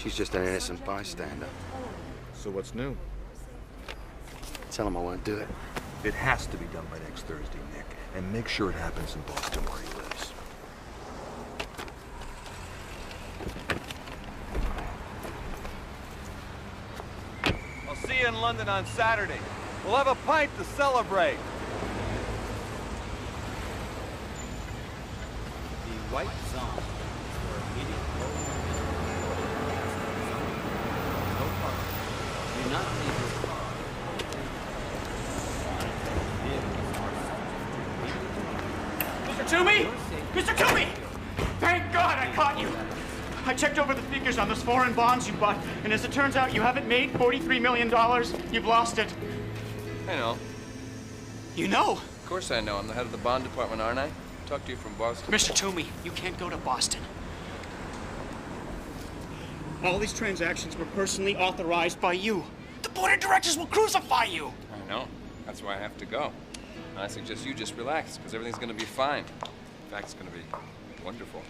She's just an innocent bystander. So what's new? Tell him I won't do it. It has to be done by next Thursday, Nick. And make sure it happens in Boston where he lives. I'll see you in London on Saturday. We'll have a pint to celebrate. The white zone is where immediate no parking. Do not leave your car. Mr. Toomey! Mr. Toomey! Thank God I caught you! I checked over the figures on those foreign bonds you bought, and as it turns out, you haven't made $43 million. You've lost it. I know. You know? Of course I know. I'm the head of the bond department, aren't I? Talk to you from Boston. Mr. Toomey, you can't go to Boston. All these transactions were personally authorized by you. The board of directors will crucify you. I know. That's why I have to go. And I suggest you just relax, because everything's going to be fine. In fact, it's going to be wonderful.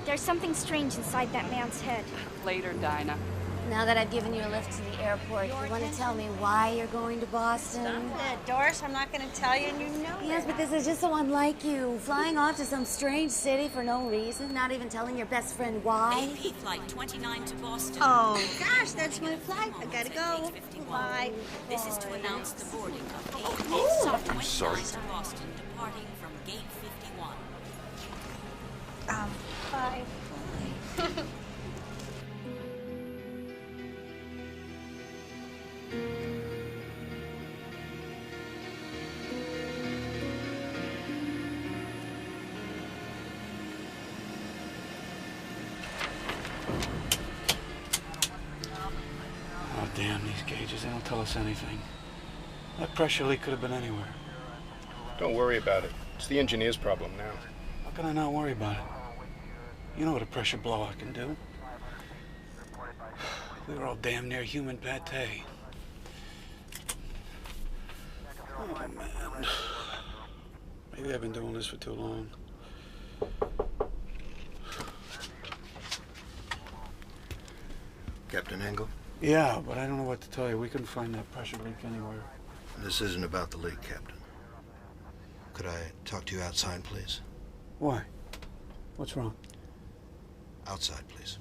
There's something strange inside that man's head. Later, Dinah. Now that I've given you a lift to the airport, you want to tell me why you're going to Boston? Stop it, Doris. I'm not going to tell you, and you know it. Yes, but this is just so unlike you. Flying off to some strange city for no reason, not even telling your best friend why. AP Flight 29 to Boston. Oh, gosh, that's my flight. I gotta go. Bye. This is to announce the boarding of AP Oh, Flight I'm 29 sorry. to Boston, departing from Gate 51. Bye. Oh, damn these gauges. They don't tell us anything. That pressure leak could have been anywhere. Don't worry about it. It's the engineer's problem now. How can I not worry about it? You know what a pressure blowout can do. We were all damn near human pate. Oh, man. Maybe I've been doing this for too long. Captain Engel? Yeah, but I don't know what to tell you. We couldn't find that pressure leak anywhere. This isn't about the leak, Captain. Could I talk to you outside, please? Why? What's wrong? Outside, please.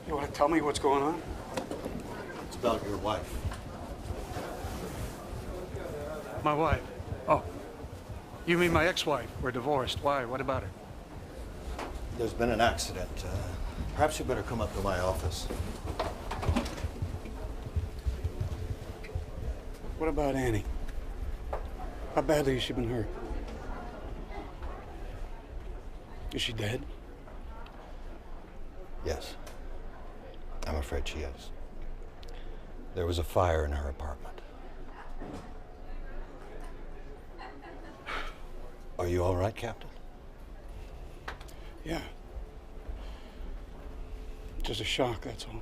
You want to tell me what's going on? It's about your wife. My wife? Oh. You mean my ex-wife? We're divorced. Why? What about her? There's been an accident. Perhaps you better come up to my office. What about Annie? How badly has she been hurt? Is she dead? Yes. I'm afraid she is. There was a fire in her apartment. Are you all right, Captain? Yeah. Just a shock, that's all.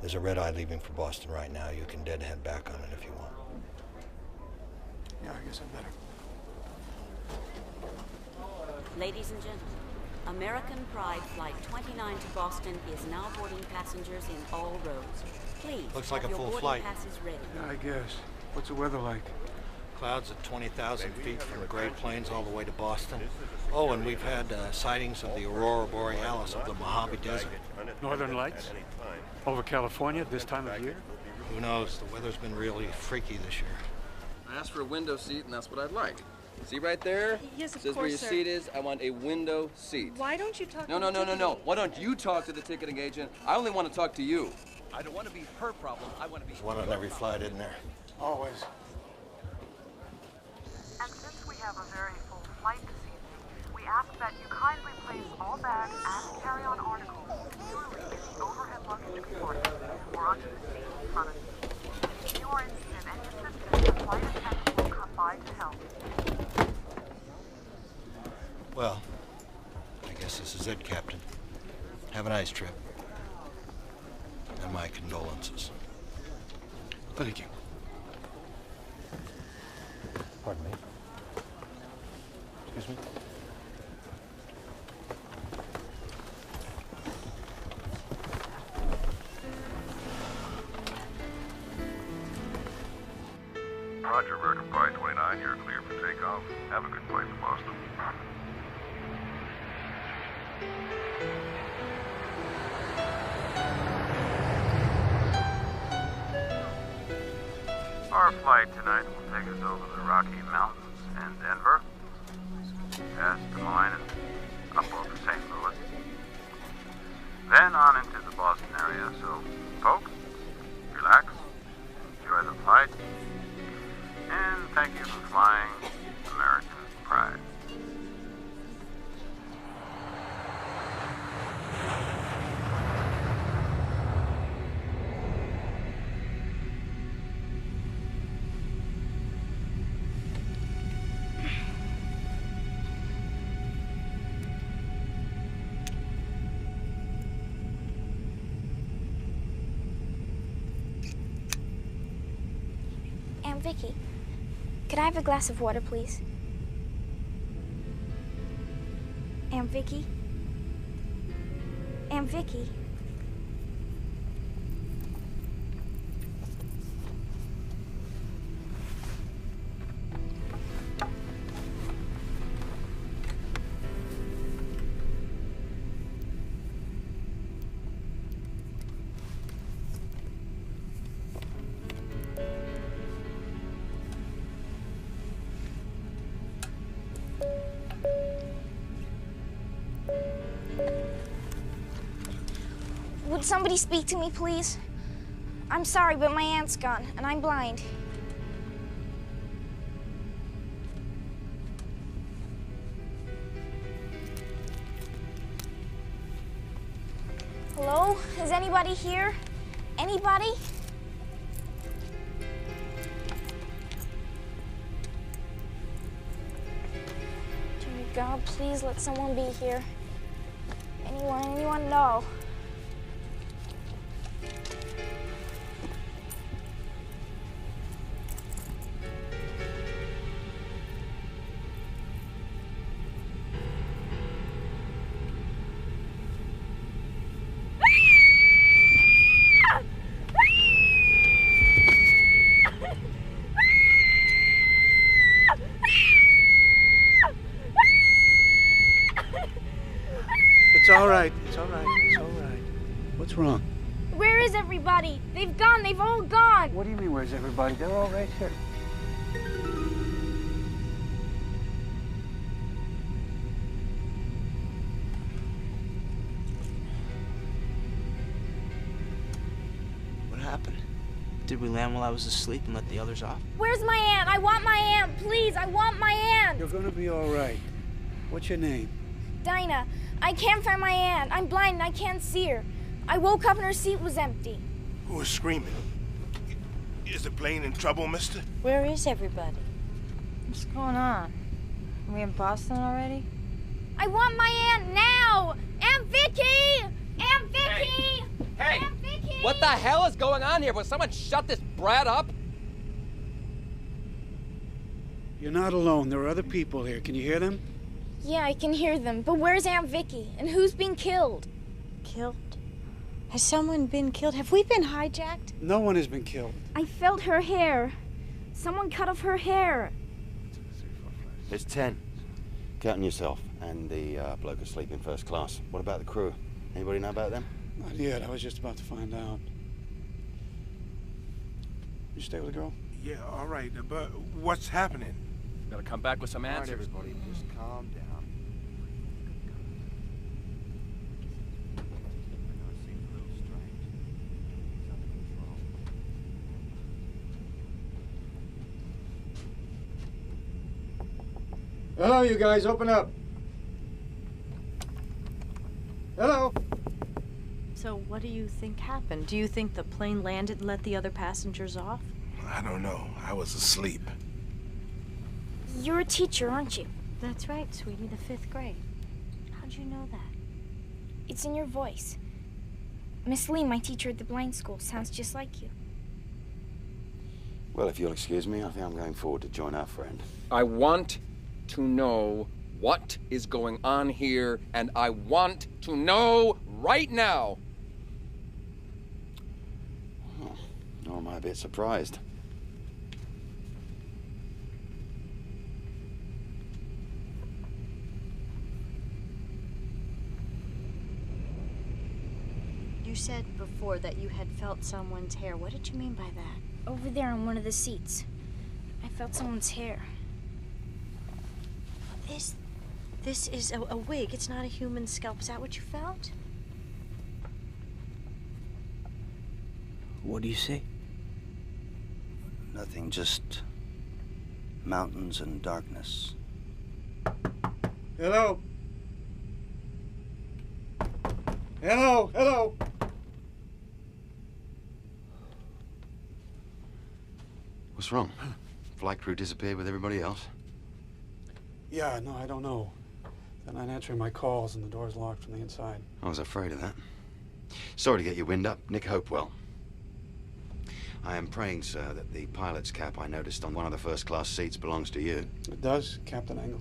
There's a red-eye leaving for Boston right now. You can deadhead back on it if you want. Yeah, I guess I better. Ladies and gentlemen, American Pride Flight 29 to Boston is now boarding passengers in all rows. Please, Looks like have a your full boarding flight. passes ready. Yeah, I guess. What's the weather like? Clouds at 20,000 feet from the Great Plains all the way to Boston. Oh, and we've had sightings of the Aurora Borealis of the Mojave Desert. Northern Lights? Over California this time of year? Who knows? The weather's been really freaky this year. I asked for a window seat, and that's what I'd like. See right there? Yes, of Says where course, your sir. seat is. I want a window seat. Why don't you talk No. to the ticketing- Why don't you talk to the ticketing agent? I only want to talk to you. I don't want to be her problem. I want to be. There's one on every flight, isn't there? Always. And since we have a very full flight this evening, we ask that you kindly place all bags and carry-on articles securely in the overhead luggage compartment or under the seat in front of you. If you are in need of any assistance, the flight attendant will come by to help. Well, I guess this is it, Captain. Have a nice trip. And my condolences. Thank you. Pardon me. Excuse me. Roger, American Pride 29, you're clear for takeoff. Have a good flight to Boston. Our flight tonight will take us over the Rocky Mountains and Denver, past Des Moines and up over St. Louis, then on into the Boston area. So, folks, relax, enjoy the flight, and thank you for flying American Pride. Aunt Vicky, could I have a glass of water, please? Aunt Vicky? Aunt Vicky? Would somebody speak to me, please? I'm sorry, but my aunt's gone, and I'm blind. Hello? Is anybody here? Anybody? Dear God, please let someone be here. Anyone know? It's all right. It's all right. It's all right. What's wrong? Where is everybody? They've gone. They've all gone. What do you mean, where's everybody? They're all right here. What happened? Did we land while I was asleep and let the others off? Where's my aunt? I want my aunt. Please, I want my aunt. You're gonna be all right. What's your name? Dinah, I can't find my aunt. I'm blind and I can't see her. I woke up and her seat was empty. Who was screaming? Is the plane in trouble, mister? Where is everybody? What's going on? Are we in Boston already? I want my aunt now! Aunt Vicky! Aunt Vicky! Hey! Aunt Vicky! What the hell is going on here? Will someone shut this brat up? You're not alone. There are other people here. Can you hear them? Yeah, I can hear them. But where's Aunt Vicky? And who's being killed? Killed? Has someone been killed? Have we been hijacked? No one has been killed. I felt her hair. Someone cut off her hair. It's 10. Counting yourself and the bloke asleep in first class. What about the crew? Anybody know about them? Not yet. I was just about to find out. You stay with the girl? Yeah, all right, but what's happening? Gotta come back with some All right, answers. everybody, just calm down. Hello, you guys. Open up. Hello. So what do you think happened? Do you think the plane landed and let the other passengers off? I don't know. I was asleep. You're a teacher, aren't you? That's right, sweetie, the 5th grade. How'd you know that? It's in your voice. Miss Lee, my teacher at the blind school, sounds just like you. Well, if you'll excuse me, I think I'm going forward to join our friend. I want to know what is going on here, and I want to know right now. Oh, nor am I a bit surprised. You said before that you had felt someone's hair. What did you mean by that? Over there on one of the seats. I felt someone's hair. This is a wig. It's not a human scalp. Is that what you felt? What do you see? Nothing, just mountains and darkness. Hello? Hello? Hello? What's wrong? Flight crew disappeared with everybody else? Yeah, no, I don't know. They're not answering my calls and the door's locked from the inside. I was afraid of that. Sorry to get your wind up. Nick Hopewell. I am praying, sir, that the pilot's cap I noticed on one of the first-class seats belongs to you. It does, Captain Engel.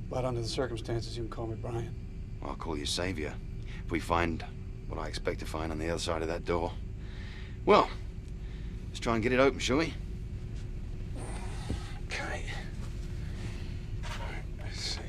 But under the circumstances, you can call me Brian. I'll call you Savior. If we find what I expect to find on the other side of that door. Well, let's try and get it open, shall we? Okay. Let's see.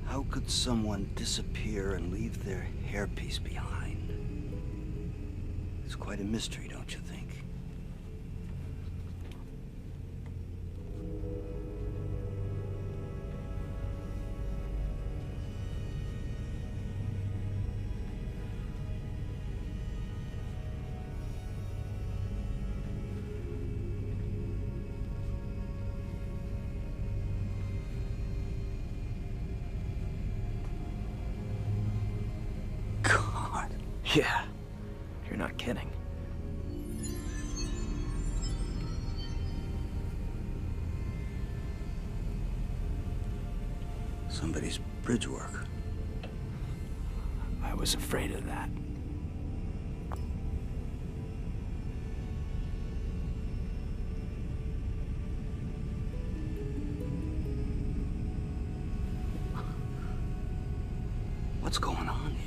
How could someone disappear and leave their hairpiece behind? It's quite a mystery, don't you think? Yeah, you're not kidding. Somebody's bridge work. I was afraid of that. What's going on here?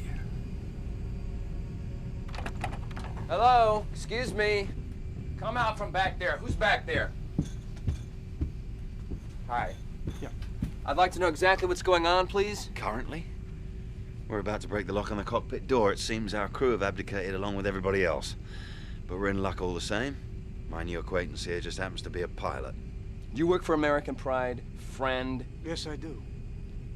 Hello? Excuse me. Come out from back there. Who's back there? Hi. Yeah. I'd like to know exactly what's going on, please. Currently? We're about to break the lock on the cockpit door. It seems our crew have abdicated along with everybody else. But we're in luck all the same. My new acquaintance here just happens to be a pilot. You work for American Pride, friend? Yes, I do.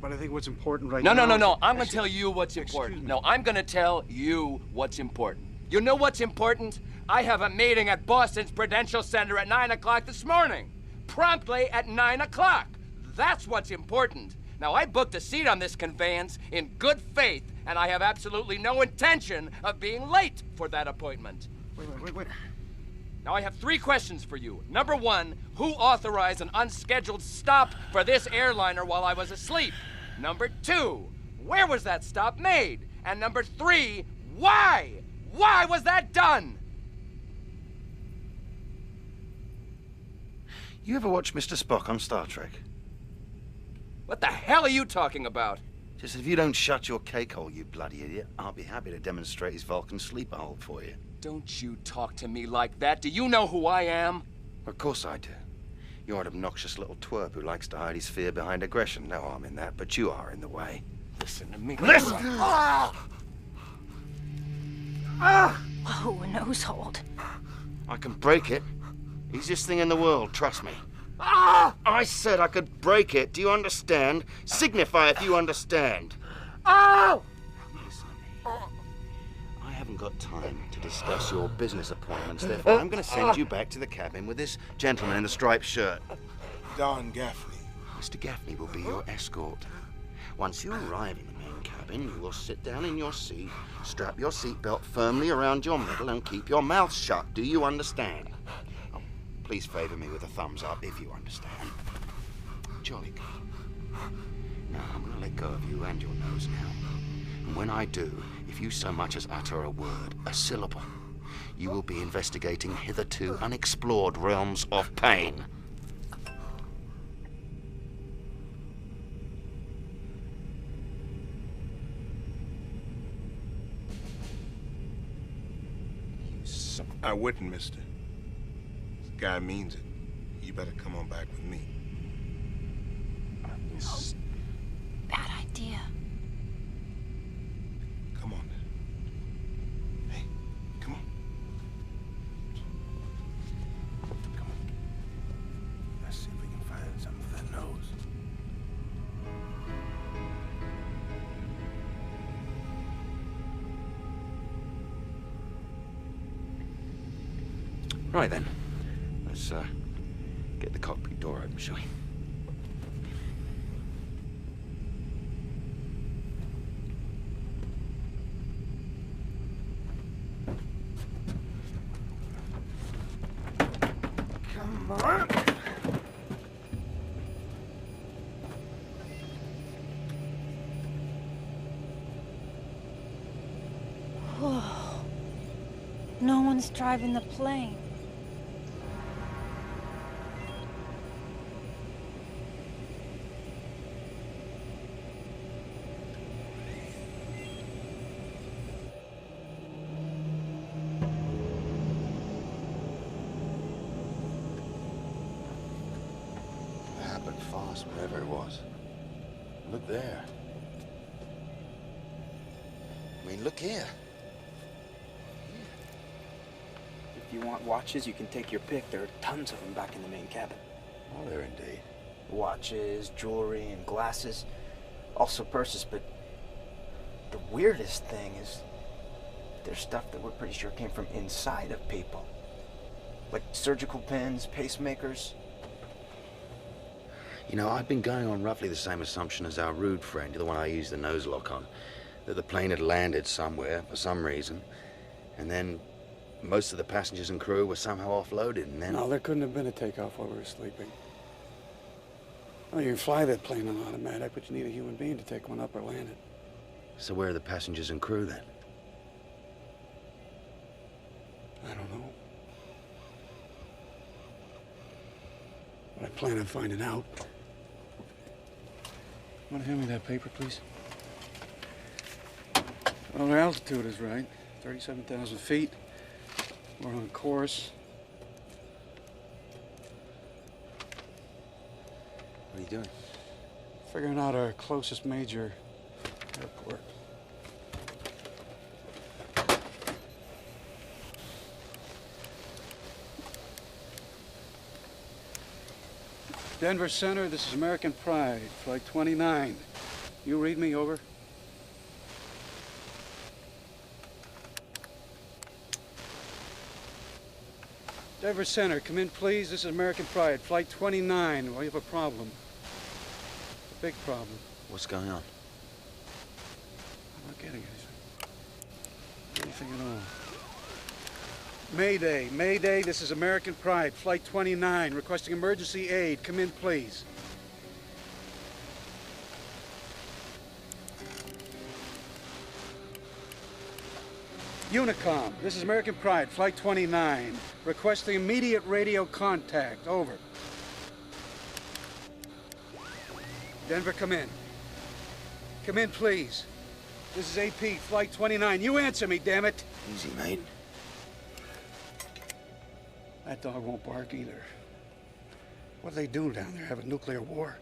But I think what's important right No, now... No. I'm going to tell you what's important. No, I'm going to tell you what's important. You know what's important? I have a meeting at Boston's Prudential Center at 9 o'clock this morning. Promptly at 9 o'clock. That's what's important. Now, I booked a seat on this conveyance in good faith, and I have absolutely no intention of being late for that appointment. Wait. Now, I have 3 questions for you. Number 1, who authorized an unscheduled stop for this airliner while I was asleep? Number 2, where was that stop made? And number 3, why? Why was that done? You ever watch Mr. Spock on Star Trek? What the hell are you talking about? Just if you don't shut your cake hole, you bloody idiot, I'll be happy to demonstrate his Vulcan sleeper hold for you. Don't you talk to me like that. Do you know who I am? Of course I do. You're an obnoxious little twerp who likes to hide his fear behind aggression. No harm in that, but you are in the way. Listen to me. Listen! Whoa, a nose hold. I can break it. Easiest thing in the world, trust me. I said I could break it. Do you understand? Signify if you understand. Listen to me. I haven't got time to discuss your business appointments. Therefore, I'm going to send you back to the cabin with this gentleman in the striped shirt. Don Gaffney. Mr. Gaffney will be your escort. Once you arrive in the main cabin, you will sit down in your seat, strap your seatbelt firmly around your middle, and keep your mouth shut. Do you understand? Oh, please favor me with a thumbs up if you understand. Jolly good. Now, I'm going to let go of you and your nose now. And when I do, if you so much as utter a word, a syllable, you will be investigating hitherto unexplored realms of pain. I wouldn't, mister. This guy means it. You better come on back with me. Bad idea. Come on. Hey, come on. Come on. Let's see if we can find something for that nose. Right then, let's get the cockpit door open, shall we? Come on. Whoa. No one's driving the plane. Fast, wherever it was. Look there. I mean, look here. If you want watches, you can take your pick. There are tons of them back in the main cabin. Are there indeed? Watches, jewelry, and glasses. Also purses, but the weirdest thing is there's stuff that we're pretty sure came from inside of people. Like surgical pins, pacemakers. You know, I've been going on roughly the same assumption as our rude friend, the one I used the nose lock on, that the plane had landed somewhere for some reason, and then most of the passengers and crew were somehow offloaded, and then... No, there couldn't have been a takeoff while we were sleeping. Well, you can fly that plane on automatic, but you need a human being to take one up or land it. So where are the passengers and crew then? I don't know. But I plan on finding out. Want to hand me that paper, please? Well, the altitude is right. 37,000 feet. We're on course. What are you doing? Figuring out our closest major airport. Denver Center, this is American Pride, flight 29. You read me, over? Denver Center, come in, please. This is American Pride, flight 29. We have a problem. A big problem. What's going on? I'm not getting anything at all. Mayday, Mayday, this is American Pride, flight 29, requesting emergency aid. Come in, please. Unicom, this is American Pride, flight 29, requesting immediate radio contact. Over. Denver, come in. Come in, please. This is AP, flight 29. You answer me, damn it. Easy, mate. That dog won't bark either. What do they do down there? Have a nuclear war?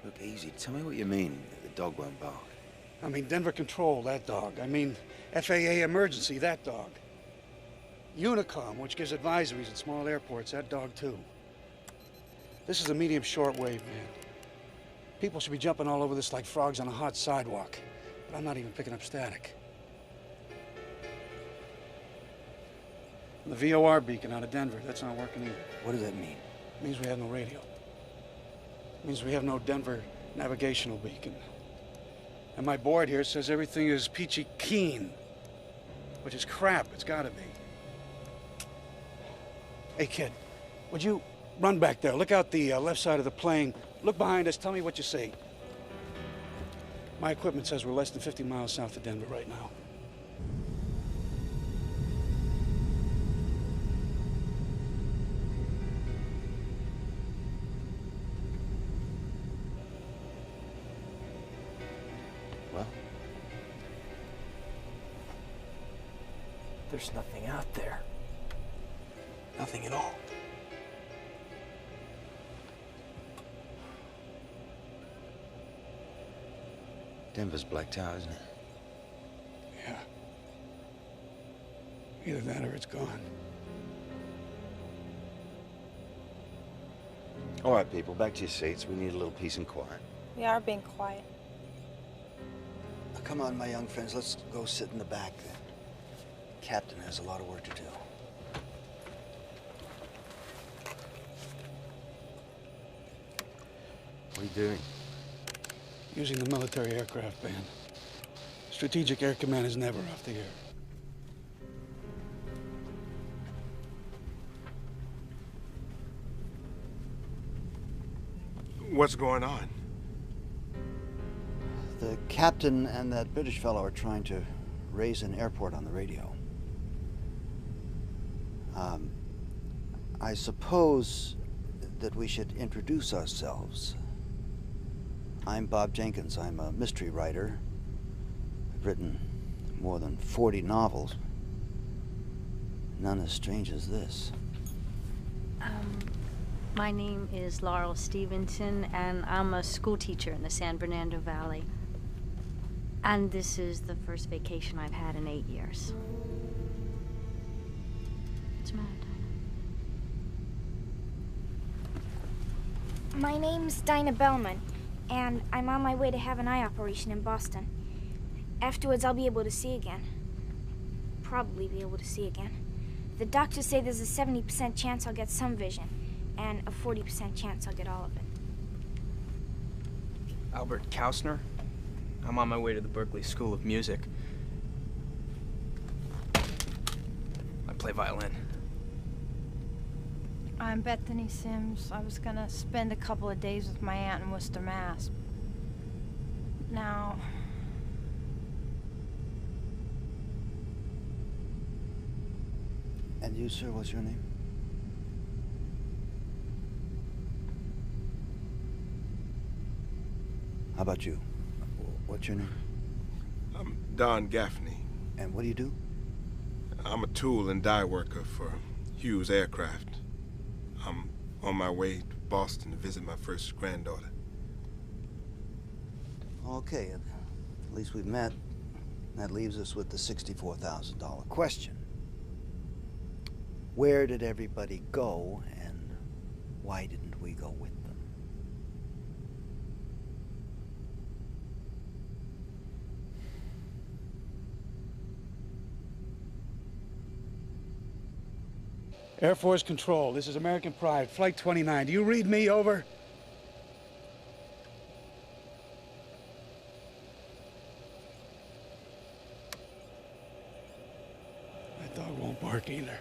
Look, easy. Tell me what you mean, the dog won't bark. I mean, Denver Control, that dog. I mean, FAA Emergency, that dog. Unicom, which gives advisories at small airports, that dog too. This is a medium shortwave, man. People should be jumping all over this like frogs on a hot sidewalk. But I'm not even picking up static. The VOR beacon out of Denver, that's not working either. What does that mean? It means we have no radio. It means we have no Denver navigational beacon. And my board here says everything is peachy keen, which is crap. It's gotta be. Hey, kid, would you run back there? Look out the left side of the plane. Look behind us. Tell me what you see. My equipment says we're less than 50 miles south of Denver right now. Well, there's nothing out there. Nothing at all. Denver's blacked out, isn't it? Yeah. Either that or it's gone. All right, people, back to your seats. We need a little peace and quiet. We are being quiet. Now, come on, my young friends, let's go sit in the back. The captain has a lot of work to do. What are you doing? Using the military aircraft band. Strategic Air Command is never off the air. What's going on? The captain and that British fellow are trying to raise an airport on the radio. I suppose that we should introduce ourselves. I'm Bob Jenkins. I'm a mystery writer. I've written more than 40 novels. None as strange as this. My name is Laurel Stevenson, and I'm a school teacher in the San Fernando Valley. And this is the first vacation I've had in 8 years. What's the matter, Dinah? My name's Dinah Bellman, and I'm on my way to have an eye operation in Boston. Afterwards, I'll be able to see again. Probably be able to see again. The doctors say there's a 70% chance I'll get some vision, and a 40% chance I'll get all of it. Albert Kausner. I'm on my way to the Berklee School of Music. I play violin. I'm Bethany Sims. I was gonna spend a couple of days with my aunt in Worcester, Mass. Now... And you, sir, what's your name? How about you? What's your name? I'm Don Gaffney. And what do you do? I'm a tool and die worker for Hughes Aircraft. I'm on my way to Boston to visit my first granddaughter. Okay, at least we've met. That leaves us with the $64,000 question. Where did everybody go, and why didn't we go with them? Air Force Control, this is American Pride, Flight 29. Do you read me? Over. That dog won't bark either.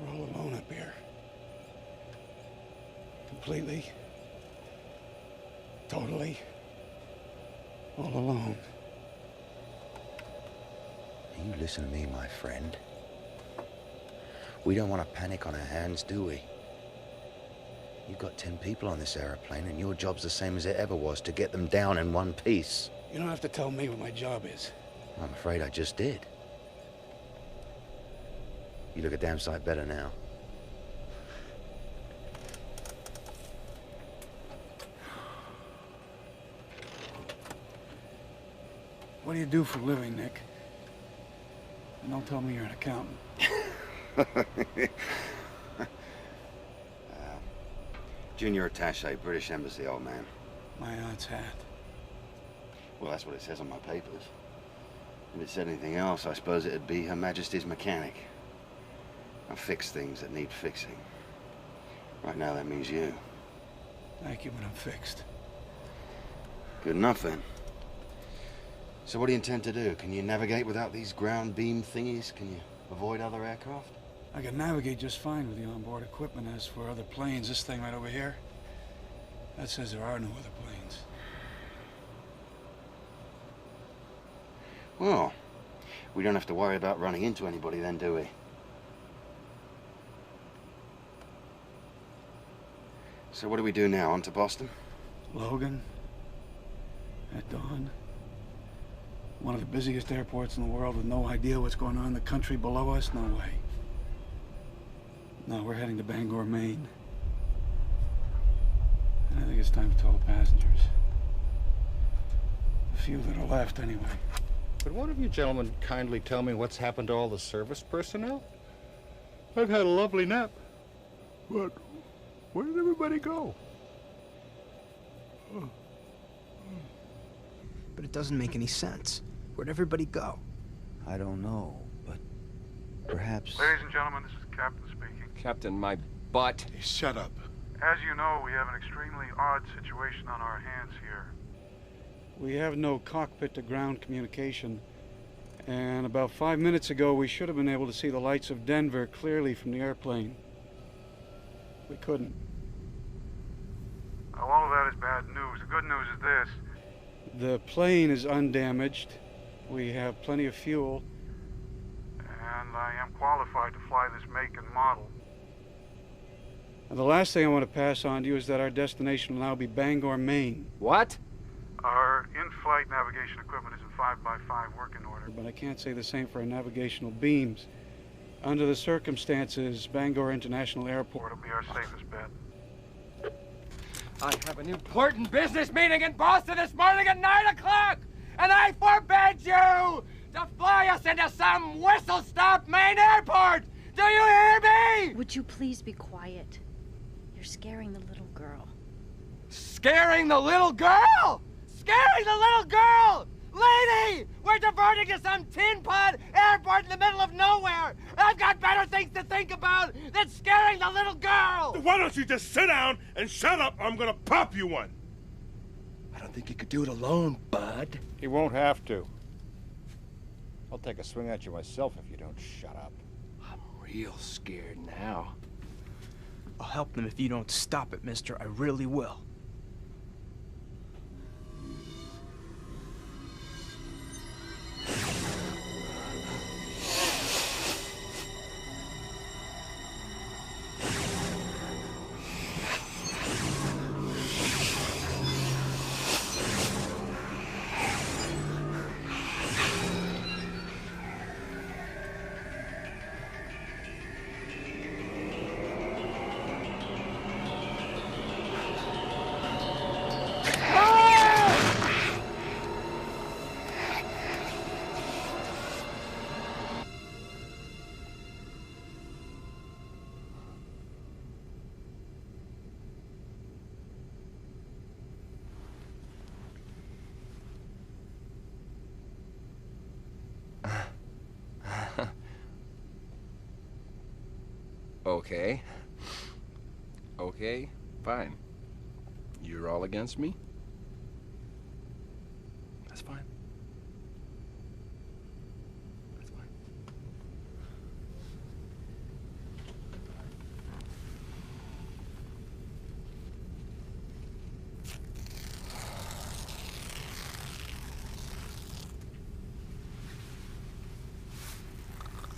We're all alone up here. Completely. Totally. All alone. You listen to me, my friend. We don't want to panic on our hands, do we? You've got 10 people on this aeroplane, and your job's the same as it ever was, to get them down in one piece. You don't have to tell me what my job is. I'm afraid I just did. You look a damn sight better now. What do you do for a living, Nick? And don't tell me you're an accountant. Junior attaché, British Embassy, old man. My aunt's hat. Well, that's what it says on my papers. If it said anything else, I suppose it'd be Her Majesty's mechanic. I fix things that need fixing. Right now, that means you. Thank you when I'm fixed. Good enough, then. So what do you intend to do? Can you navigate without these ground beam thingies? Can you avoid other aircraft? I can navigate just fine with the onboard equipment. As for other planes, this thing right over here, that says there are no other planes. Well, we don't have to worry about running into anybody then, do we? So what do we do now? On to Boston? Logan, at dawn. One of the busiest airports in the world with no idea what's going on in the country below us? No way. No, we're heading to Bangor, Maine. And I think it's time to tell the passengers. The few that are left, anyway. Could one of you gentlemen kindly tell me what's happened to all the service personnel? I've had a lovely nap. But where did everybody go? But it doesn't make any sense. Where'd everybody go? I don't know, but perhaps... Ladies and gentlemen, this is Captain speaking. Captain, my butt. Hey, shut up. As you know, we have an extremely odd situation on our hands here. We have no cockpit-to-ground communication. And about 5 minutes ago, we should have been able to see the lights of Denver clearly from the airplane. We couldn't. Now, all of that is bad news. The good news is this. The plane is undamaged. We have plenty of fuel. And I am qualified to fly this make and model. And the last thing I want to pass on to you is that our destination will now be Bangor, Maine. What? Our in-flight navigation equipment is in 5x5 working order. But I can't say the same for our navigational beams. Under the circumstances, Bangor International Airport will be our safest bet. I have an important business meeting in Boston this morning at 9 o'clock, and I forbid you to fly us into some whistle-stop Maine airport! Do you hear me? Would you please be quiet? You're scaring the little girl. Scaring the little girl? Scaring the little girl! Lady! We're diverting to some tin pod airport in the middle of nowhere! I've got better things to think about than scaring the little girl! Why don't you just sit down and shut up, or I'm gonna pop you one! I don't think you could do it alone, bud. He won't have to. I'll take a swing at you myself if you don't shut up. I'm real scared now. I'll help them if you don't stop it, mister. I really will. Okay. Okay, fine. You're all against me? That's fine. That's fine.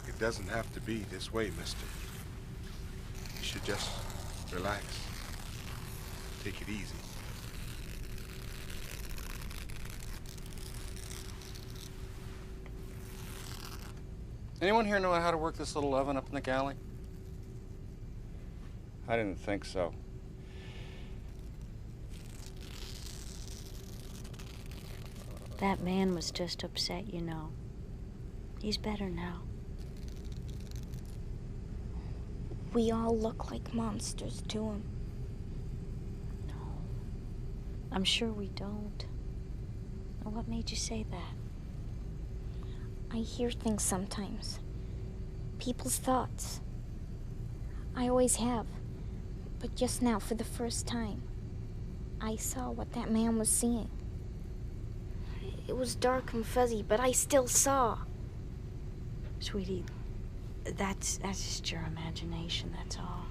It doesn't have to be this way, mister. You should just relax. Take it easy. Anyone here know how to work this little oven up in the galley? I didn't think so. That man was just upset, you know. He's better now. We all look like monsters to him. No. I'm sure we don't. Now, what made you say that? I hear things sometimes. People's thoughts. I always have. But just now, for the first time. I saw what that man was seeing. It was dark and fuzzy, but I still saw. Sweetie, that's just your imagination, that's all.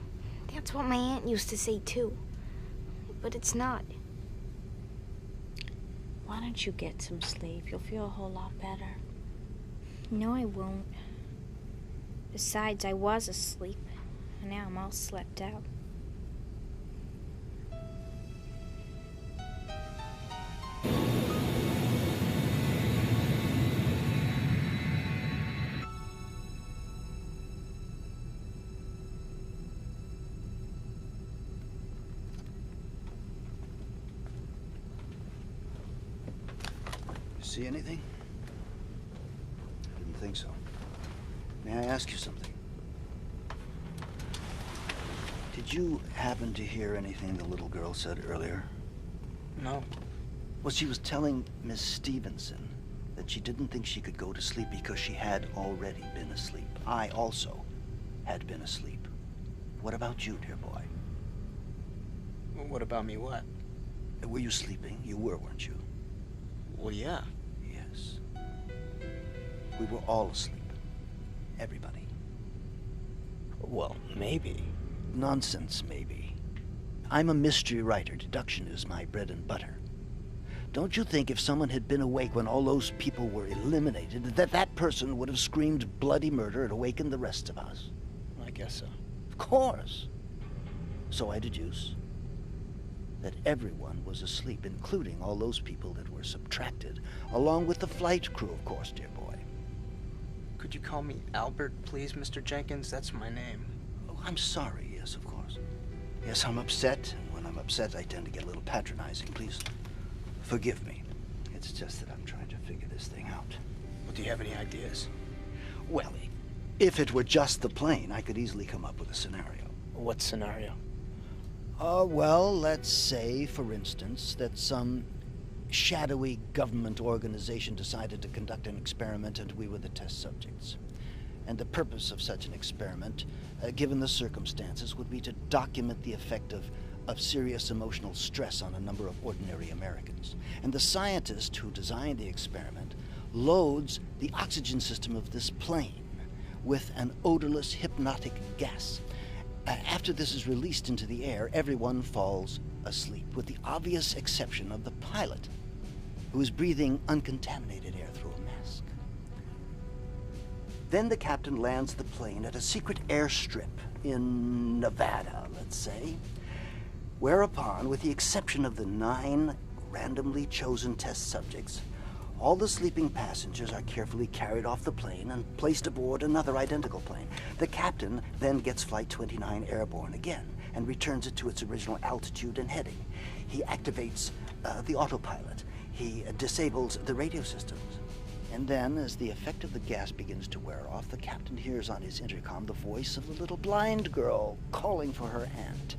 That's what my aunt used to say, too. But it's not. Why don't you get some sleep? You'll feel a whole lot better. No, I won't. Besides, I was asleep, and now I'm all slept out. See anything? I didn't think so. May I ask you something? Did you happen to hear anything the little girl said earlier? No. Well, she was telling Miss Stevenson that she didn't think she could go to sleep because she had already been asleep. I also had been asleep. What about you, dear boy? What about me, what? Were you sleeping? You were, weren't you? Well, yeah. Yes. We were all asleep. Everybody. Well, maybe. Nonsense, maybe. I'm a mystery writer. Deduction is my bread and butter. Don't you think if someone had been awake when all those people were eliminated, that person would have screamed bloody murder and awakened the rest of us? I guess so. Of course. So I deduce that everyone was asleep, including all those people that were subtracted, along with the flight crew, of course, dear boy. Could you call me Albert, please, Mr. Jenkins? That's my name. Oh, I'm sorry, yes, of course. Yes, I'm upset, and when I'm upset, I tend to get a little patronizing. Please forgive me. It's just that I'm trying to figure this thing out. Well, do you have any ideas? Well, if it were just the plane, I could easily come up with a scenario. What scenario? Well, let's say, for instance, that some shadowy government organization decided to conduct an experiment and we were the test subjects. And the purpose of such an experiment, given the circumstances, would be to document the effect of serious emotional stress on a number of ordinary Americans. And the scientist who designed the experiment loads the oxygen system of this plane with an odorless hypnotic gas. After this is released into the air, everyone falls asleep, with the obvious exception of the pilot, who is breathing uncontaminated air through a mask. Then the captain lands the plane at a secret airstrip in Nevada, let's say, whereupon, with the exception of the 9 randomly chosen test subjects, all the sleeping passengers are carefully carried off the plane and placed aboard another identical plane. The captain then gets Flight 29 airborne again and returns it to its original altitude and heading. He activates the autopilot. He disables the radio systems. And then, as the effect of the gas begins to wear off, the captain hears on his intercom the voice of the little blind girl calling for her aunt.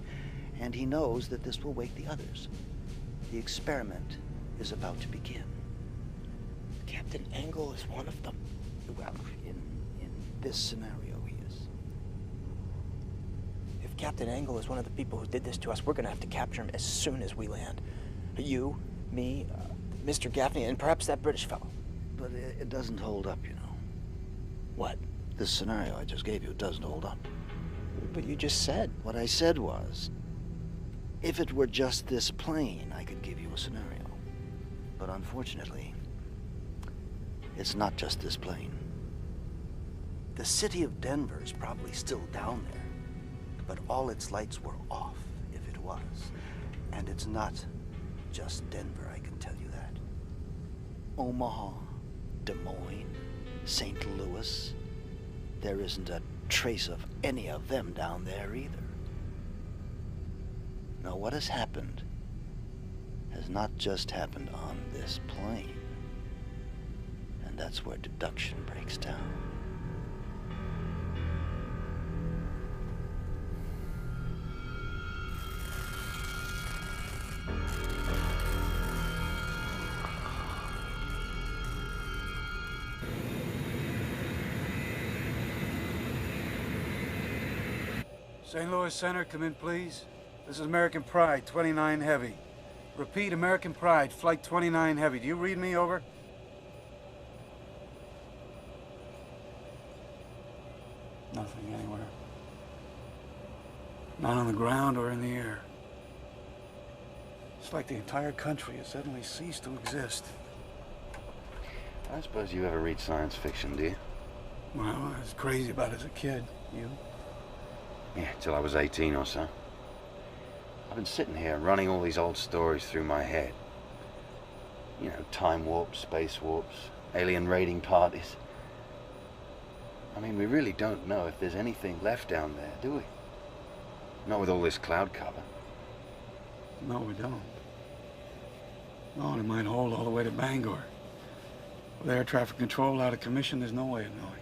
And he knows that this will wake the others. The experiment is about to begin. Captain Angle is one of them? Well, in this scenario, he is. If Captain Angle is one of the people who did this to us, we're gonna have to capture him as soon as we land. You, me, Mr. Gaffney, and perhaps that British fellow. But it doesn't hold up, you know. What? This scenario I just gave you doesn't hold up. But you just said. What I said was, if it were just this plane, I could give you a scenario. But unfortunately, it's not just this plane. The city of Denver is probably still down there, but all its lights were off, if it was. And it's not just Denver, I can tell you that. Omaha, Des Moines, St. Louis, there isn't a trace of any of them down there either. Now, what has happened has not just happened on this plane. And that's where deduction breaks down. St. Louis Center, come in, please. This is American Pride, 29 Heavy. Repeat, American Pride, Flight 29 Heavy. Do you read me, over? Nothing anywhere. Not on the ground or in the air. It's like the entire country has suddenly ceased to exist. I don't suppose you ever read science fiction, do you? Well, I was crazy about it as a kid. You? Yeah, till I was 18 or so. I've been sitting here running all these old stories through my head. You know, time warps, space warps, alien raiding parties. I mean, we really don't know if there's anything left down there, do we? Not with all this cloud cover. No, we don't. No, and it might hold all the way to Bangor. With air traffic control out of commission, there's no way of knowing.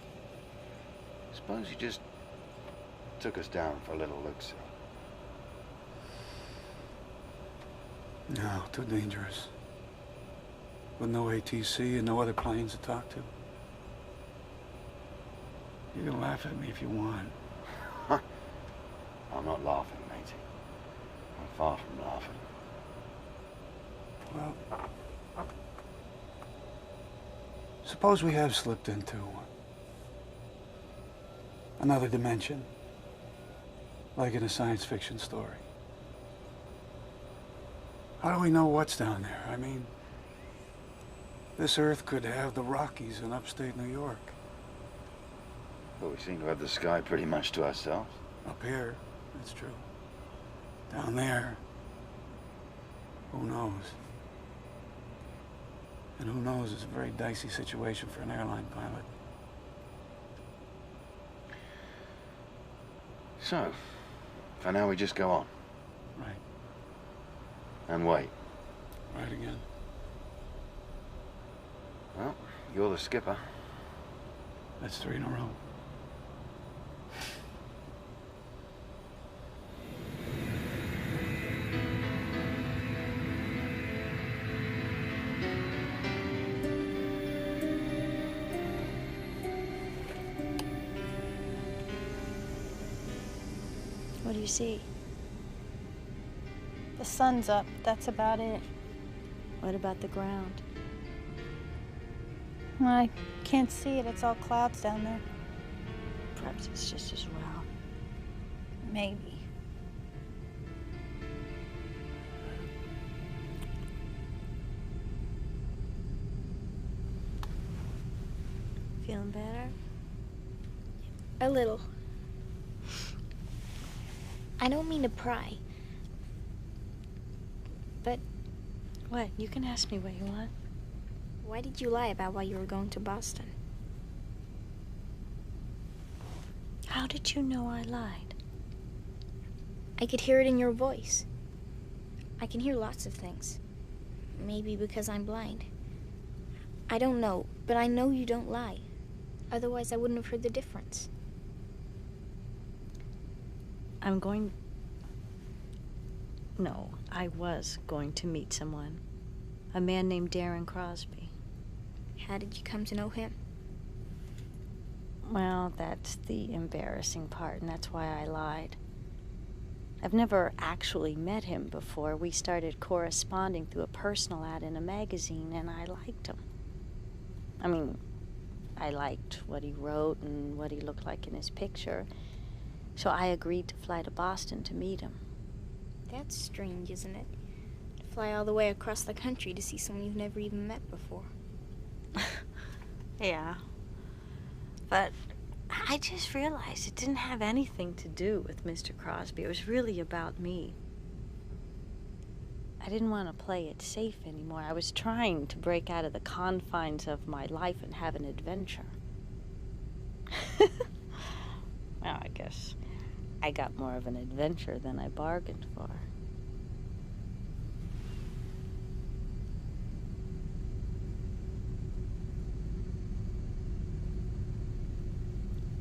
Suppose you just took us down for a little look-see. No, too dangerous. With no ATC and no other planes to talk to. You can laugh at me if you want. I'm not laughing, matey. I'm far from laughing. Well, suppose we have slipped into another dimension, like in a science fiction story. How do we know what's down there? I mean, this Earth could have the Rockies in upstate New York. But we seem to have the sky pretty much to ourselves. Up here, that's true. Down there, who knows? And who knows is a very dicey situation for an airline pilot. So, for now we just go on. Right. And wait. Right again. Well, you're the skipper. That's 3 in a row. What do you see? The sun's up. That's about it. What about the ground? Well, I can't see it. It's all clouds down there. Perhaps it's just as well. Maybe. Feeling better? A little. I don't mean to pry. But... What? You can ask me what you want. Why did you lie about why you were going to Boston? How did you know I lied? I could hear it in your voice. I can hear lots of things. Maybe because I'm blind. I don't know, but I know you don't lie. Otherwise, I wouldn't have heard the difference. I was going to meet someone. A man named Darren Crosby. How did you come to know him? Well, that's the embarrassing part, and that's why I lied. I've never actually met him before. We started corresponding through a personal ad in a magazine, and I liked him. I mean, I liked what he wrote and what he looked like in his picture. So I agreed to fly to Boston to meet him. That's strange, isn't it? To fly all the way across the country to see someone you've never even met before. Yeah. But I just realized it didn't have anything to do with Mr. Crosby. It was really about me. I didn't want to play it safe anymore. I was trying to break out of the confines of my life and have an adventure. Well, I guess I got more of an adventure than I bargained for.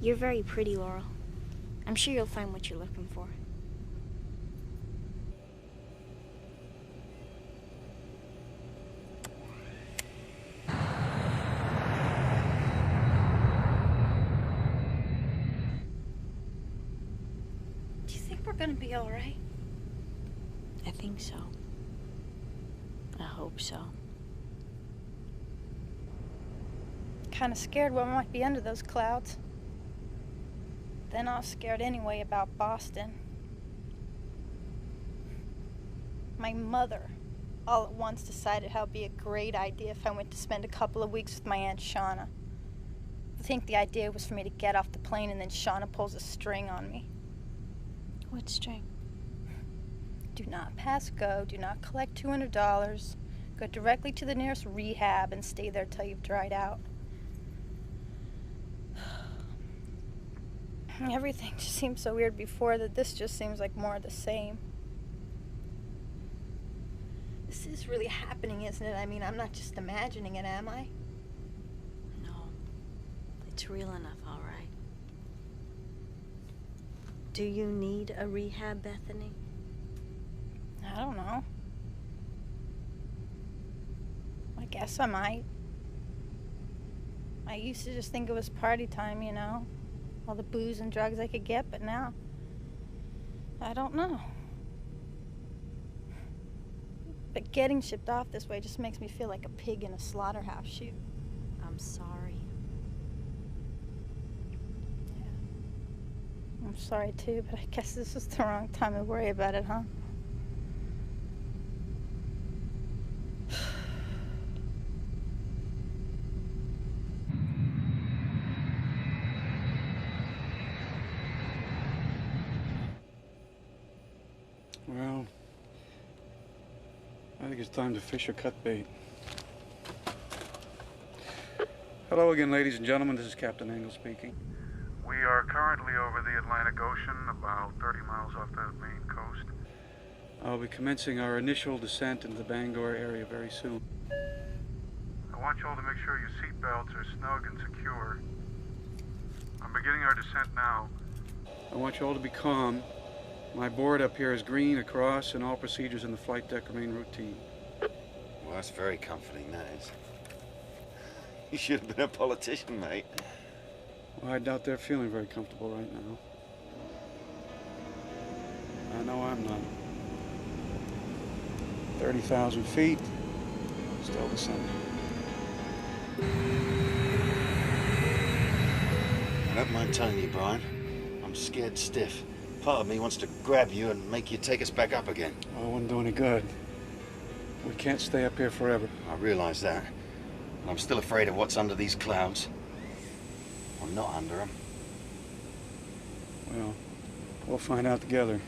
You're very pretty, Laurel. I'm sure you'll find what you're looking for. Do you think we're gonna be all right? I think so. I hope so. Kind of scared what might be under those clouds. Then I was scared anyway about Boston. My mother all at once decided how it'd be a great idea if I went to spend a couple of weeks with my Aunt Shauna. I think the idea was for me to get off the plane and then Shauna pulls a string on me. What string? Do not pass go, do not collect $200, go directly to the nearest rehab and stay there till you've dried out. Everything just seemed so weird before that this just seems like more of the same. This is really happening, isn't it? I mean, I'm not just imagining it, am I? No. It's real enough, all right. Do you need a rehab, Bethany? I don't know. I guess I might. I used to just think it was party time, you know? All the booze and drugs I could get, but now, I don't know. But getting shipped off this way just makes me feel like a pig in a slaughterhouse chute. I'm sorry. Yeah. I'm sorry too, but I guess this is the wrong time to worry about it, huh? Well, I think it's time to fish or cut bait. Hello again, ladies and gentlemen. This is Captain Engel speaking. We are currently over the Atlantic Ocean, about 30 miles off the Maine coast. I'll be commencing our initial descent into the Bangor area very soon. I want you all to make sure your seatbelts are snug and secure. I'm beginning our descent now. I want you all to be calm. My board up here is green across, and all procedures in the flight deck remain routine. Well, that's very comforting, that is. You should have been a politician, mate. Well, I doubt they're feeling very comfortable right now. I know I'm not. 30,000 feet, still descending. I don't mind telling you, Brian, I'm scared stiff. Part of me wants to grab you and make you take us back up again. Well, it wouldn't do any good. We can't stay up here forever. I realize that. And I'm still afraid of what's under these clouds. I'm not under them. Well, we'll find out together.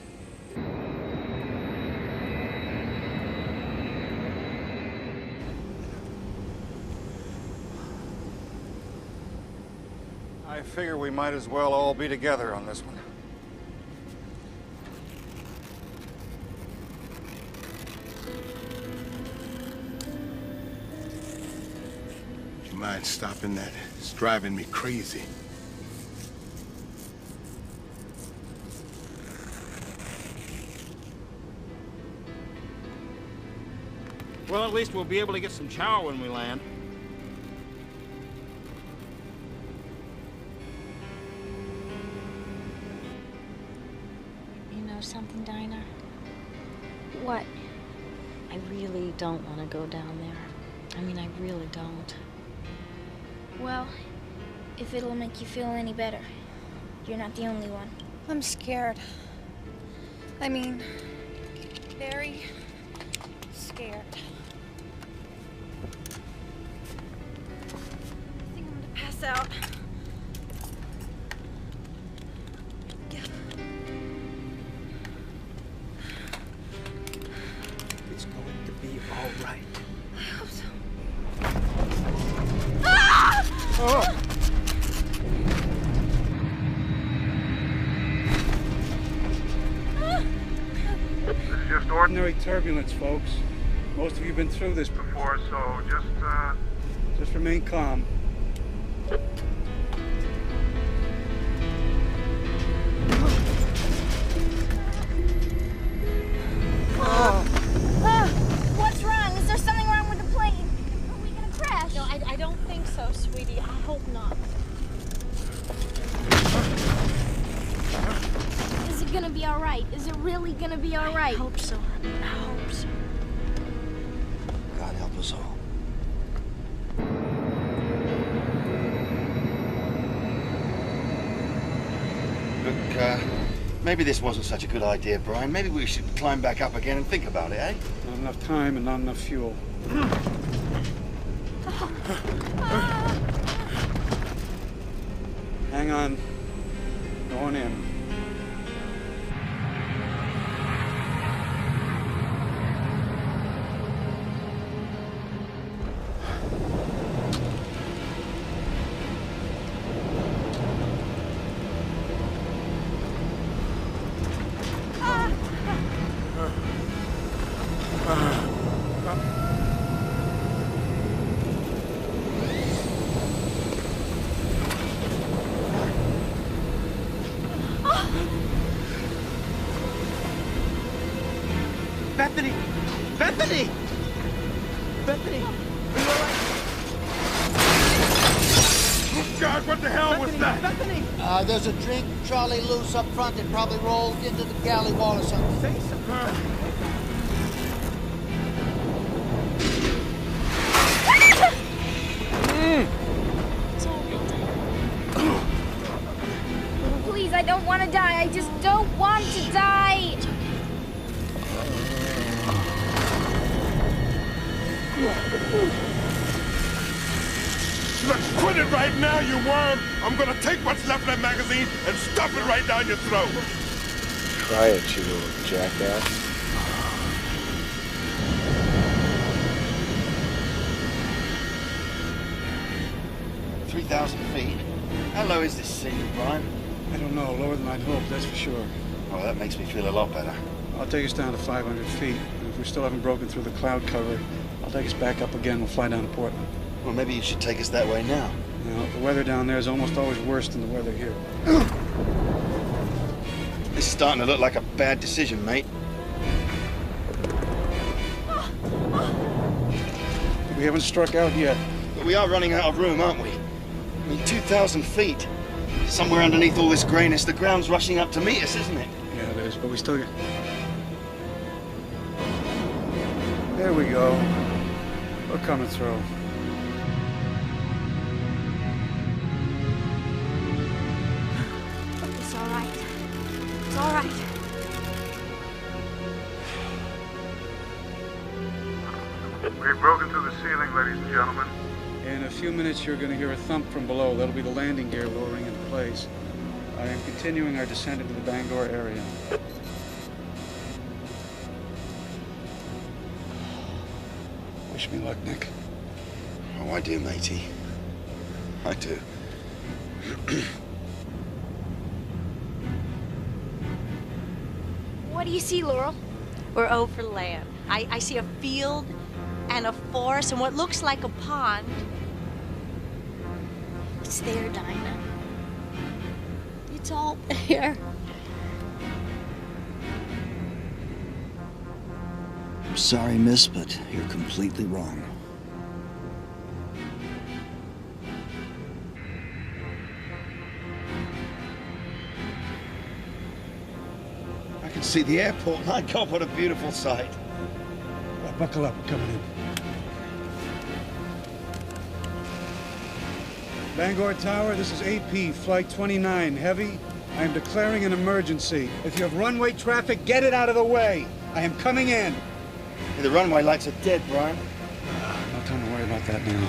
I figure we might as well all be together on this one. Would you mind stopping that? It's driving me crazy. Well, at least we'll be able to get some chow when we land. You know something, Dinah? What? I really don't want to go down there. I mean, I really don't. Well, if it'll make you feel any better, you're not the only one. I'm scared. I mean, very scared. I think I'm gonna pass out. It's going to be all right. I hope so. Oh! This is just ordinary. Ordinary turbulence, folks. Most of you have been through this Before, so Just remain calm. What's wrong? Is there something wrong with the plane? Are we gonna crash? No, I don't think so, sweetie. I hope not. Is it gonna be all right? Is it really gonna be all right? I hope so, honey. I hope so. us all. Look, maybe this wasn't such a good idea, Brian. Maybe we should climb back up again and think about it, eh? Not enough time and not enough fuel. Hang on. Going in. Bethany! Bethany! Bethany! Are you all right? Oh, God, what the hell was that? Bethany! There's a drink trolley loose up front that probably rolled into the galley wall or something. Say something. Please, I don't want to die. I just don't want to die. Look, quit it right now, you worm! I'm gonna take what's left of that magazine and stuff it right down your throat! Try it, you little jackass. 3,000 feet. How low is this sea, Brian? I don't know. Lower than I'd hoped, that's for sure. Oh, that makes me feel a lot better. I'll take us down to 500 feet. And if we still haven't broken through the cloud cover, I'll take us back up again. We'll fly down to Portland. Well, maybe you should take us that way now. You know, the weather down there is almost always worse than the weather here. This is starting to look like a bad decision, mate. We haven't struck out yet. But we are running out of room, aren't we? I mean, 2,000 feet. Somewhere underneath all this grayness, the ground's rushing up to meet us, isn't it? Yeah, it is, but we still got... There we go. We're coming through. It's all right. It's all right. We've broken through the ceiling, ladies and gentlemen. In a few minutes, you're going to hear a thump from below. That'll be the landing gear lowering into place. I am continuing our descent into the Bangor area. Wish me luck, Nick. Oh, I do, matey. I do. What do you see, Laurel? We're over land. I see a field and a forest and what looks like a pond. It's there, Dinah. It's all there. I'm sorry, miss, but you're completely wrong. I can see the airport. My God, what a beautiful sight. Buckle up, we're coming in. Bangor Tower, this is AP, Flight 29, heavy. I am declaring an emergency. If you have runway traffic, get it out of the way. I am coming in. Hey, the runway lights are dead, Brian. No time to worry about that now.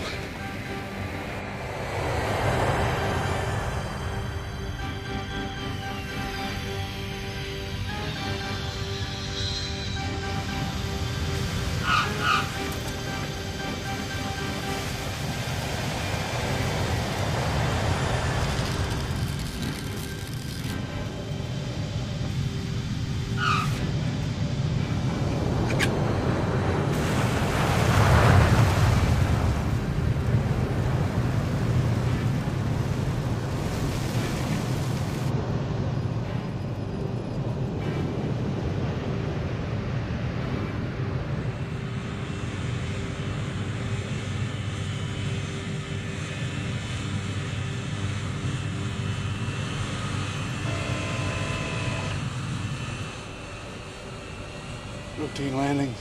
Routine landing.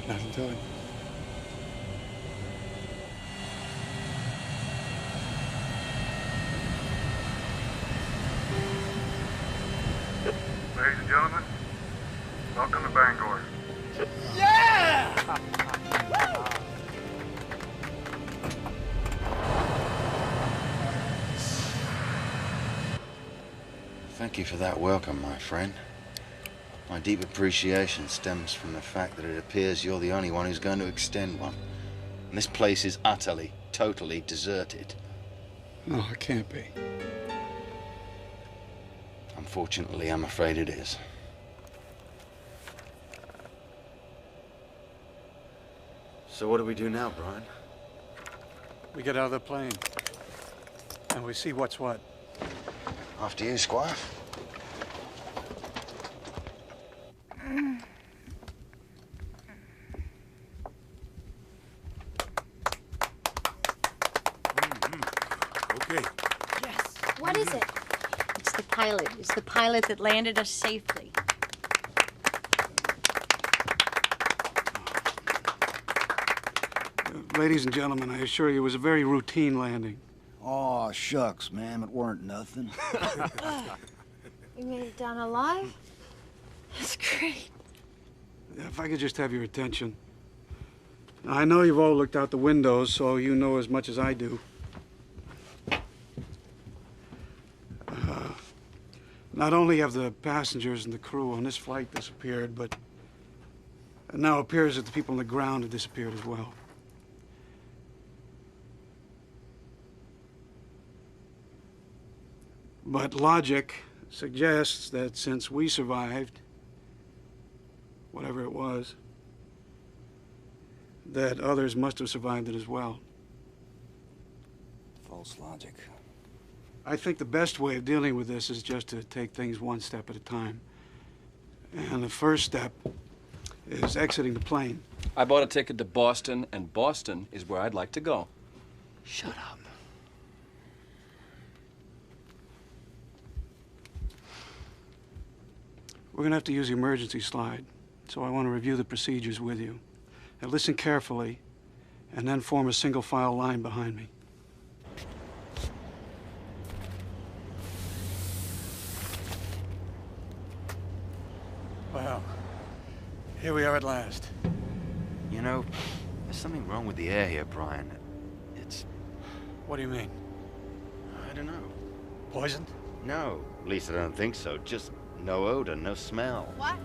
Nothing to it. Ladies and gentlemen, welcome to Bangor. Yeah! Thank you for that welcome, my friend. My deep appreciation stems from the fact that it appears you're the only one who's going to extend one. And this place is utterly, totally deserted. No, it can't be. Unfortunately, I'm afraid it is. So what do we do now, Brian? We get out of the plane. And we see what's what. After you, Squire. Okay. Yes. What is it? It's the pilot. It's the pilot that landed us safely. Ladies and gentlemen, I assure you it was a very routine landing. Aw, shucks, ma'am, it weren't nothing. We made it down alive? That's great. If I could just have your attention. I know you've all looked out the windows, so you know as much as I do. Not only have the passengers and the crew on this flight disappeared, but it now appears that the people on the ground have disappeared as well. But logic suggests that since we survived, whatever it was, that others must have survived it as well. False logic. I think the best way of dealing with this is just to take things one step at a time. And the first step is exiting the plane. I bought a ticket to Boston, and Boston is where I'd like to go. Shut up. We're going to have to use the emergency slide, so I want to review the procedures with you. Now listen carefully, and then form a single file line behind me. Well, here we are at last. You know, there's something wrong with the air here, Brian. It's... What do you mean? I don't know. Poisoned? No, at least I don't think so. Just no odor, no smell. What?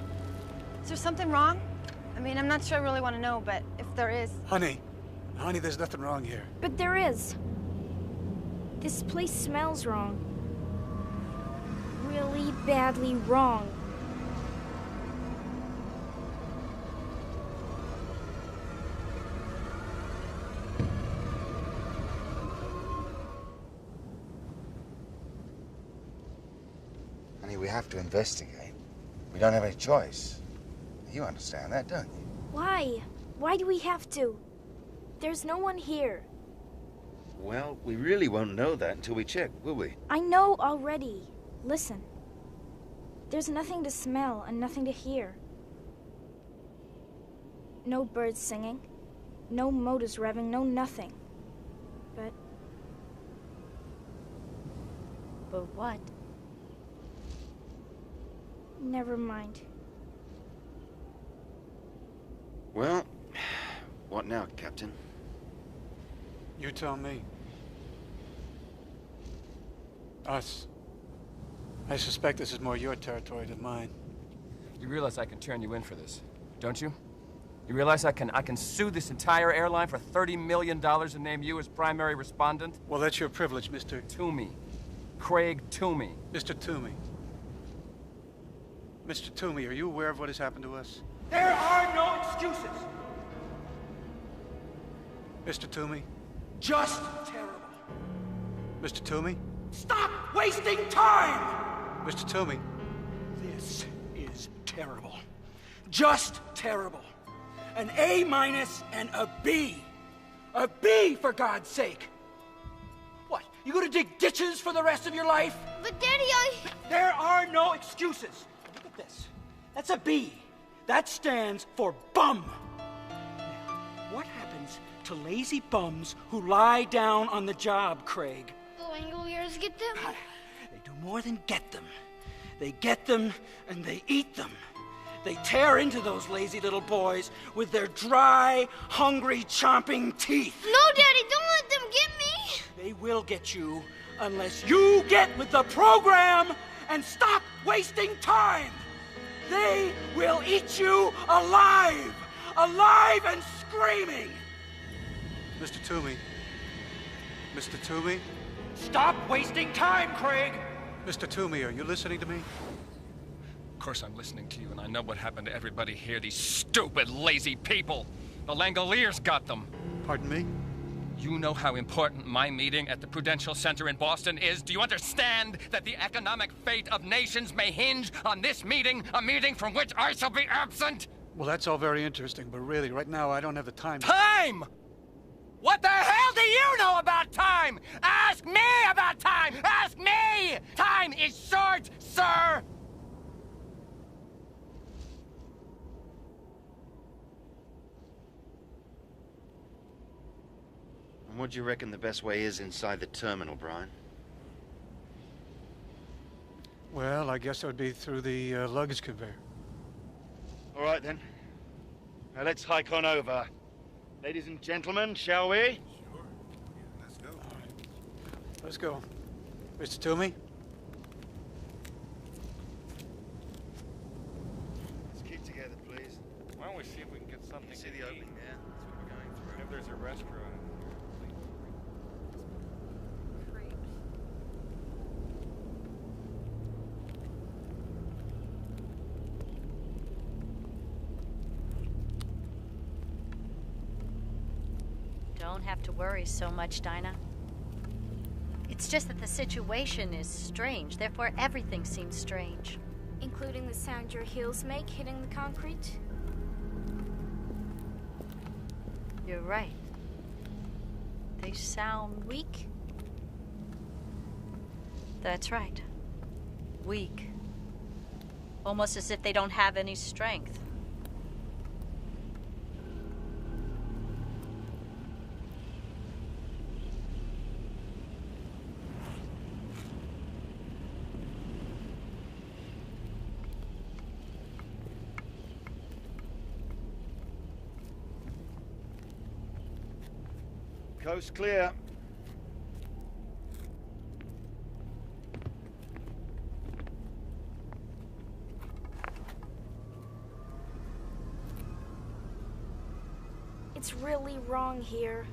Is there something wrong? I mean, I'm not sure I really want to know, but if there is... Honey, there's nothing wrong here. But there is. This place smells wrong. Really badly wrong. Honey, we have to investigate. We don't have any choice. You understand that, don't you? Why? Why do we have to? There's no one here. Well, we really won't know that until we check, will we? I know already. Listen. There's nothing to smell and nothing to hear. No birds singing. No motors revving, no nothing. But what? Never mind. Well, what now, Captain? You tell me. Us. I suspect this is more your territory than mine. You realize I can turn you in for this, don't you? You realize I can sue this entire airline for $30 million and name you as primary respondent? Well, that's your privilege, Mr. Toomey. Craig Toomey. Mr. Toomey. Mr. Toomey, are you aware of what has happened to us? There are no excuses. Mr. Toomey? Just terrible. Mr. Toomey? Stop wasting time! Mr. Toomey? This is terrible. Just terrible. An A- and a B. A B, for God's sake. What, you gonna dig ditches for the rest of your life? But Daddy, There are no excuses. Look at this. That's a B. That stands for bum. Now, what happens to lazy bums who lie down on the job, Craig? The Langoliers get them? They do more than get them. They get them and they eat them. They tear into those lazy little boys with their dry, hungry, chomping teeth. No, Daddy, don't let them get me! They will get you unless you get with the program and stop wasting time. They will eat you alive! Alive and screaming! Mr. Toomey. Mr. Toomey? Stop wasting time, Craig! Mr. Toomey, are you listening to me? Of course I'm listening to you, and I know what happened to everybody here, these stupid, lazy people. The Langoliers got them. Pardon me? You know how important my meeting at the Prudential Center in Boston is? Do you understand that the economic fate of nations may hinge on this meeting, a meeting from which I shall be absent? Well, that's all very interesting, but really, right now, I don't have the time. Time? What the hell do you know about time? Ask me about time! Ask me! Time is short, sir! And what do you reckon the best way is inside the terminal, Brian? Well, I guess it would be through the luggage conveyor. All right, then. Now let's hike on over. Ladies and gentlemen, shall we? Sure. Yeah, let's go. All right. Let's go. Mr. Toomey? Let's keep together, please. Why don't we see if we can get something You see to the eat? opening there? That's what we're going through. If there's a restaurant. Don't have to worry so much, Dinah. It's just that the situation is strange, therefore everything seems strange. Including the sound your heels make hitting the concrete? You're right. They sound Weak? That's right. Weak. Almost as if they don't have any strength. Coast clear. It's really wrong here.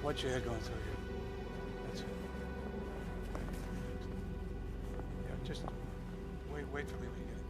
Watch your head going through here. That's it. Yeah, just wait for me when you get in there.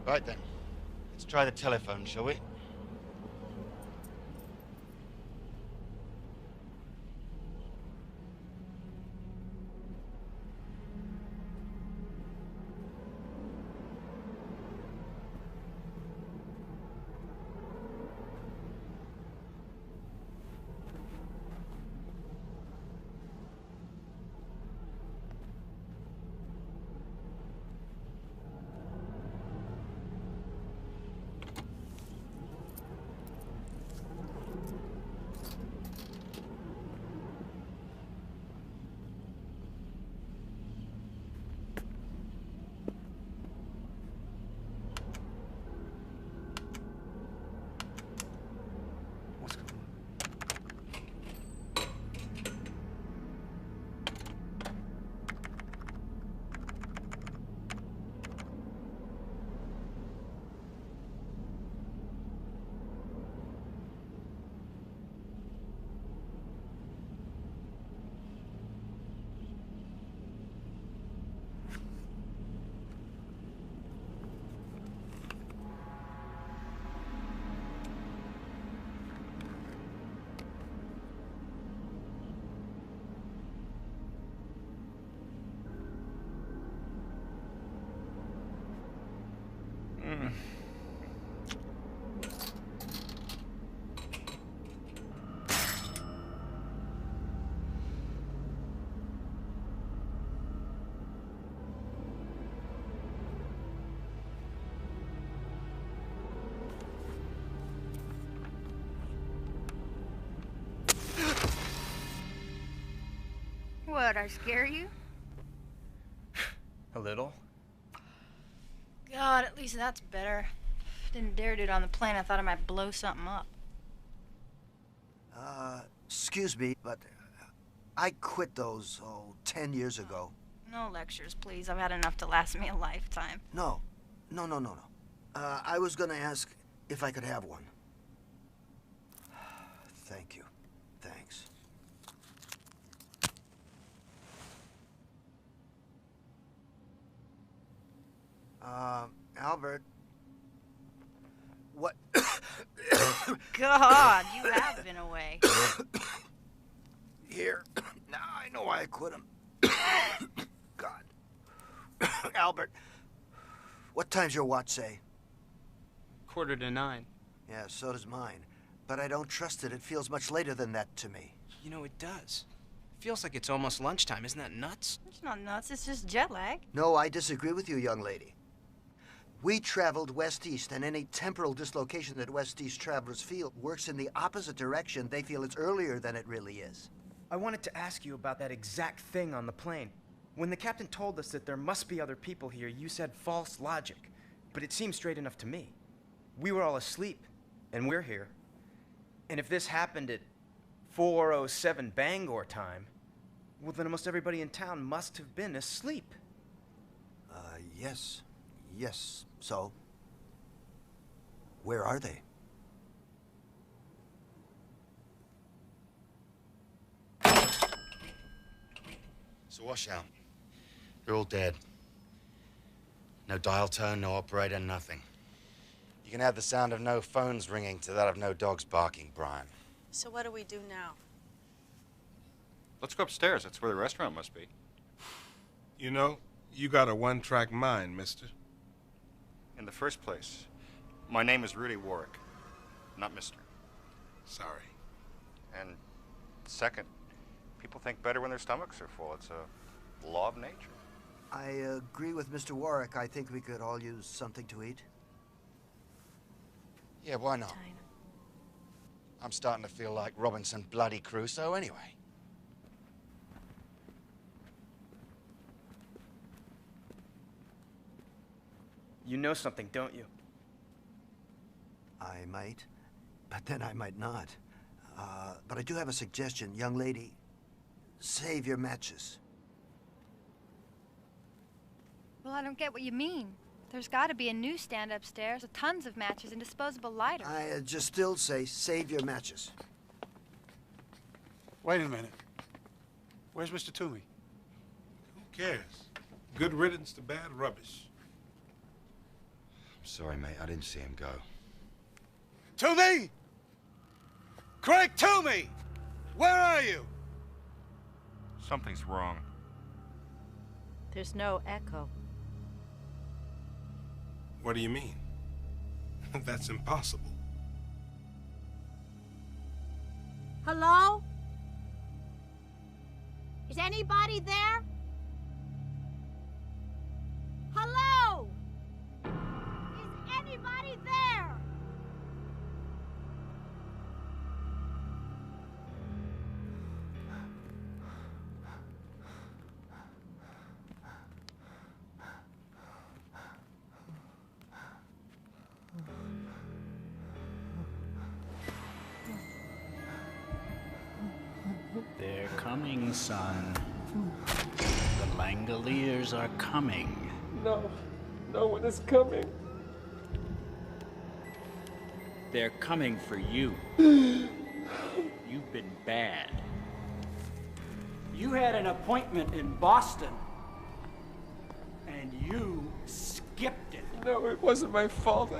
Right then. Let's try the telephone, shall we? What, I scare you? A little. God, at least that's better. Didn't dare do it on the plane. I thought I might blow something up. Excuse me, but I quit those, 10 years ago. No lectures, please. I've had enough to last me a lifetime. No. I was gonna ask if I could have one. Thank you. Thanks. Albert. What? God, you have been away. Here. Now I know why I quit him. God. Albert, what time's your watch say? 8:45. Yeah, so does mine. But I don't trust it. It feels much later than that to me. You know, it does. Feels like it's almost lunchtime. Isn't that nuts? It's not nuts, it's just jet lag. No, I disagree with you, young lady. We traveled west-east, and any temporal dislocation that west-east travelers feel works in the opposite direction. They feel it's earlier than it really is. I wanted to ask you about that exact thing on the plane. When the captain told us that there must be other people here, you said false logic. But it seemed straight enough to me. We were all asleep, and we're here. And if this happened at 4:07 Bangor time, well, then almost everybody in town must have been asleep. Yes. Yes, so? Where are they? It's a washout. They're all dead. No dial tone, no operator, nothing. You can add the sound of no phones ringing to that of no dogs barking, Brian. So what do we do now? Let's go upstairs. That's where the restaurant must be. You know, you got a one-track mind, mister. In the first place, my name is Rudy Warwick, not Mr. Sorry. And second, people think better when their stomachs are full. It's a law of nature. I agree with Mr. Warwick. I think we could all use something to eat. Yeah, why not? I'm starting to feel like Robinson bloody Crusoe anyway. You know something, don't you? I might, but then I might not. But I do have a suggestion. Young lady, save your matches. Well, I don't get what you mean. There's got to be a newsstand upstairs with tons of matches and disposable lighters. I just still say save your matches. Wait a minute. Where's Mr. Toomey? Who cares? Good riddance to bad rubbish. I'm sorry, mate. I didn't see him go. Toomey! Craig Toomey! Where are you? Something's wrong. There's no echo. What do you mean? That's impossible. Hello? Is anybody there? Hello? Is anybody there? They're coming, son. The Langoliers are coming. No, no one is coming. They're coming for you. You've been bad. You had an appointment in Boston, and you skipped it. No, it wasn't my fault.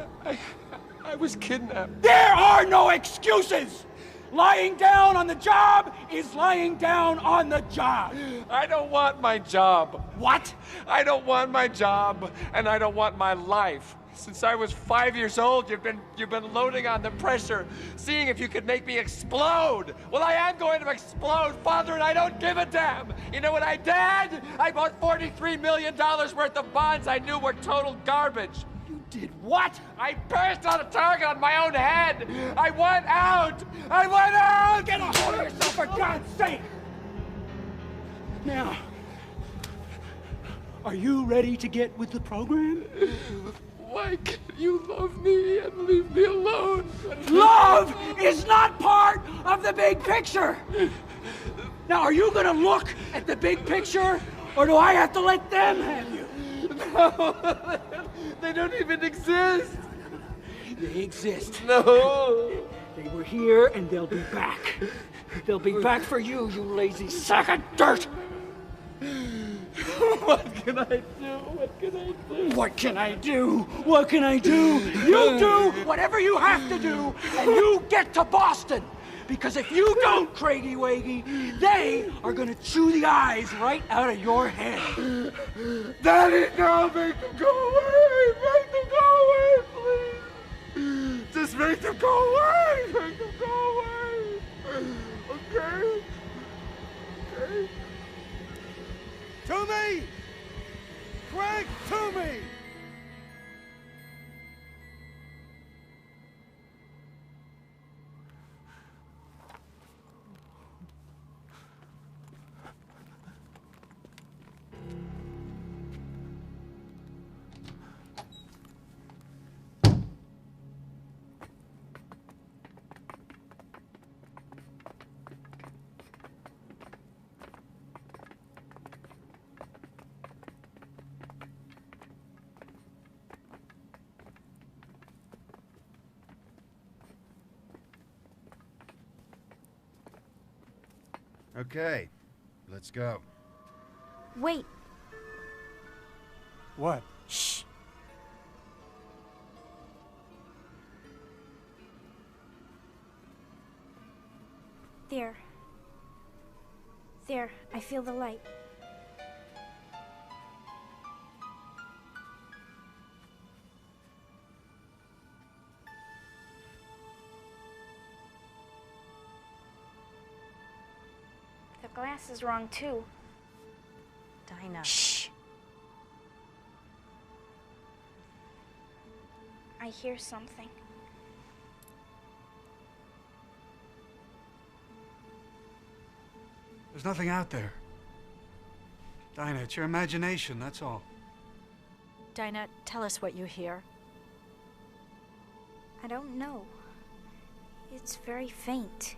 I was kidnapped. There are no excuses! Lying down on the job is lying down on the job. I don't want my job. What? I don't want my job, and I don't want my life. Since I was 5 years old, you've been loading on the pressure, seeing if you could make me explode. Well, I am going to explode, Father, and I don't give a damn. You know what I did? I bought $43 million worth of bonds I knew were total garbage. Did what? I burst on a target on my own head. I went out. I went out. Get a hold of yourself, for God's sake! Now, are you ready to get with the program? Why can't you love me and leave me alone? Love is not part of the big picture! Now, are you gonna look at the big picture, or do I have to let them have you? No, they don't even exist. They exist. No. They were here and they'll be back. They'll be back for you, you lazy sack of dirt! What can I do? What can I do? What can I do? What can I do? You do whatever you have to do, and you get to Boston! Because if you don't, Craigie Waggy, they are gonna chew the eyes right out of your head. Daddy, no, make them go away! Make them go away, please! Just make them go away! Make them go away! Okay? Okay? To me! Craig, to me! Okay, let's go. Wait. What? Shh. There. There, I feel the light. The glass is wrong too. Dinah. Shh. I hear something. There's nothing out there. Dinah, it's your imagination, that's all. Dinah, tell us what you hear. I don't know. It's very faint.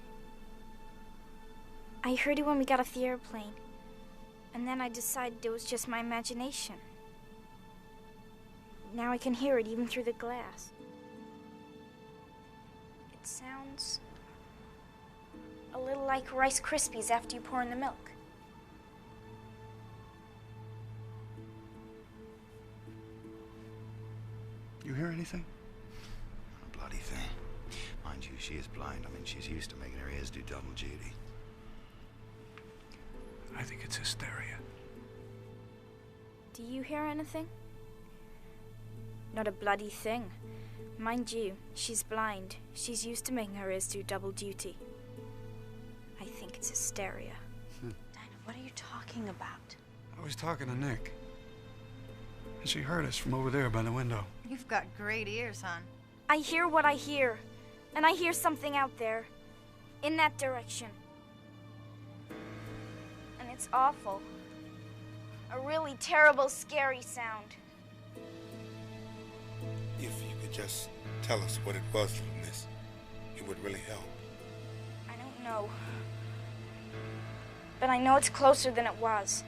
I heard it when we got off the airplane. And then I decided it was just my imagination. Now I can hear it even through the glass. It sounds a little like Rice Krispies after you pour in the milk. You hear anything? A bloody thing. Mind you, she is blind. I mean, she's used to making her ears do double duty. I think it's hysteria. Do you hear anything? Not a bloody thing. Mind you, she's blind. She's used to making her ears do double duty. I think it's hysteria. Dinah, what are you talking about? I was talking to Nick. And she heard us from over there by the window. You've got great ears, hon. I hear what I hear. And I hear something out there. In that direction. And it's awful. A really terrible, scary sound. If you could just tell us what it was, little miss, it would really help. I don't know. But I know it's closer than it was.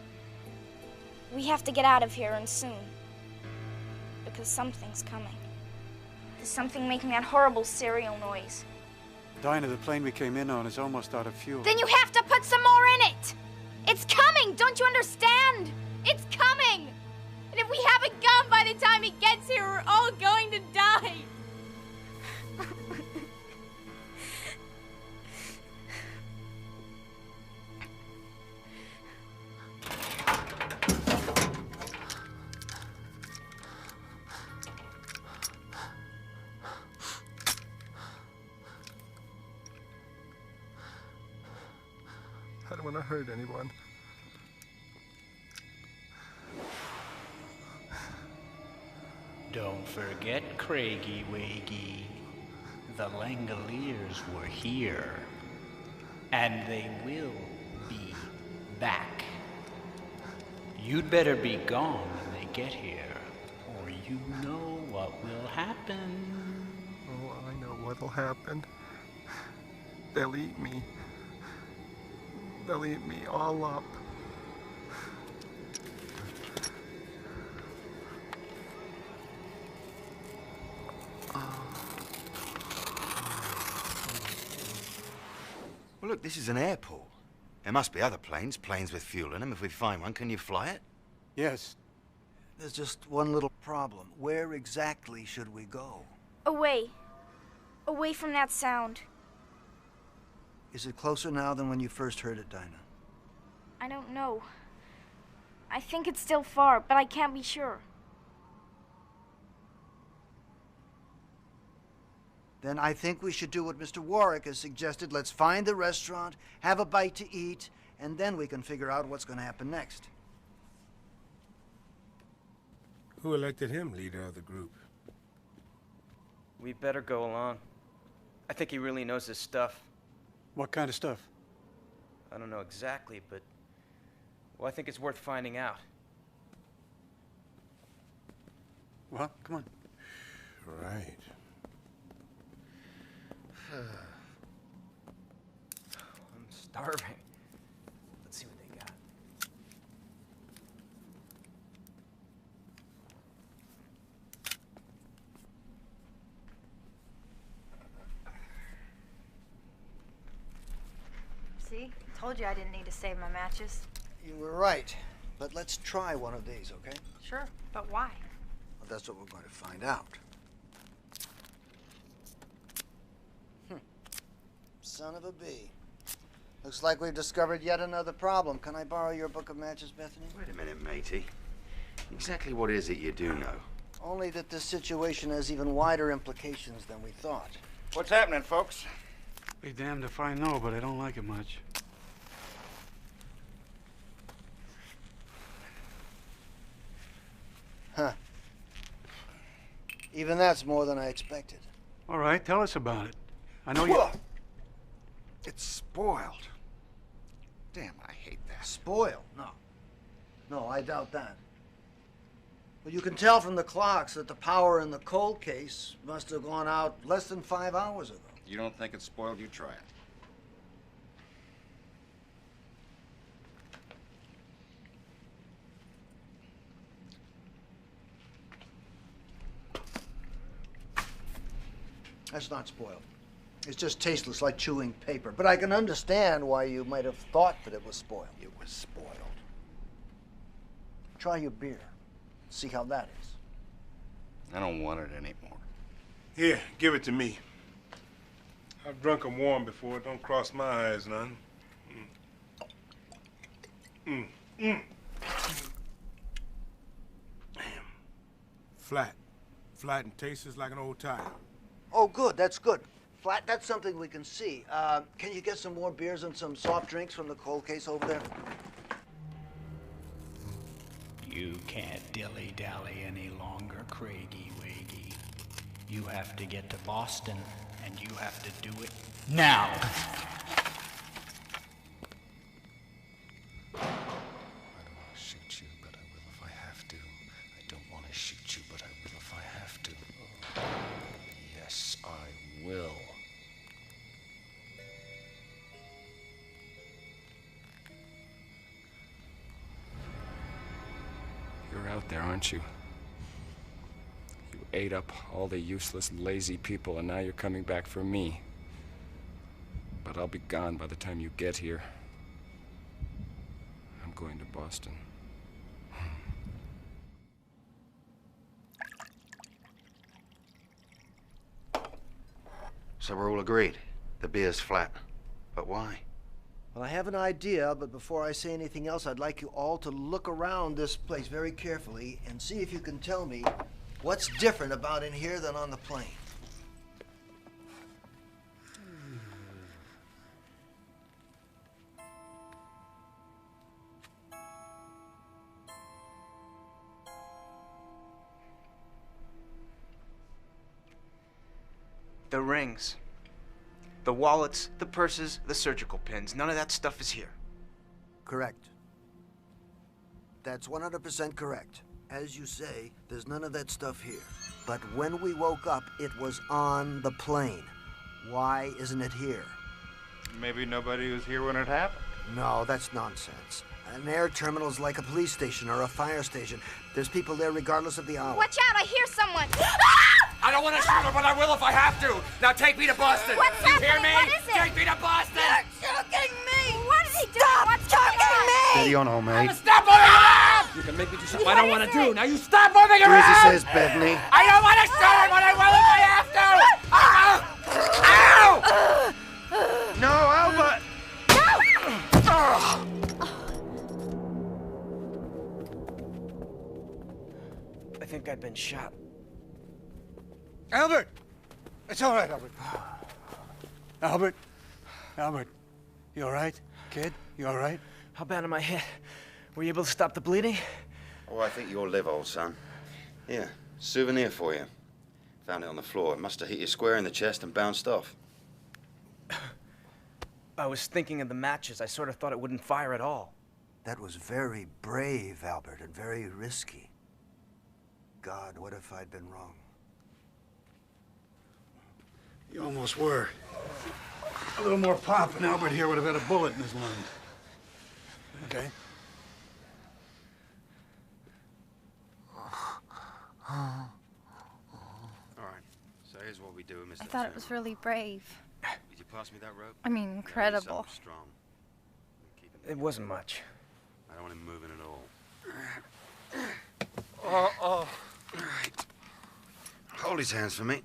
We have to get out of here, and soon. Because something's coming. There's something making that horrible serial noise. Dinah, the plane we came in on is almost out of fuel. Then you have to put some more in it! It's coming! Don't you understand? It's coming! And if we haven't gone by the time it gets here, we're all going to die! I don't want to hurt anyone. Don't forget, Craigie Waggy. The Langoliers were here. And they will be back. You'd better be gone when they get here, or you know what will happen. Oh, I know what'll happen. They'll eat me. They'll eat me all up. Well, look, this is an airport. There must be other planes with fuel in them. If we find one, can you fly it? Yes. There's just one little problem. Where exactly should we go? Away. Away from that sound. Is it closer now than when you first heard it, Dinah? I don't know. I think it's still far, but I can't be sure. Then I think we should do what Mr. Warwick has suggested. Let's find the restaurant, have a bite to eat, and then we can figure out what's going to happen next. Who elected him leader of the group? We better go along. I think he really knows his stuff. What kind of stuff? I don't know exactly, but... well, I think it's worth finding out. Well, come on. Right. I'm starving. Let's see what they got. See? Told you I didn't need to save my matches. You were right. But let's try one of these, okay? Sure, but why? Well, that's what we're going to find out. Son of a bee. Looks like we've discovered yet another problem. Can I borrow your book of matches, Bethany? Wait a minute, matey. Exactly what is it you do know? Only that this situation has even wider implications than we thought. What's happening, folks? Be damned if I know, but I don't like it much. Huh. Even that's more than I expected. All right, tell us about it. I know you... It's spoiled. Damn, I hate that. Spoiled? No. No, I doubt that. But you can tell from the clocks that the power in the cold case must have gone out less than 5 hours ago. You don't think it's spoiled, you try it. That's not spoiled. It's just tasteless, like chewing paper. But I can understand why you might have thought that it was spoiled. It was spoiled. Try your beer. See how that is. I don't want it anymore. Here, give it to me. I've drunk 'em warm before. Don't cross my eyes none. Damn. Flat. Flat and tastes like an old tire. Oh, good. That's good. Flat, that's something we can see. Can you get some more beers and some soft drinks from the cold case over there? You can't dilly-dally any longer, Craigie Wiggy. You have to get to Boston, and you have to do it now. I don't want to shoot you, but I will if I have to. I don't want to shoot you, but I will if I have to. Yes, I will. You're out there, aren't you? You ate up all the useless, lazy people, and now you're coming back for me. But I'll be gone by the time you get here. I'm going to Boston. So we're all agreed. The beer's flat. But why? Well, I have an idea, but before I say anything else, I'd like you all to look around this place very carefully and see if you can tell me what's different about in here than on the plane. The rings. The wallets, the purses, the surgical pins. None of that stuff is here. Correct. That's 100% correct. As you say, there's none of that stuff here. But when we woke up, it was on the plane. Why isn't it here? Maybe nobody was here when it happened. No, that's nonsense. An air terminal is like a police station or a fire station. There's people there regardless of the hour. Watch out, I hear someone. I don't want to shoot her, but I will if I have to. Now take me to Boston. What's you happening? hear me? What is it? Take me to Boston. You're choking me. What is he doing? What's going on? Steady on, home, mate. Stop moving around! You can make me do something I don't want to do. Now you stop moving Do around! as he says, Bethany. I don't want to shoot her, but I will if I have to! Ow! No, Albert! I think I've been shot. Albert! It's all right, Albert. Albert? Albert, you all right? Kid, you all right? How bad am I hit? Were you able to stop the bleeding? Oh, I think you'll live, old son. Here, souvenir for you. Found it on the floor. It must have hit you square in the chest and bounced off. I was thinking of the matches. I sort of thought it wouldn't fire at all. That was very brave, Albert, and very risky. God, what if I'd been wrong? You almost were. A little more pop, and Albert here would have had a bullet in his lung. Okay? All right. So here's what we do, Mr. I thought it was really brave. Would you pass me that rope? I mean, incredible. Something strong. It wasn't much. I don't want him moving at all. Oh. All right. Hold his hands for me.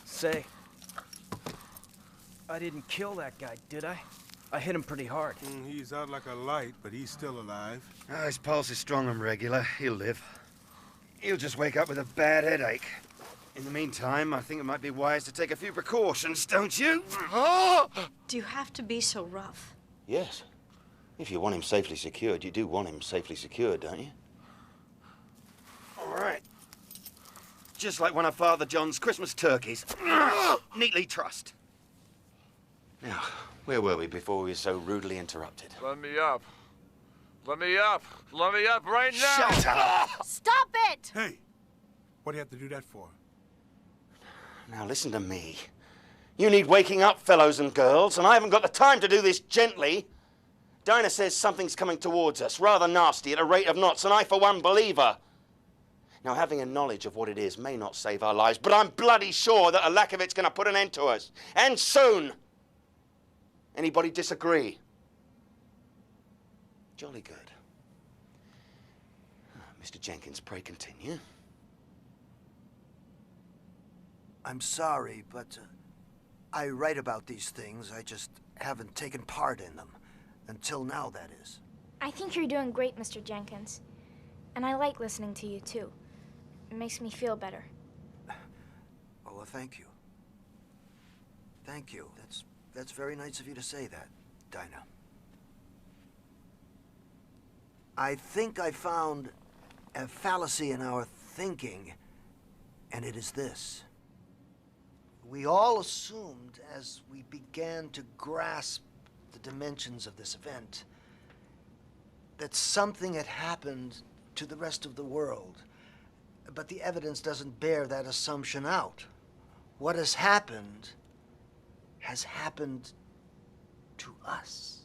Say, I didn't kill that guy, did I? I hit him pretty hard. He's out like a light, but he's still alive. His pulse is strong and regular. He'll live. He'll just wake up with a bad headache. In the meantime, I think it might be wise to take a few precautions, don't you? Do you have to be so rough? Yes. If you want him safely secured, you do want him safely secured, don't you? All right. Just like one of Father John's Christmas turkeys. Neatly trussed. Now, where were we before we were so rudely interrupted? Let me up. Let me up. Let me up right now. Shut up! Stop it! Hey, what do you have to do that for? Now listen to me. You need waking up, fellows and girls, and I haven't got the time to do this gently. Dinah says something's coming towards us, rather nasty, at a rate of knots, and I, for one, believe her. Now, having a knowledge of what it is may not save our lives, but I'm bloody sure that a lack of it's going to put an end to us. And soon. Anybody disagree? Jolly good. Mr. Jenkins, pray continue. I'm sorry, but I write about these things. I just haven't taken part in them. Until now, that is. I think you're doing great, Mr. Jenkins. And I like listening to you, too. It makes me feel better. Oh, well, thank you. Thank you. That's very nice of you to say that, Dinah. I think I found a fallacy in our thinking, and it is this. We all assumed as we began to grasp the dimensions of this event that something had happened to the rest of the world. But the evidence doesn't bear that assumption out. What has happened to us.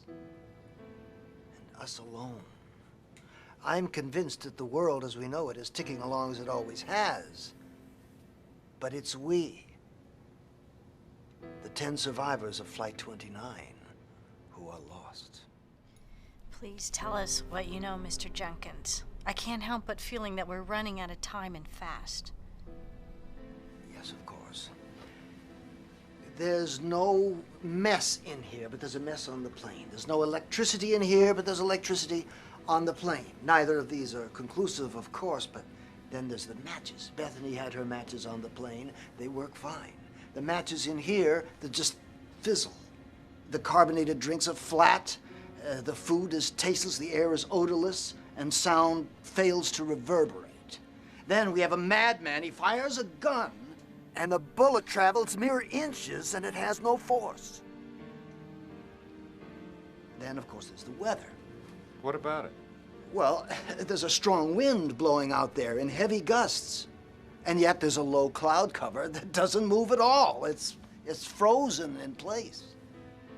And us alone. I'm convinced that the world as we know it is ticking along as it always has. But it's we, the 10 survivors of Flight 29, who are lost. Please tell us what you know, Mr. Jenkins. I can't help but feeling that we're running out of time and fast. Yes, of course. There's no mess in here, but there's a mess on the plane. There's no electricity in here, but there's electricity on the plane. Neither of these are conclusive, of course, but then there's the matches. Bethany had her matches on the plane. They work fine. The matches in here, they just fizzle. The carbonated drinks are flat. The food is tasteless. The air is odorless. And sound fails to reverberate. Then we have a madman. He fires a gun, and the bullet travels mere inches, and it has no force. Then, of course, there's the weather. What about it? Well, there's a strong wind blowing out there in heavy gusts. And yet there's a low cloud cover that doesn't move at all. It's frozen in place.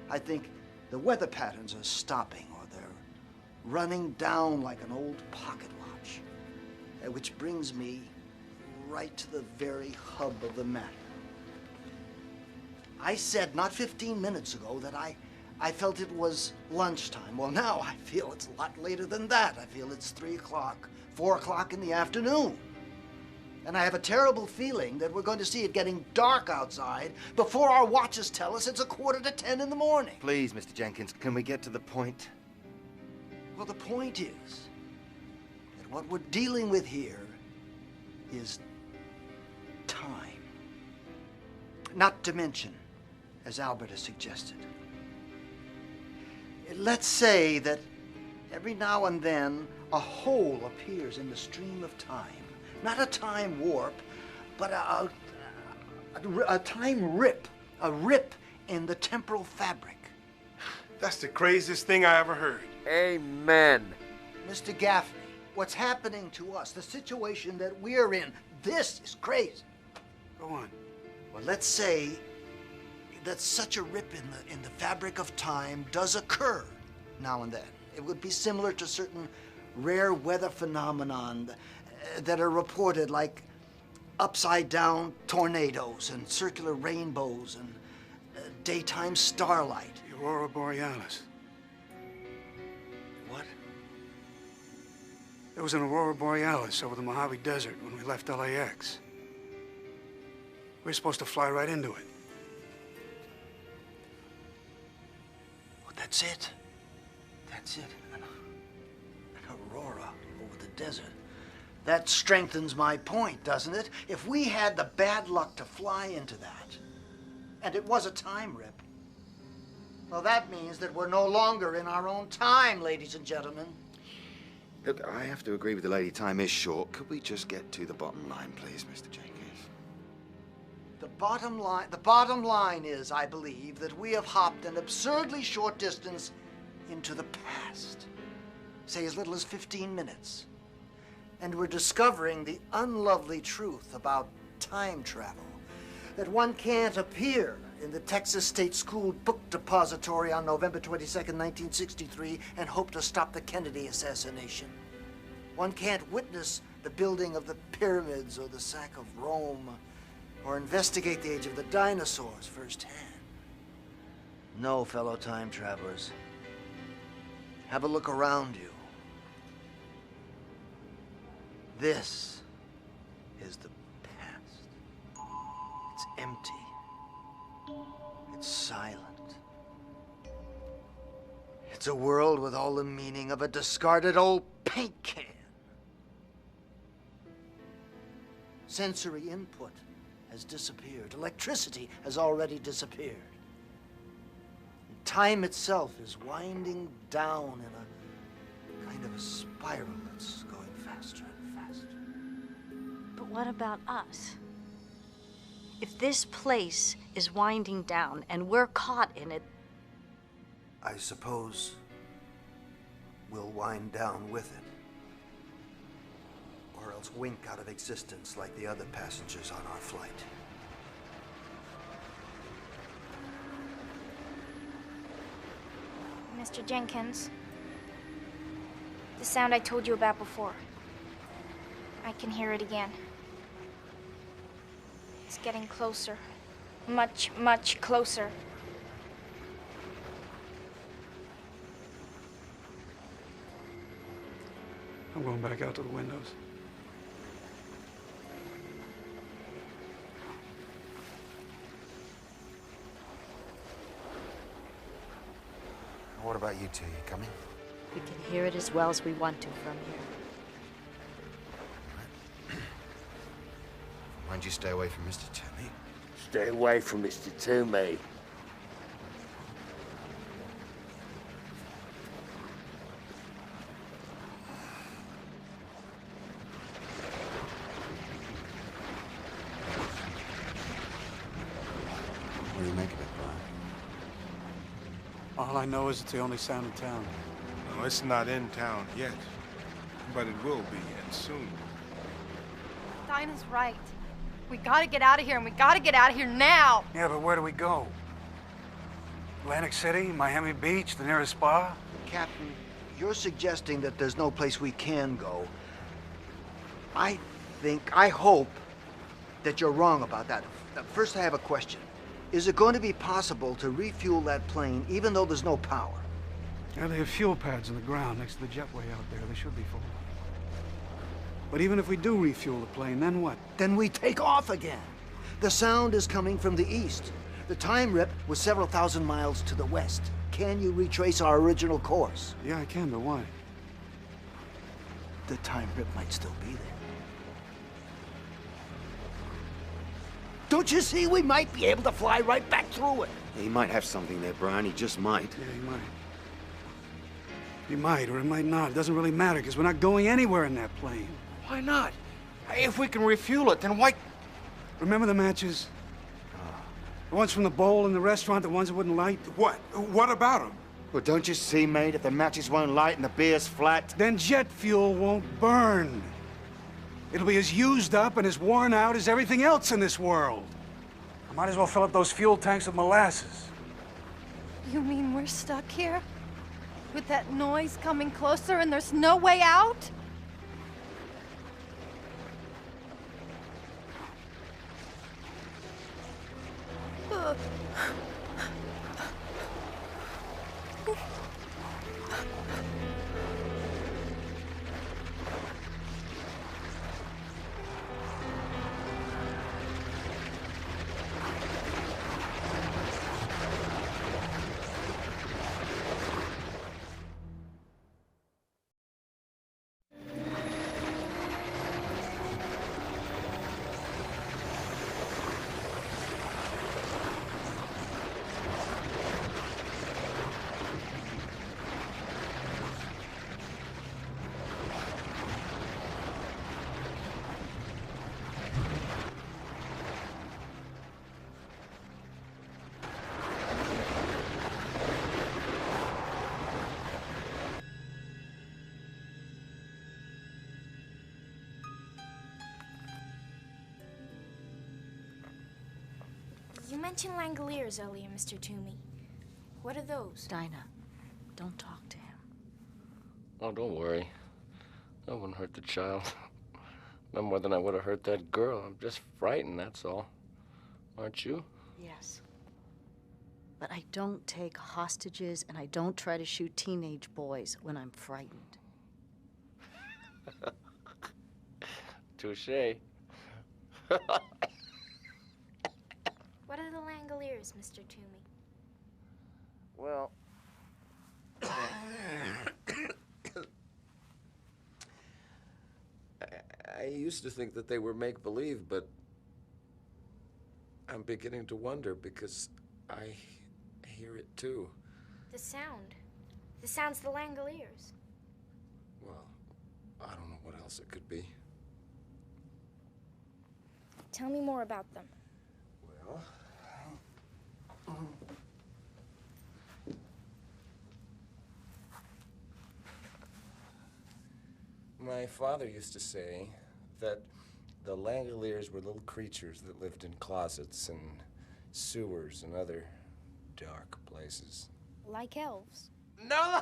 I think the weather patterns are stopping, or they're running down like an old pocket watch. Which brings me right to the very hub of the matter. I said not 15 minutes ago that I felt it was lunchtime. Well, now I feel it's a lot later than that. I feel it's 3 o'clock, 4 o'clock in the afternoon. And I have a terrible feeling that we're going to see it getting dark outside before our watches tell us it's 9:45 in the morning. Please, Mr. Jenkins, can we get to the point? Well, the point is that what we're dealing with here is time. Not to mention, as Albert has suggested, let's say that every now and then a hole appears in the stream of time. Not a time warp, but a time rip. A rip in the temporal fabric. That's the craziest thing I ever heard. Amen. Mr. Gaffney, what's happening to us, the situation that we're in, this is crazy. Go on. Well, let's say that such a rip in the fabric of time does occur now and then. It would be similar to certain rare weather phenomenon that are reported, like upside-down tornadoes and circular rainbows and daytime starlight. The Aurora Borealis. What? There was an Aurora Borealis over the Mojave Desert when we left LAX. We were supposed to fly right into it. Well, that's it. That's it. An aurora over the desert. That strengthens my point, doesn't it? If we had the bad luck to fly into that, and it was a time rip, well, that means that we're no longer in our own time, ladies and gentlemen. Look, I have to agree with the lady. Time is short. Could we just get to the bottom line, please, Mr. Jenkins? The bottom line is, I believe, that we have hopped an absurdly short distance into the past. Say as little as 15 minutes. And we're discovering the unlovely truth about time travel. That one can't appear in the Texas State School book depository on November 22nd, 1963, and hope to stop the Kennedy assassination. One can't witness the building of the pyramids or the sack of Rome, or investigate the age of the dinosaurs firsthand. No, fellow time travelers. Have a look around you. This is the past. It's empty. It's silent. It's a world with all the meaning of a discarded old paint can. Sensory input has disappeared. Electricity has already disappeared. And time itself is winding down in a kind of a spiral that's going faster and faster. But what about us? If this place is winding down and we're caught in it, I suppose we'll wind down with it. Or else wink out of existence like the other passengers on our flight. Mr. Jenkins, the sound I told you about before. I can hear it again. It's getting closer. Much, much closer. I'm going back out to the windows. What about you two? You coming? we can hear it as well as we want to from here. Mind you stay away from Mr. Toomey. Stay away from Mr. Toomey. What do you make of it, Brian? All I know is it's the only sound in town. No, it's not in town yet. but it will be, and soon. Dinah's right. We gotta get out of here, and we gotta get out of here now. Yeah, but where do we go? Atlantic City, Miami Beach, the nearest spa? Captain, you're suggesting that there's no place we can go. I hope that you're wrong about that. First, I have a question. Is it going to be possible to refuel that plane even though there's no power? Yeah, they have fuel pads in the ground next to the jetway out there. They should be full. But even if we do refuel the plane, then what? Then we take off again. The sound is coming from the east. The time rip was several thousand miles to the west. Can you retrace our original course? Yeah, I can, but why? The time rip might still be there. Don't you see? We might be able to fly right back through it. He might have something there, Brian. He just might. Yeah, he might. He might, or it might not. It doesn't really matter, because we're not going anywhere in that plane. Why not? If we can refuel it, then why... Remember the matches? The ones from the bowl in the restaurant, the ones that wouldn't light? What? What about them? Well, don't you see, mate? If the matches won't light and the beer's flat... Then jet fuel won't burn. It'll be as used up and as worn out as everything else in this world. I might as well fill up those fuel tanks with molasses. You mean we're stuck here? With that noise coming closer and there's no way out? You mentioned Langoliers earlier, Mr. Toomey. What are those? Dinah, don't talk to him. Oh, don't worry. I wouldn't hurt the child. No more than I would have hurt that girl. I'm just frightened, that's all. Aren't you? Yes. But I don't take hostages and I don't try to shoot teenage boys when I'm frightened. Touché. What are the Langoliers, Mr. Toomey? Well... I used to think that they were make-believe, but I'm beginning to wonder because I hear it too. The sound. The sound's the Langoliers. Well, I don't know what else it could be. Tell me more about them. Well... My father used to say that the Langoliers were little creatures that lived in closets and sewers and other dark places. Like elves. No!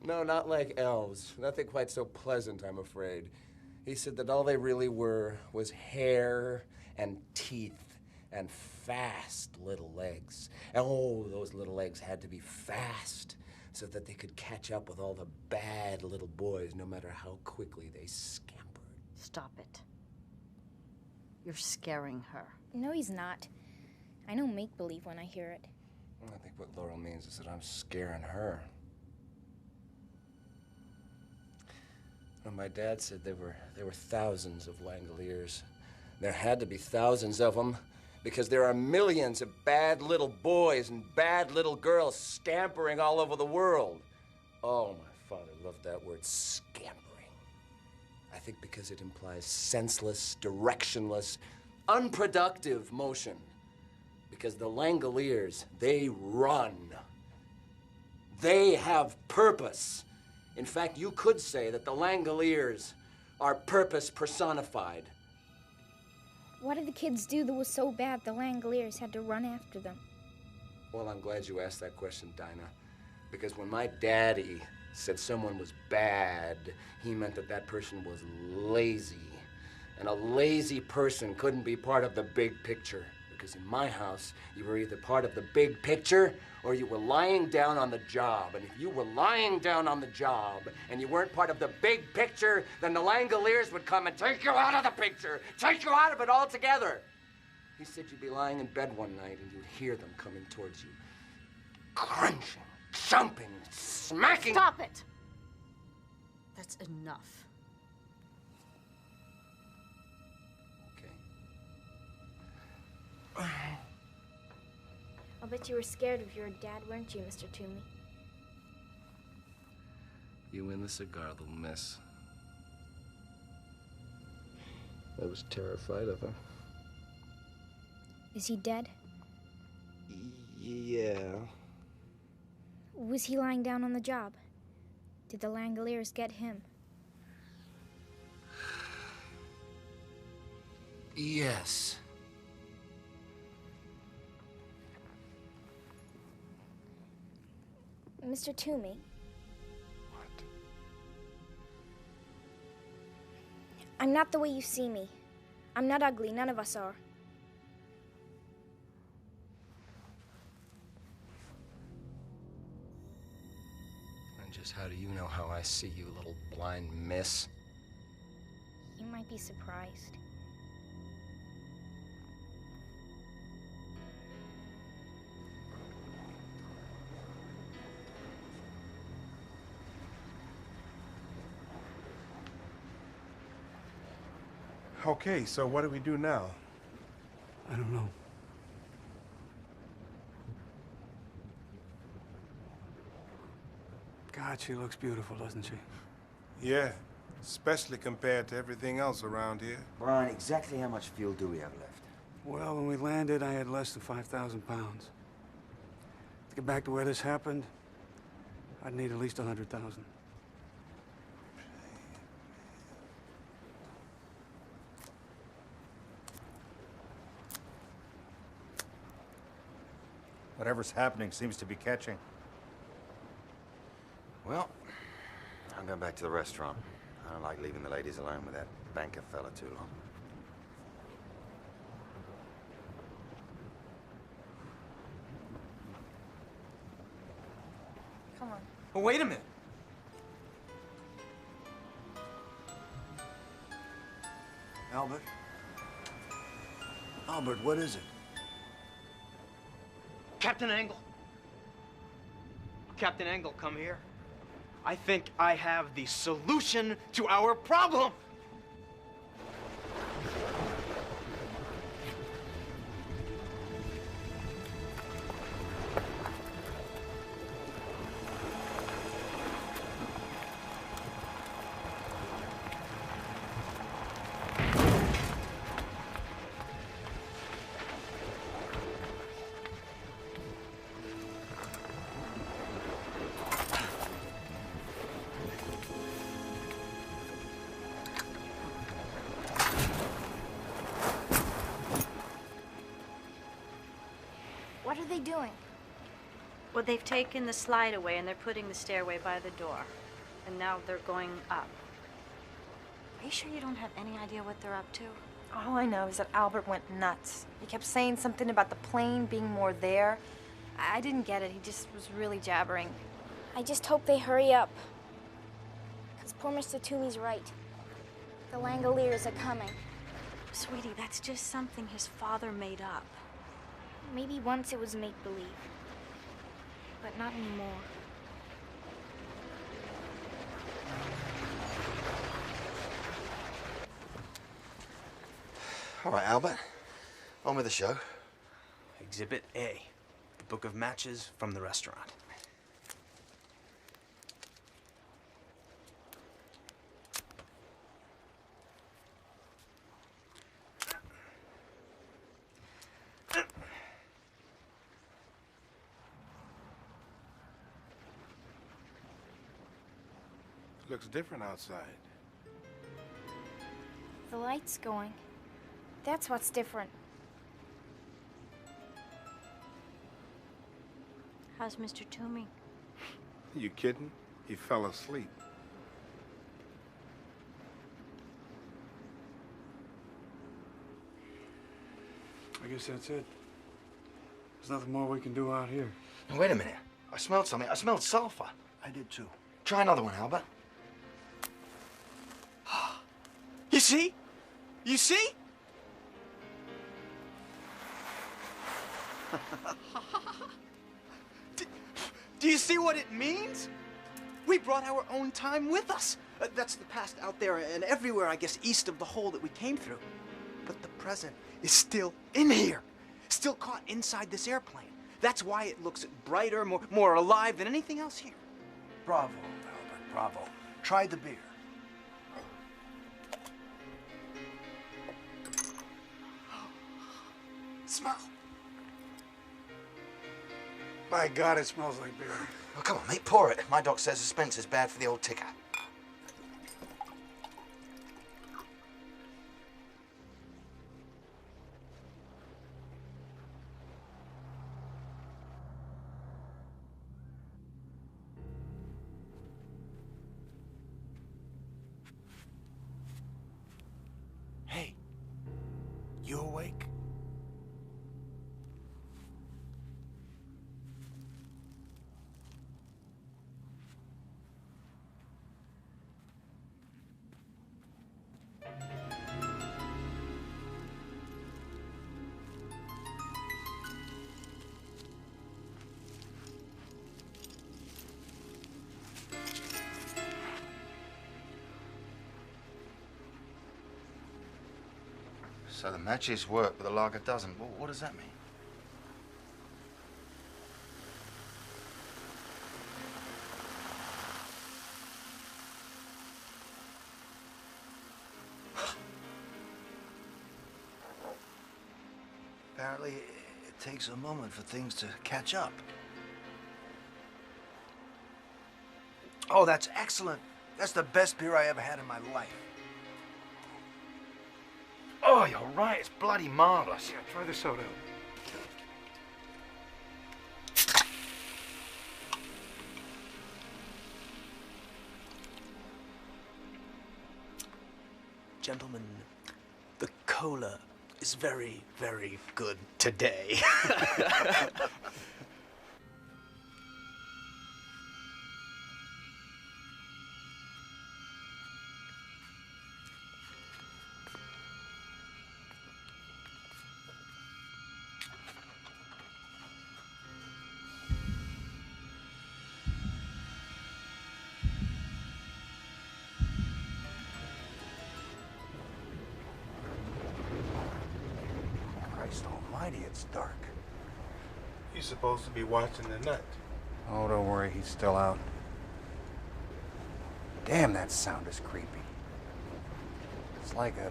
No, not like elves. Nothing quite so pleasant, I'm afraid. He said that all they really were was hair and teeth and fast little legs. And oh, those little legs had to be fast so that they could catch up with all the bad little boys no matter how quickly they scampered. Stop it. You're scaring her. No, he's not. I know make-believe when I hear it. I think what Laurel means is that I'm scaring her. Well, my dad said there were thousands of Langoliers. There had to be thousands of them because there are millions of bad little boys and bad little girls scampering all over the world. Oh, my father loved that word, scampering. I think because it implies senseless, directionless, unproductive motion. Because the Langoliers, they run. They have purpose. In fact, you could say that the Langoliers are purpose personified. What did the kids do that was so bad the Langoliers had to run after them? Well, I'm glad you asked that question, Dinah. Because when my daddy said someone was bad, he meant that that person was lazy. And a lazy person couldn't be part of the big picture. Because in my house, you were either part of the big picture or you were lying down on the job. And if you were lying down on the job and you weren't part of the big picture, then the Langoliers would come and take you out of the picture, take you out of it altogether. He said you'd be lying in bed one night and you'd hear them coming towards you, crunching, jumping, smacking. Stop it! That's enough. I'll bet you were scared of your dad, weren't you, Mr. Toomey? You and the cigar, little miss. I was terrified of him. Is he dead? Yeah. Was he lying down on the job? Did the Langoliers get him? Yes. Mr. Toomey? What? I'm not the way you see me. I'm not ugly, none of us are. And just how do you know how I see you, little blind miss? You might be surprised. Okay, so what do we do now? I don't know. God, she looks beautiful, doesn't she? Yeah, especially compared to everything else around here. Brian, exactly how much fuel do we have left? Well, when we landed, I had less than 5,000 pounds. To get back to where this happened, I'd need at least 100,000. Whatever's happening seems to be catching. Well, I'm going back to the restaurant. I don't like leaving the ladies alone with that banker fella too long. Come on. Oh, wait a minute. Albert? Albert, what is it? Captain Angle. Captain Angle, come here. I think I have the solution to our problem. What are they doing? Well, they've taken the slide away and they're putting the stairway by the door. And now they're going up. Are you sure you don't have any idea what they're up to? All I know is that Albert went nuts. He kept saying something about the plane being more there. I didn't get it. He just was really jabbering. I just hope they hurry up. Because poor Mr. Toomey's right. The Langoliers are coming. Sweetie, that's just something his father made up. Maybe once it was make-believe. But not anymore. All right, Albert. On with the show. Exhibit A, the book of matches from the restaurant. Looks different outside. The light's going. That's what's different. How's Mr. Toomey? You kidding? He fell asleep. I guess that's it. There's nothing more we can do out here. Now, wait a minute. I smelled something. I smelled sulfur. I did too. Try another one, Albert. You see? You see? Do you see what it means? We brought our own time with us. That's the past out there and everywhere, I guess, east of the hole that we came through. But the present is still in here, still caught inside this airplane. That's why it looks brighter, more alive than anything else here. Bravo, Albert, bravo. Try the beer. Smell. By God, it smells like beer. Well, come on, mate, pour it. My doc says suspense is bad for the old ticker. Hey, you awake? So the matches work, but the lager doesn't. What does that mean? Apparently, it takes a moment for things to catch up. Oh, that's excellent. That's the best beer I ever had in my life. Oh, you're right. It's bloody marvelous. Yeah, try the soda. Gentlemen, the cola is very, very good today. Christ almighty, it's dark. He's supposed to be watching the nut. Oh, don't worry, he's still out. Damn, that sound is creepy. It's like a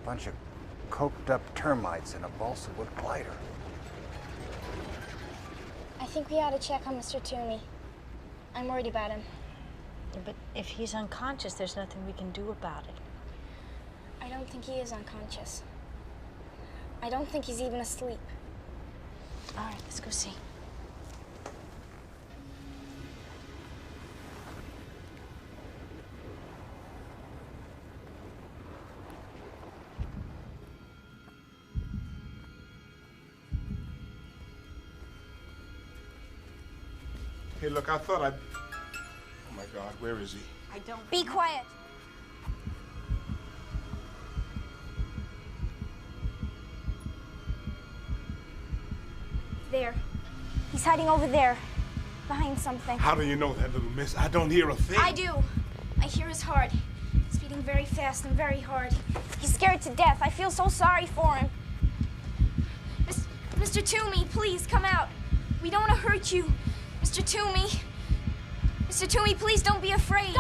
bunch of coked up termites in a balsa wood glider. I think we ought to check on Mr. Toomey. I'm worried about him. But if he's unconscious, there's nothing we can do about it. I don't think he is unconscious. I don't think he's even asleep. All right, let's go see. Hey, look, I thought I'd... Oh, my God, where is he? I don't... Be quiet. There. He's hiding over there, behind something. How do you know that, little miss? I don't hear a thing. I do. I hear his heart. It's beating very fast and very hard. He's scared to death. I feel so sorry for him. Mr. Toomey, please come out. We don't want to hurt you. Mr. Toomey. Mr. Toomey, please don't be afraid.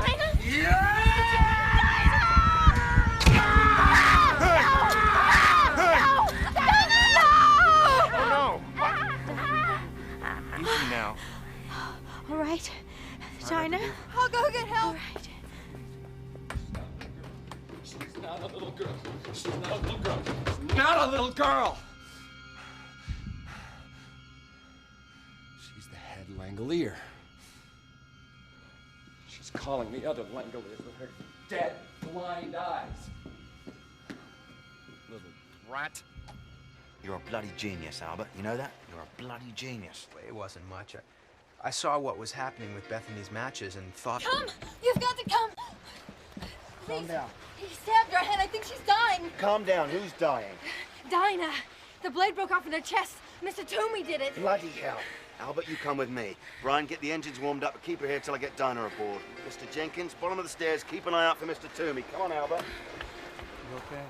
Easy now. All right, Dinah. I'll go get help. All right. girl. She's not a little girl. She's not a little girl. She's the head Langolier. She's calling the other Langoliers with her dead, blind eyes. Little brat. You're a bloody genius, Albert. You know that? You're a bloody genius. It wasn't much. I saw what was happening with Bethany's matches and thought... Come! You've got to come! Calm down. He stabbed her and I think she's dying. Calm down. Who's dying? Dinah! The blade broke off in her chest. Mr. Toomey did it. Bloody hell. Albert, you come with me. Brian, get the engines warmed up and keep her here till I get Dinah aboard. Mr. Jenkins, bottom of the stairs, keep an eye out for Mr. Toomey. Come on, Albert. You okay?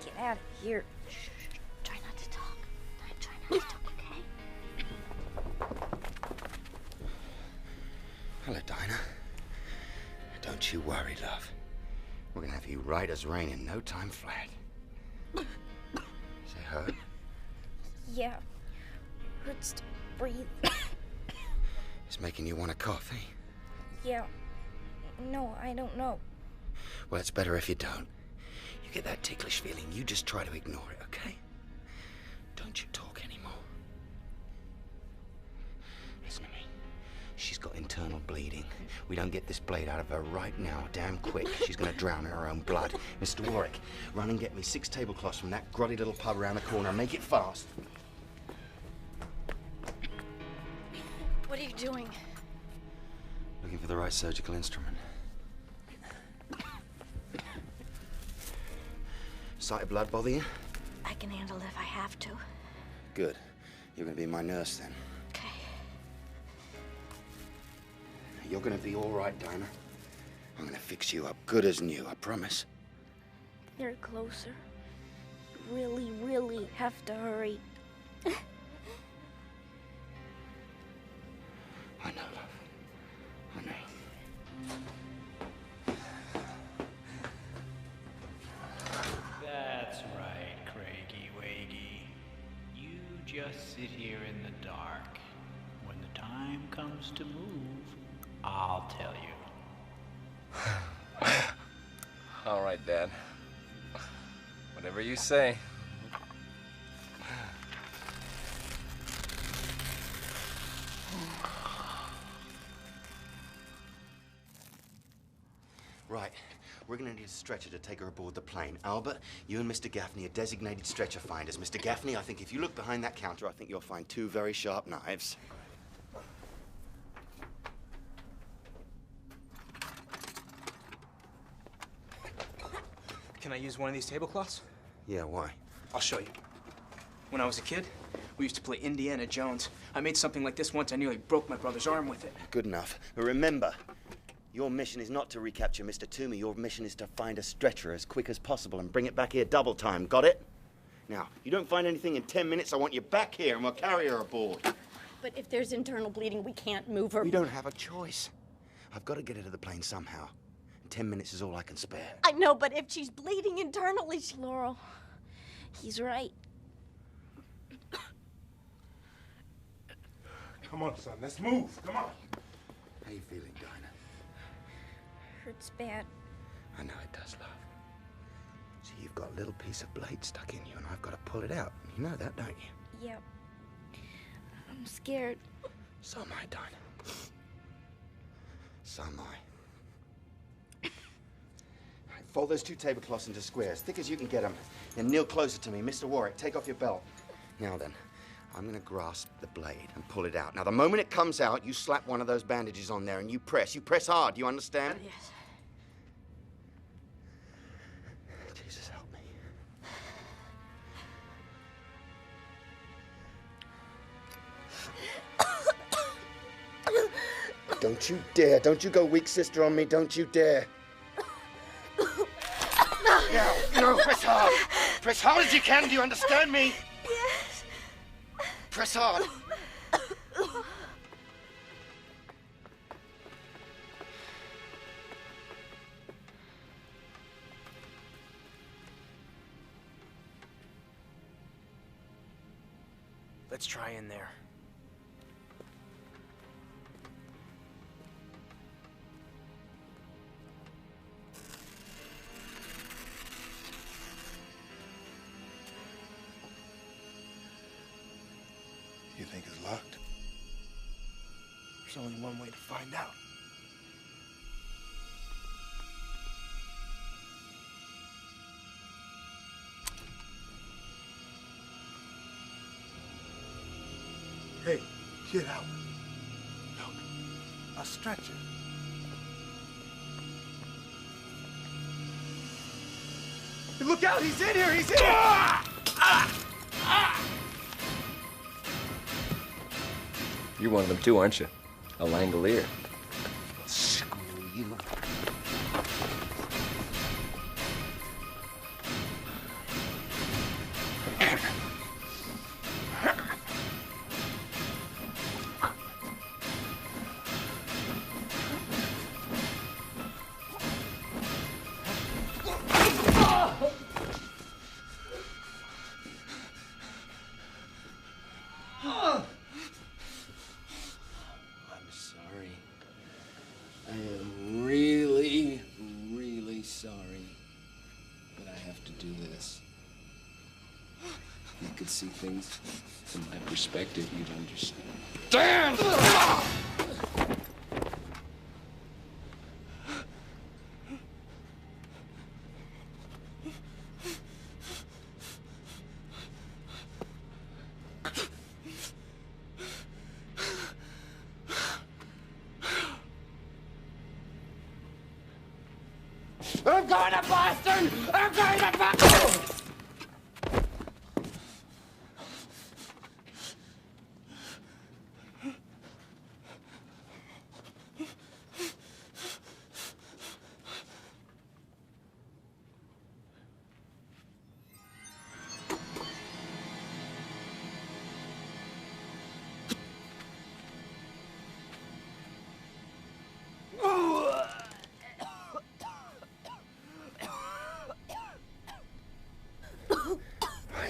Get out of here. Shh. Try not to talk. Try not to talk, okay? Hello, Dinah. Don't you worry, love. We're gonna have you right as rain in no time flat. Is it hurt? Yeah. Hurts to breathe. It's making you want a coffee. Yeah. No, I don't know. Well, it's better if you don't. You get that ticklish feeling, you just try to ignore it, okay? Don't you talk anymore. Listen to me. She's got internal bleeding. We don't get this blade out of her right now, damn quick, she's gonna drown in her own blood. Mr. Warwick, run and get me 6 tablecloths from that grotty little pub around the corner. Make it fast. What are you doing? Looking for the right surgical instrument. Sight of blood bother you? I can handle it if I have to. Good. You're gonna be my nurse then. Okay. You're gonna be all right, Dinah. I'm gonna fix you up good as new, I promise. They're closer. You really, really have to hurry. I know, love. I know. That's right, Craigie Waggy. You just sit here in the dark. When the time comes to move, I'll tell you. All right, Dad. Whatever you say. Right. We're gonna need a stretcher to take her aboard the plane. Albert, you and Mr. Gaffney are designated stretcher finders. Mr. Gaffney, I think if you look behind that counter, I think you'll find 2 very sharp knives. Can I use one of these tablecloths? Yeah, why? I'll show you. When I was a kid, we used to play Indiana Jones. I made something like this once. I nearly broke my brother's arm with it. Good enough. But remember, your mission is not to recapture Mr. Toomey. Your mission is to find a stretcher as quick as possible and bring it back here double time. Got it? Now, you don't find anything in 10 minutes, I want you back here and we'll carry her aboard. But if there's internal bleeding, we can't move her. We don't have a choice. I've got to get her to the plane somehow. 10 minutes is all I can spare. I know, but if she's bleeding internally, Laurel, he's right. Come on, son, let's move. Come on. How you feeling, Dinah? Hurts bad. I know it does, love. See, you've got a little piece of blade stuck in you, and I've got to pull it out. You know that, don't you? Yep. I'm scared. So am I, Dinah. So am I. Right, fold those 2 tablecloths into squares, thick as you can get them. Then kneel closer to me. Mr. Warwick, take off your belt. Now then, I'm going to grasp the blade and pull it out. Now, the moment it comes out, you slap one of those bandages on there and you press. You press hard, you understand? Yes. Jesus, help me. Don't you dare. Don't you go weak sister on me. Don't you dare. No, press hard. Press hard as you can. Do you understand me? Yes. Press hard. Let's try in there. There's only one way to find out. Hey, get out. Look, a stretcher. Hey, look out, he's in here, he's in here! You're one of them too, aren't you? A Langolier. Screw you. I'm sorry. I am really, really sorry. But I have to do this. If you could see things from my perspective, you'd understand. Damn! I'm going to Boston! I'm going to Boston!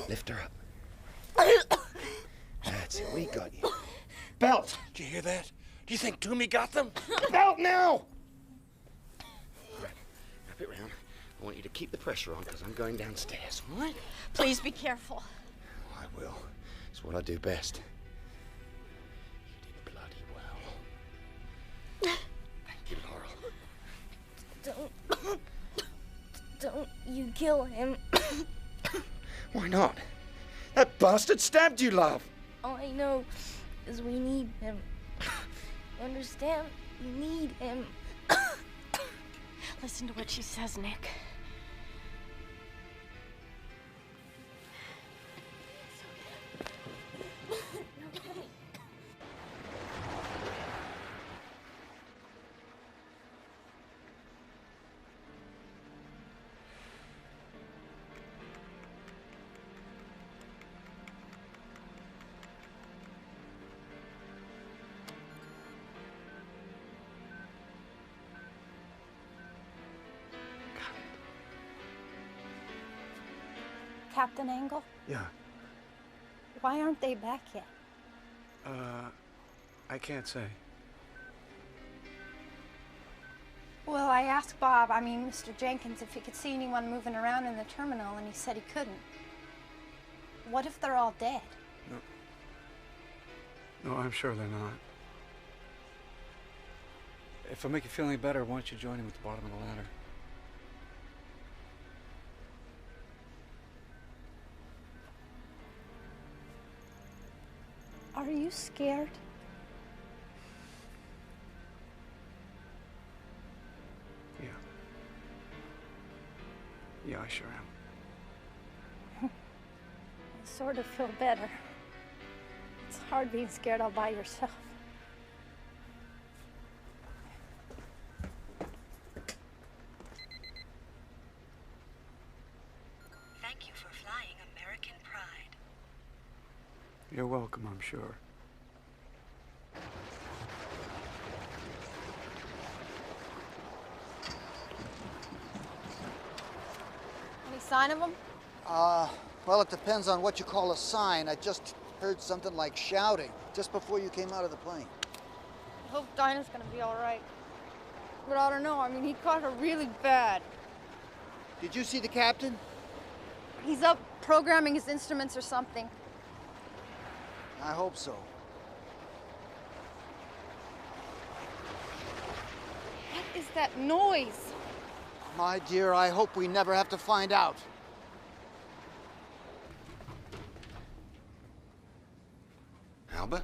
Lift her up. That's it. We got you. Belt! Did you hear that? Do you think Toomey got them? Belt now! All right. Wrap it round. I want you to keep the pressure on because I'm going downstairs, all right? Please be careful. I will. It's what I do best. You did bloody well. Give it, Laurel. Don't you kill him. Why not? That bastard stabbed you, love. All I know is we need him. You understand? We need him. Listen to what she says, Nick. Captain Angle? Yeah. Why aren't they back yet? I can't say. Well, I asked Bob, Mr. Jenkins, if he could see anyone moving around in the terminal, and he said he couldn't. What if they're all dead? No, I'm sure they're not. If I make you feel any better, why don't you join him at the bottom of the ladder? Are you scared? Yeah. Yeah, I sure am. I sort of feel better. It's hard being scared all by yourself. Thank you for flying American Pride. You're welcome, I'm sure. Any sign of them? Well, it depends on what you call a sign. I just heard something like shouting just before you came out of the plane. I hope Dinah's gonna be all right. But I don't know. He caught her really bad. Did you see the captain? He's up programming his instruments or something. I hope so. that noise? My dear, I hope we never have to find out. Albert?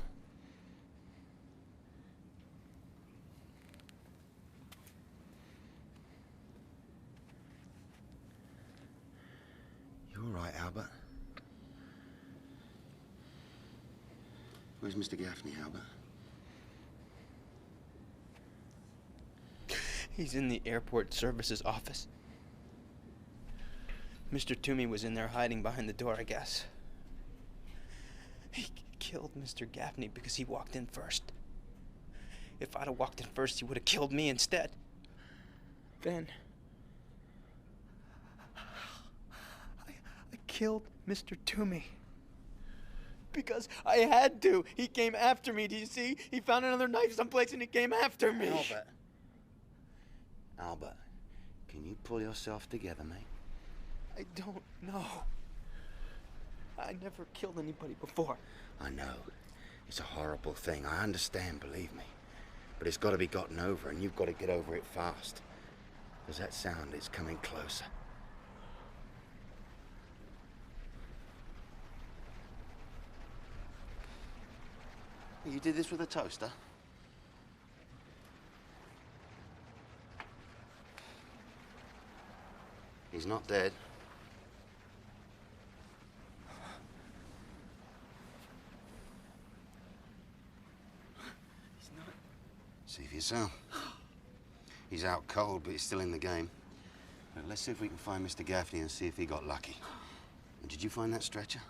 You all right, Albert? Where's Mr. Gaffney, Albert? He's in the airport services office. Mr. Toomey was in there hiding behind the door, I guess. He killed Mr. Gaffney because he walked in first. If I'd have walked in first, he would have killed me instead. Then I killed Mr. Toomey. Because I had to. He came after me, do you see? He found another knife someplace and he came after me. Albert, can you pull yourself together, mate? I don't know. I never killed anybody before. I know. It's a horrible thing. I understand, believe me. But it's got to be gotten over, and you've got to get over it fast. Because that sound is coming closer. You did this with a toaster? He's not dead. He's not. See for yourself. He's out cold, but he's still in the game. Now, let's see if we can find Mr. Gaffney and see if he got lucky. And did you find that stretcher?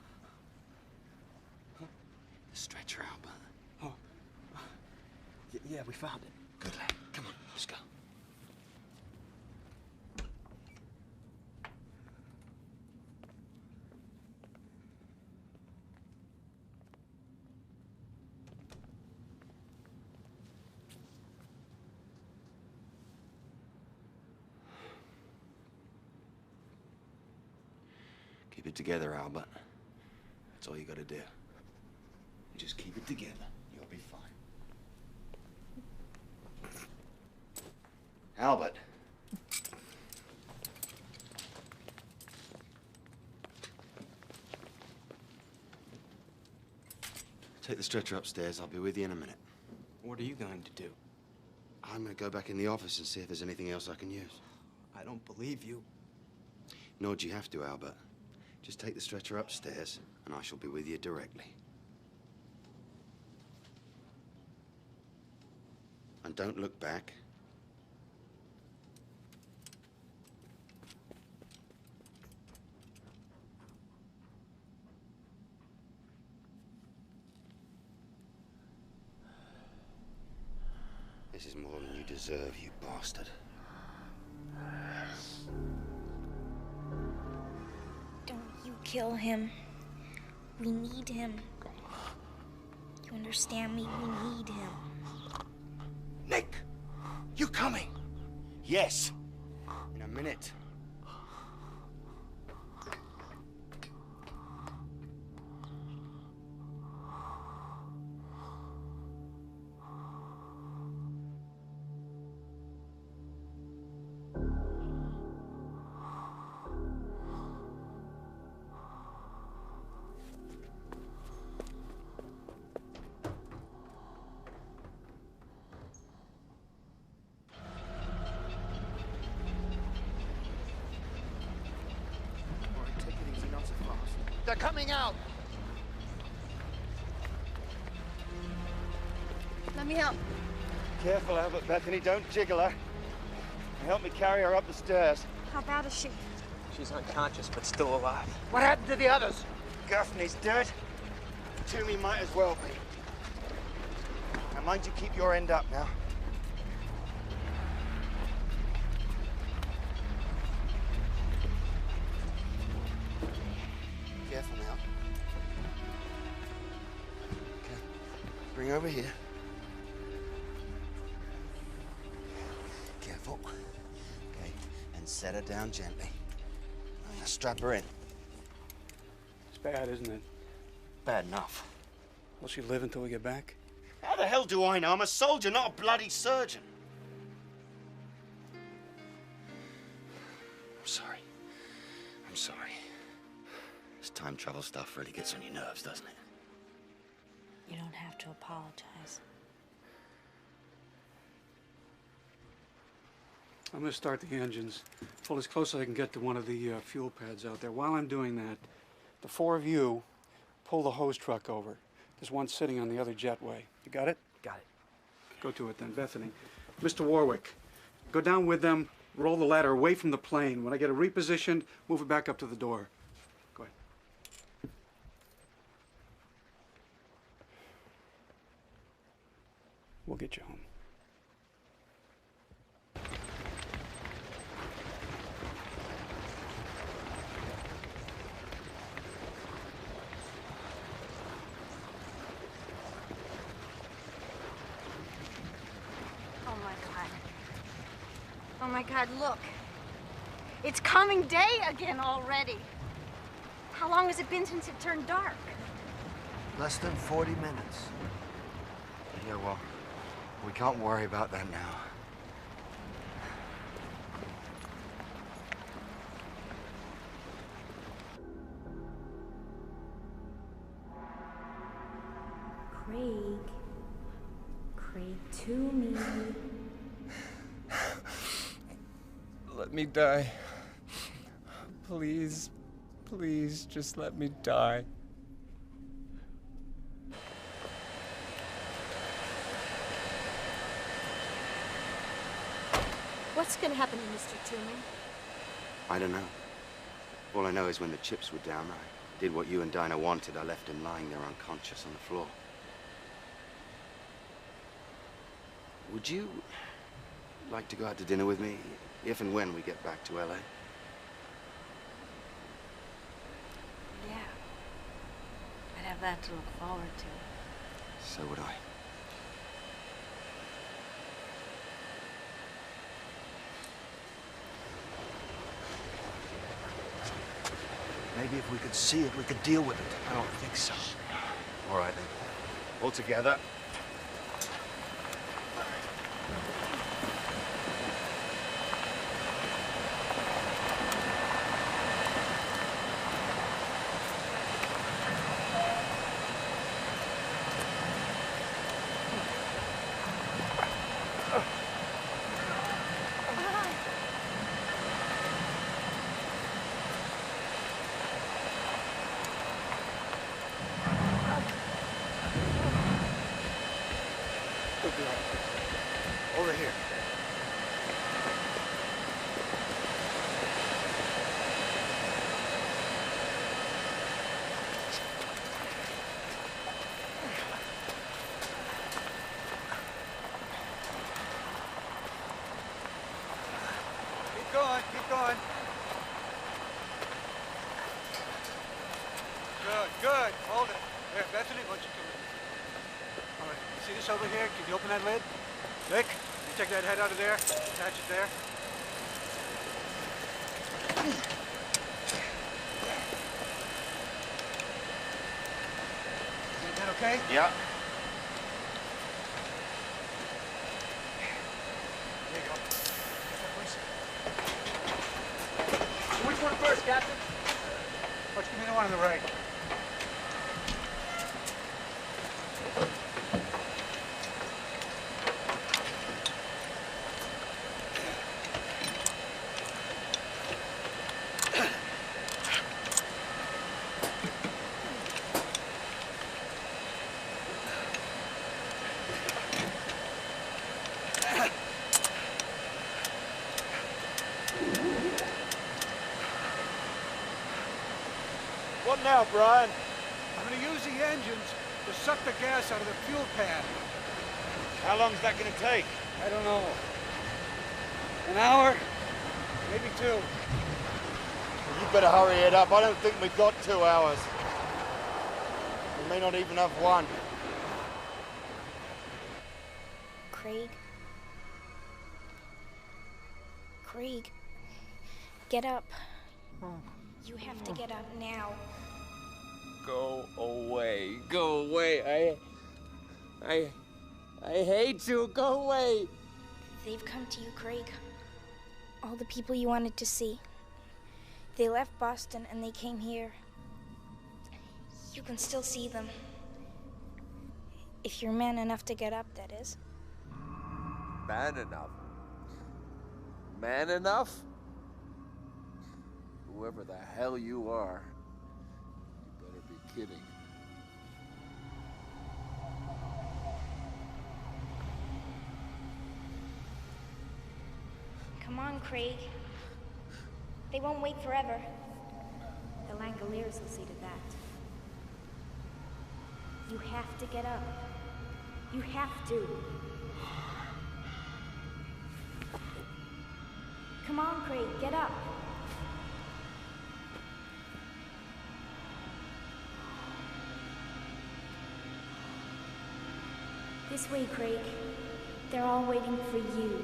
Huh? The stretcher, Albert. Oh. Yeah, we found it. Good lad. Come on, let's go. Keep it together, Albert. That's all you gotta do. You just keep it together. You'll be fine. Albert. Take the stretcher upstairs. I'll be with you in a minute. What are you going to do? I'm gonna go back in the office and see if there's anything else I can use. I don't believe you. Nor do you have to, Albert. Just take the stretcher upstairs, and I shall be with you directly. And don't look back. This is more than you deserve, you bastard. Don't you kill him. We need him. You understand me? We need him. Nick! You coming? Yes. In a minute. They're coming out. Let me help. Careful, Albert, Bethany. Don't jiggle her. Help me carry her up the stairs. How bad is she? She's unconscious, but still alive. What happened to the others? Gaffney's dead. Toomey might as well be. Now, mind you keep your end up now. Careful now. Okay. Bring over here. Careful. Okay. And set her down gently. Now strap her in. It's bad, isn't it? Bad enough. Will she live until we get back? How the hell do I know? I'm a soldier, not a bloody surgeon. sorry. This time travel stuff really gets on your nerves, doesn't it? You don't have to apologize. I'm going to start the engines. Pull as close as I can get to one of the fuel pads out there. While I'm doing that, the four of you pull the hose truck over. There's one sitting on the other jetway. You got it? Got it. Go to it then, Bethany. Mr. Warwick, go down with them, roll the ladder away from the plane. When I get it repositioned, move it back up to the door. Go ahead. We'll get you home. Oh my God, look. It's coming day again already. How long has it been since it turned dark? Less than 40 minutes. Yeah, well, we can't worry about that now. Craig to me. Let me die. Please, please, just let me die. What's gonna happen to Mr. Toomey? I don't know. All I know is when the chips were down, I did what you and Dinah wanted. I left him lying there unconscious on the floor. Would you like to go out to dinner with me if and when we get back to LA? Yeah. I'd have that to look forward to. So would I. Maybe if we could see it, we could deal with it. I don't think so. All right, then. All together. Over here. Keep going, keep going. Good, good. Hold it. There, Bethany, why don't you come in? All right, you see this over here? Can you open that lid? Vic, you take that head out of there, attach it there. Is that okay? Yeah. There you go. Get that, please. Which one first, Captain? Why don't you give me the one on the right? What now, Brian? I'm going to use the engines to suck the gas out of the fuel pad. How long is that going to take? I don't know. An hour? Maybe 2. You better hurry it up. I don't think we've got 2 hours. We may not even have 1. Craig? Craig, get up. You have to get up now. Go away. Go away. I hate you. Go away. They've come to you, Craig. All the people you wanted to see. They left Boston and they came here. You can still see them. If you're man enough to get up, that is. Man enough? Man enough? Whoever the hell you are, you better be kidding. Come on, Craig. They won't wait forever. The Langoliers will see to that. You have to get up. You have to. Come on, Craig, get up. This way, Craig. They're all waiting for you.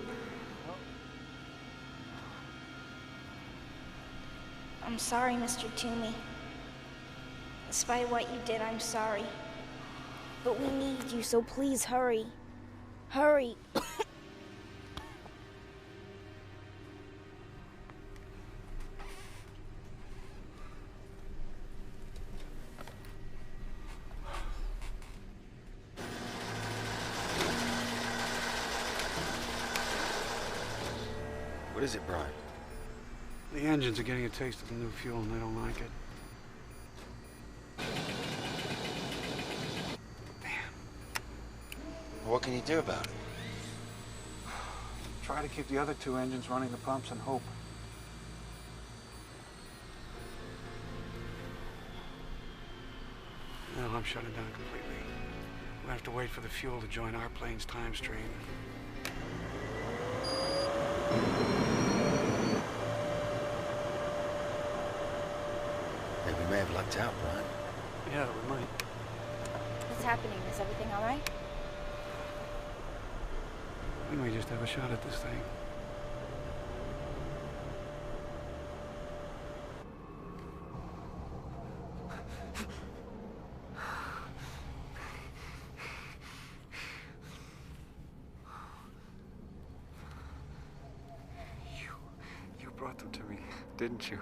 I'm sorry, Mr. Toomey. Despite what you did, I'm sorry. But we need you, so please hurry. Hurry. What is it, Brian? The engines are getting a taste of the new fuel and they don't like it. What can you do about it? Try to keep the other two engines running the pumps and hope. No, I'm shutting down completely. We'll have to wait for the fuel to join our plane's time stream. Maybe we may have lucked out, Brian. Yeah, we might. What's happening? Is everything all right? We may just have a shot at this thing. You brought them to me, didn't you?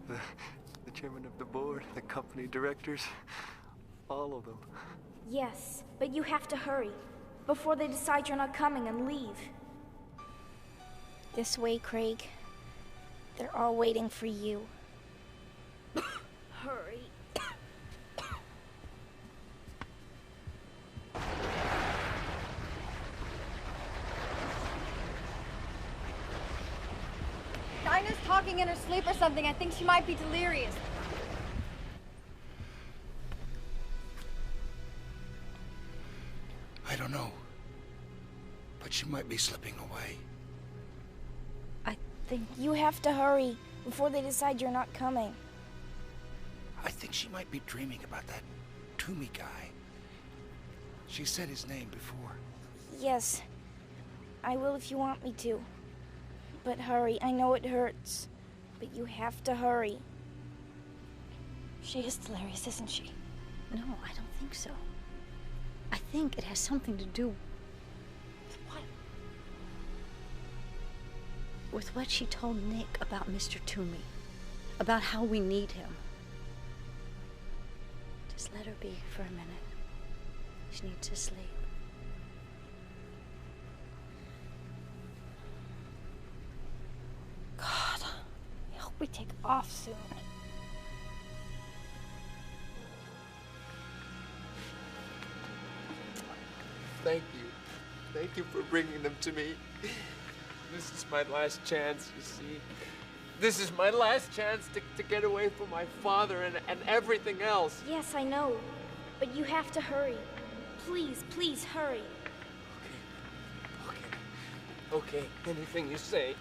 The chairman of the board, the company directors, all of them. Yes, but you have to hurry. Before they decide you're not coming and leave. This way, Craig. They're all waiting for you. Hurry. Dinah's talking in her sleep or something. I think she might be delirious. I don't know. But she might be slipping away. I think you have to hurry before they decide you're not coming. I think she might be dreaming about that Toomey guy. She said his name before. Yes, I will if you want me to. But hurry, I know it hurts. But you have to hurry. She is delirious, isn't she? No, I don't think so. I think it has something to do with with what she told Nick about Mr. Toomey, about how we need him. Just let her be for a minute. She needs to sleep. God, I hope we take off soon. Thank you. Thank you for bringing them to me. This is my last chance, you see. This is my last chance to get away from my father and everything else. Yes, I know. But you have to hurry. Please, please, hurry. Okay, anything you say.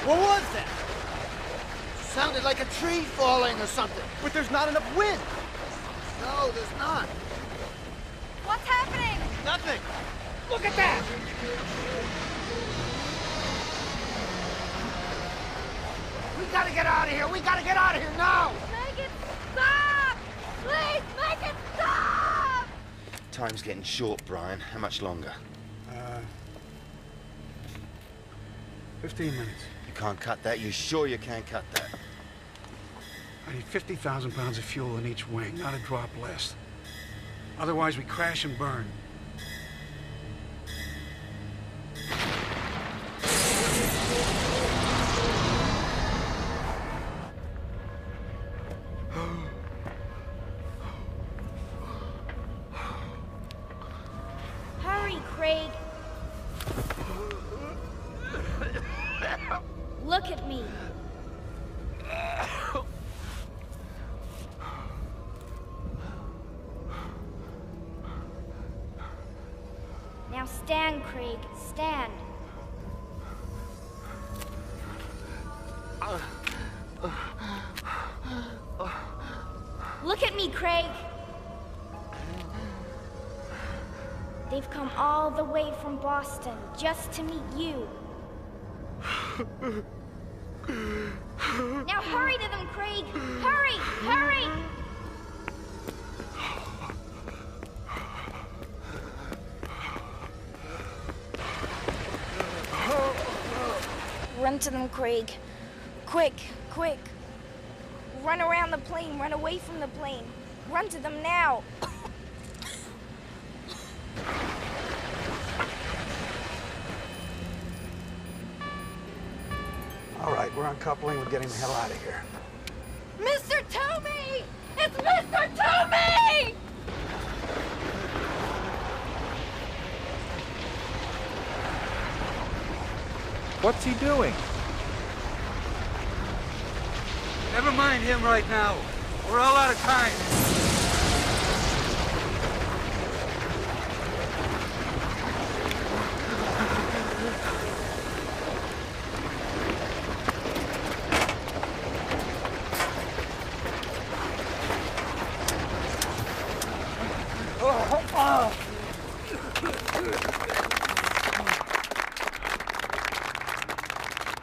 What was that? Sounded like a tree falling or something. But there's not enough wind. No, there's not. What's happening? Nothing. Look at that! We gotta get out of here. We gotta get out of here now. Megan, stop! Time's getting short, Brian. How much longer? 15 minutes. You can't cut that? You sure you can't cut that? I need 50,000 pounds of fuel in each wing, not a drop less. Otherwise, we crash and burn. Hurry, Craig. Look at me. Now stand, Craig. Stand. Look at me, Craig. They've come all the way from Boston just to meet you. Now hurry to them, Craig! Hurry! Hurry! Run to them, Craig. Quick, quick. Run around the plane, run away from the plane. Run to them now. All right, we're uncoupling. We're getting the hell out of here. Mr. Toomey! It's Mr. Toomey! What's he doing? Never mind him right now. We're all out of time.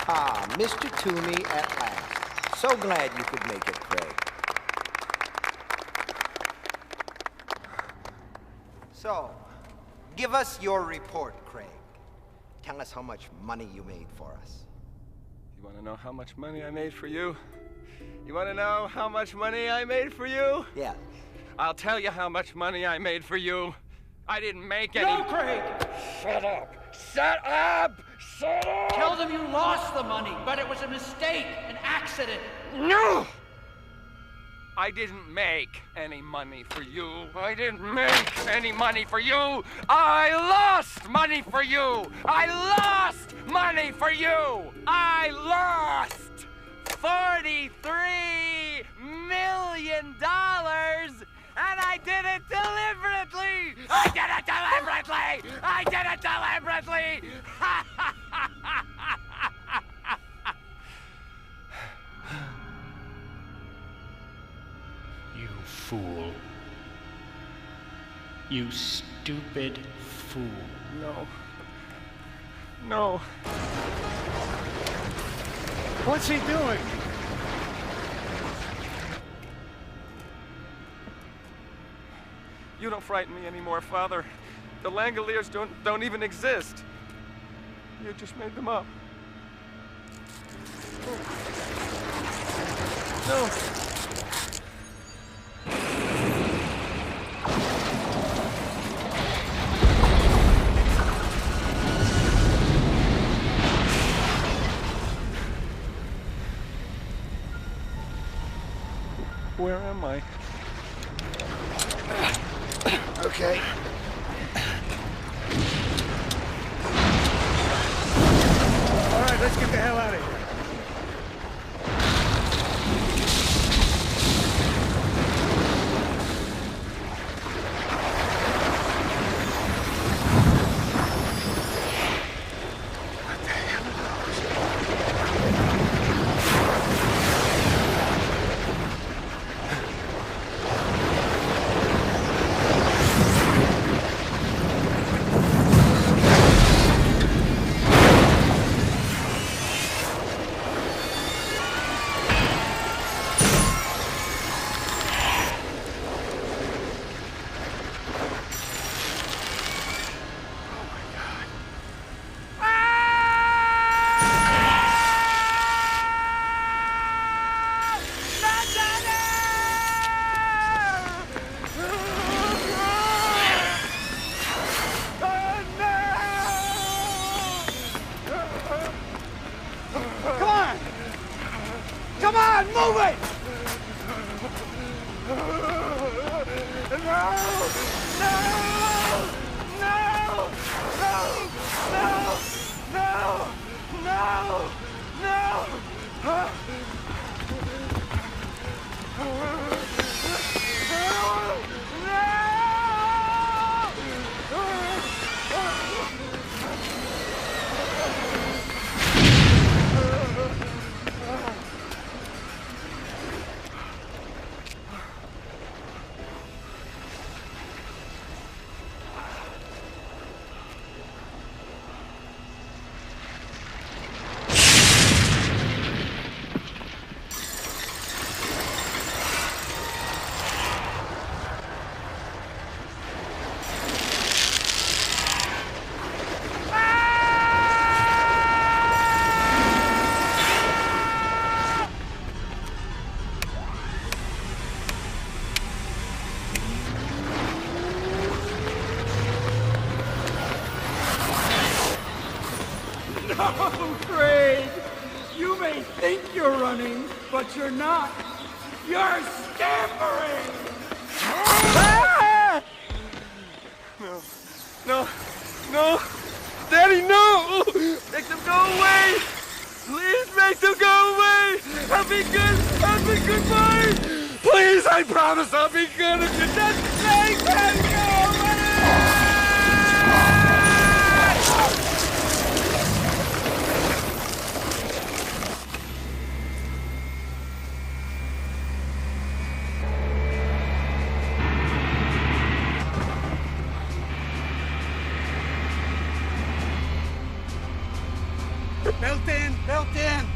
Ah, Mr. Toomey at last. So glad you could make it, Craig. So, give us your report, Craig. Tell us how much money you made for us. You want to know how much money I made for you? You want to know how much money I made for you? Yeah. I'll tell you how much money I made for you. I didn't make any... No, Craig! Shut up! Shut up! Shut up! Tell them you lost the money, but it was a mistake, an accident. No! I didn't make any money for you. I didn't make any money for you. I lost money for you. I lost money for you. I lost $43 million. And I did it deliberately! I did it deliberately! I did it deliberately! You fool. You stupid fool. No. No. What's he doing? You don't frighten me anymore, Father. The Langoliers don't even exist. You just made them up. No. Where am I? Okay. All right, let's get the hell out of here. Come on, move it! No! No! No! No! No! No! No! No! Huh? No, Craig! You may think you're running, but you're not. You're scampering! Ah! No. No. No. Daddy, no! Make them go away! Please make them go away! I'll be good! I'll be good boy! Please, I promise I'll be good if you just make them go away! Belt in! Belt in!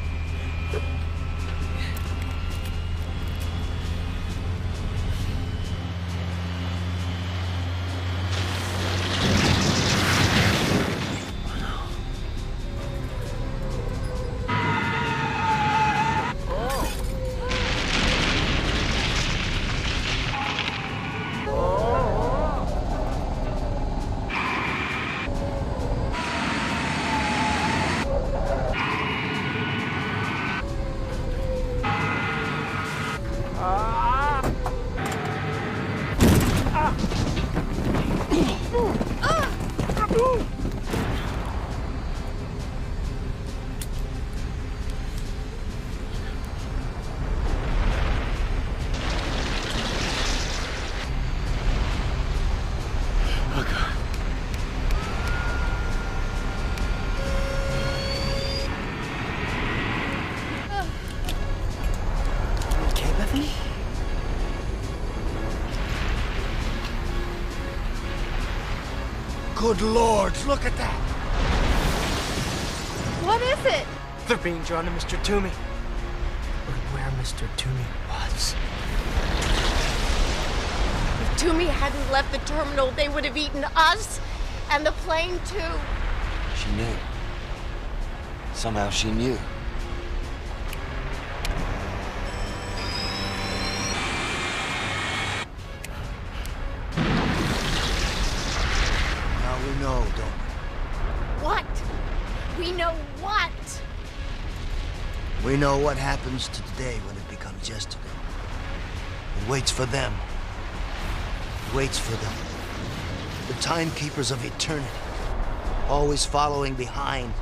Good Lord, look at that! What is it? They're being drawn to Mr. Toomey. Or where Mr. Toomey was. If Toomey hadn't left the terminal, they would have eaten us and the plane too. She knew. Somehow she knew. Now we know, don't we? What? We know what? We know what happens to today when it becomes yesterday. It waits for them. It waits for them. The timekeepers of eternity. Always following behind.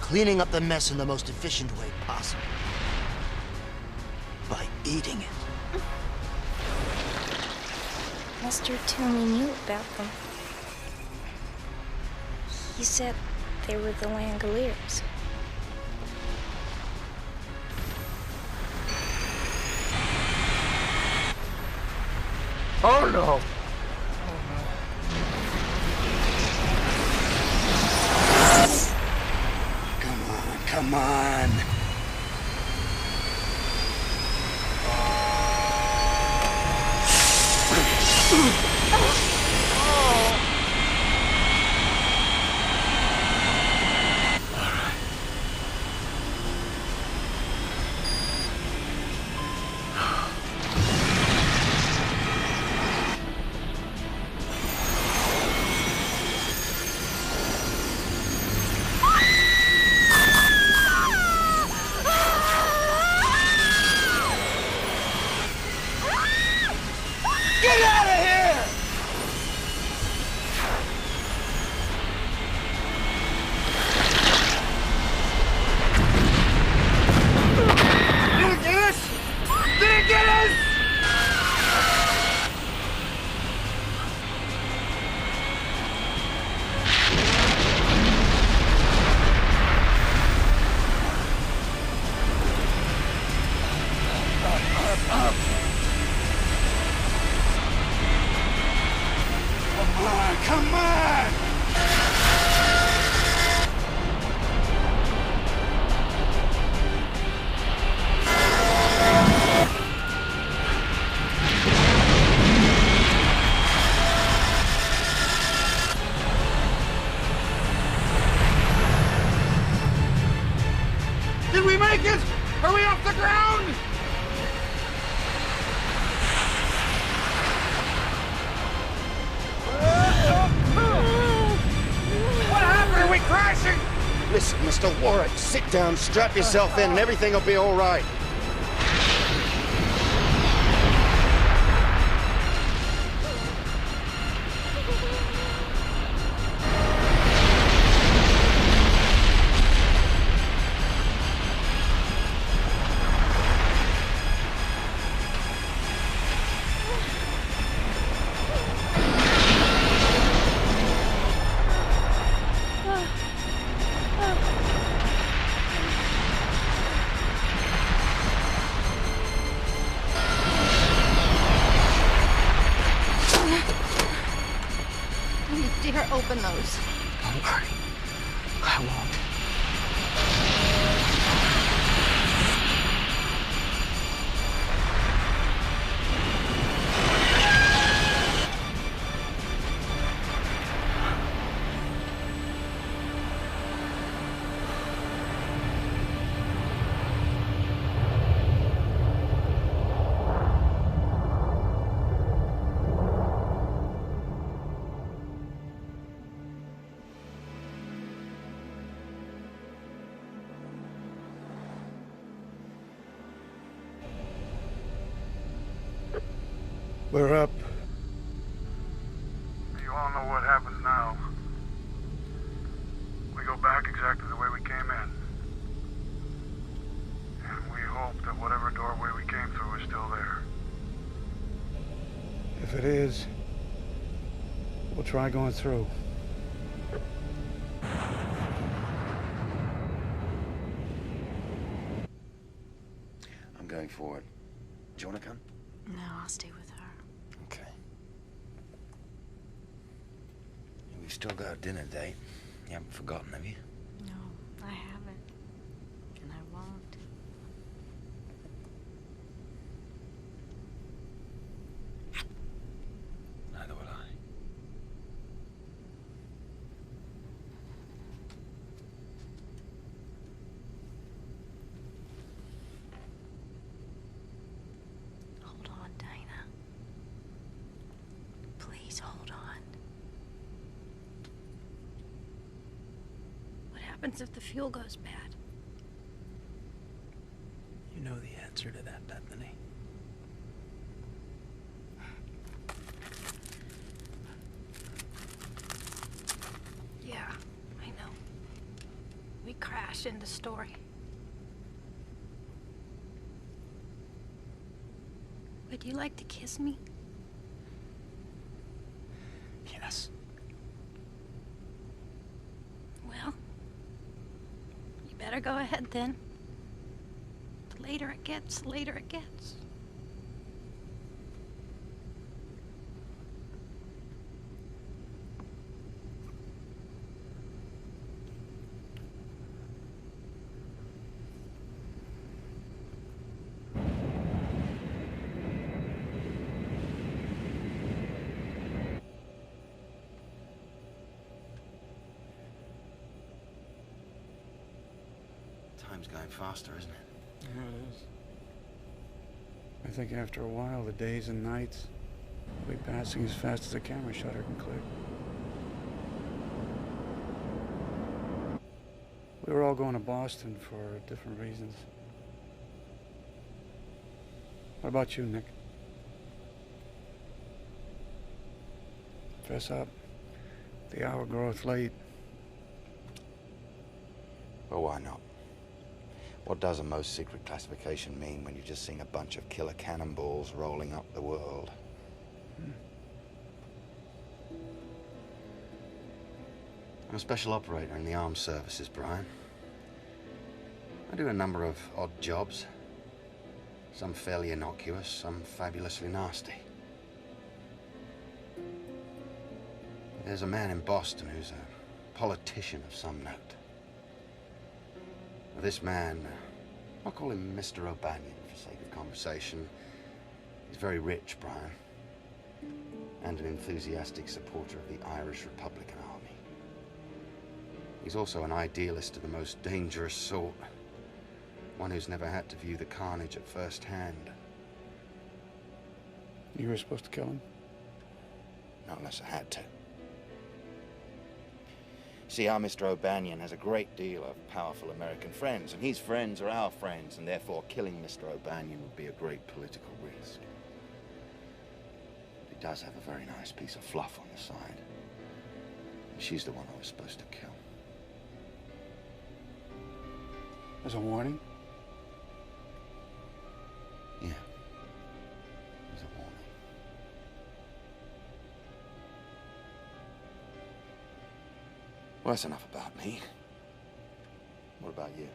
Cleaning up the mess in the most efficient way possible. By eating it. Mr. Toomey knew about them. He said they were the Langoliers. Oh no! Come on. up. Come on, come on! Did we make it? Are we off the ground? What happened? Are we crashing? Listen, Mr. Warwick, sit down, strap yourself in, and everything will be all right. Don't you dare open those. Don't worry. I won't. We're up. You all know what happens now. We go back exactly the way we came in. And we hope that whatever doorway we came through is still there. If it is, we'll try going through. I'm going forward. Do you want to come? No, I'll stay with her. Okay. We've still got a dinner date. You haven't forgotten, have you? No, I haven't. And I won't. Neither will I. Hold on, Dinah. Please hold on. What happens if the fuel goes bad? You know the answer to that, Bethany. Yeah, I know. We crash into Story. Would you like to kiss me? Yes. Well, you better go ahead then. The later it gets, the later it gets. Time's going faster, isn't it? Yeah, it is. I think after a while, the days and nights will be passing as fast as a camera shutter can click. We were all going to Boston for different reasons. What about you, Nick? Dress up. The hour groweth late. Well, why not? What does a most secret classification mean when you're just seeing a bunch of killer cannonballs rolling up the world? I'm a special operator in the armed services, Brian. I do a number of odd jobs. Some fairly innocuous, some fabulously nasty. There's a man in Boston who's a politician of some note. Now, this man, I'll call him Mr. O'Banion for sake of conversation. He's very rich, Brian, and an enthusiastic supporter of the Irish Republican Army. He's also an idealist of the most dangerous sort. One who's never had to view the carnage at first hand. You were supposed to kill him? Not unless I had to. See, our Mr. O'Banion has a great deal of powerful American friends, and his friends are our friends, and therefore killing Mr. O'Banion would be a great political risk. But he does have a very nice piece of fluff on the side. And she's the one I was supposed to kill. As a warning? Yeah. As a warning. Well, that's enough about me. What about you?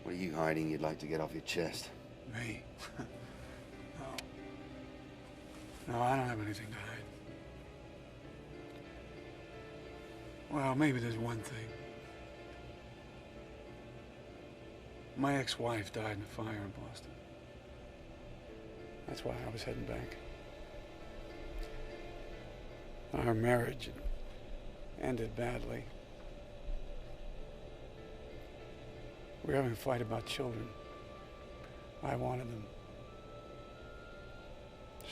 What are you hiding you'd like to get off your chest? Me? No. No, I don't have anything to hide. Well, maybe there's one thing. My ex-wife died in a fire in Boston. That's why I was heading back. Our marriage ended badly. We were having a fight about children. I wanted them.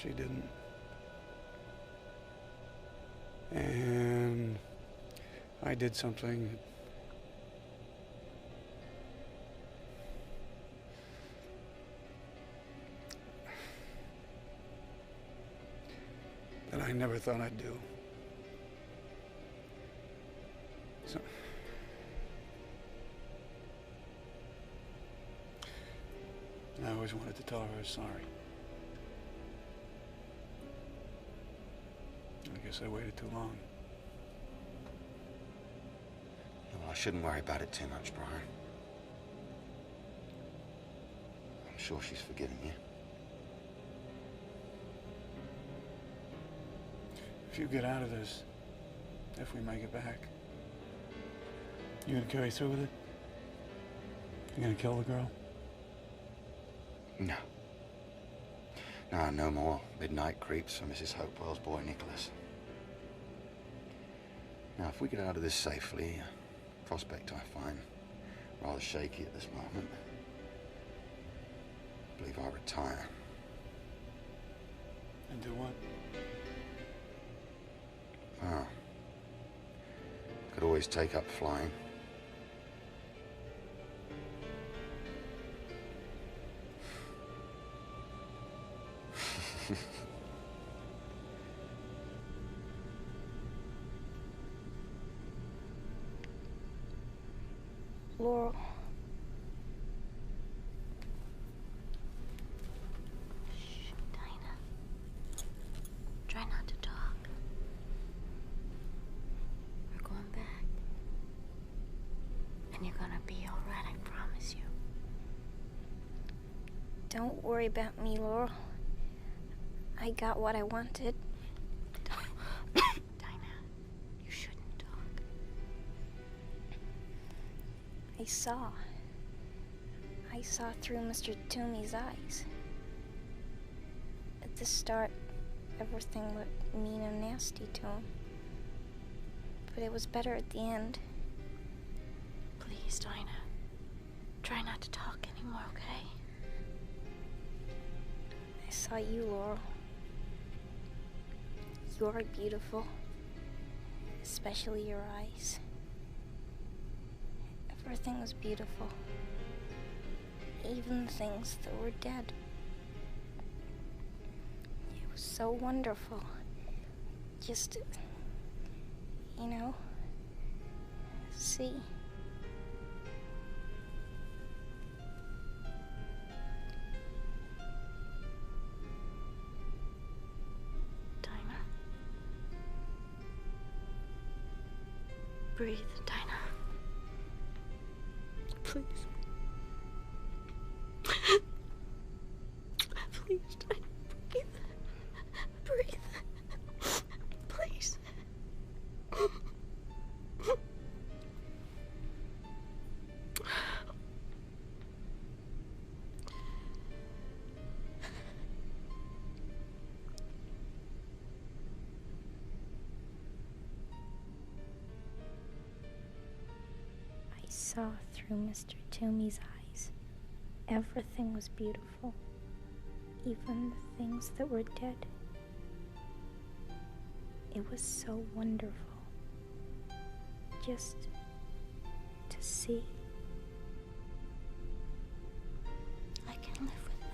She didn't. And I did something that I never thought I'd do. So, I always wanted to tell her I was sorry. I guess I waited too long. Well, I shouldn't worry about it too much, Brian. I'm sure she's forgiven you. If you get out of this, if we make it back, you gonna carry through with it? You gonna kill the girl? No. No more midnight creeps for Mrs. Hopewell's boy, Nicholas. Now, if we get out of this safely, a prospect I find rather shaky at this moment, I believe I'll retire. And do what? Oh. Could always take up flying. Laurel. Shh, Dinah. Try not to talk. We're going back. And you're gonna be all right, I promise you. Don't worry about me, Laurel. I got what I wanted. Dinah, you shouldn't talk. I saw through Mr. Toomey's eyes. At the start, everything looked mean and nasty to him. But it was better at the end. Please, Dinah. Try not to talk anymore, okay? I saw you, Laurel. You're beautiful. Especially your eyes. Everything was beautiful. Even things that were dead. It was so wonderful. Just, you know, see. Dinah. Breathe, Dinah. Please. Please try to breathe. Breathe. Please. I saw through Mr. Toomey's eyes. Everything was beautiful, even the things that were dead. It was so wonderful just to see. I can live with that.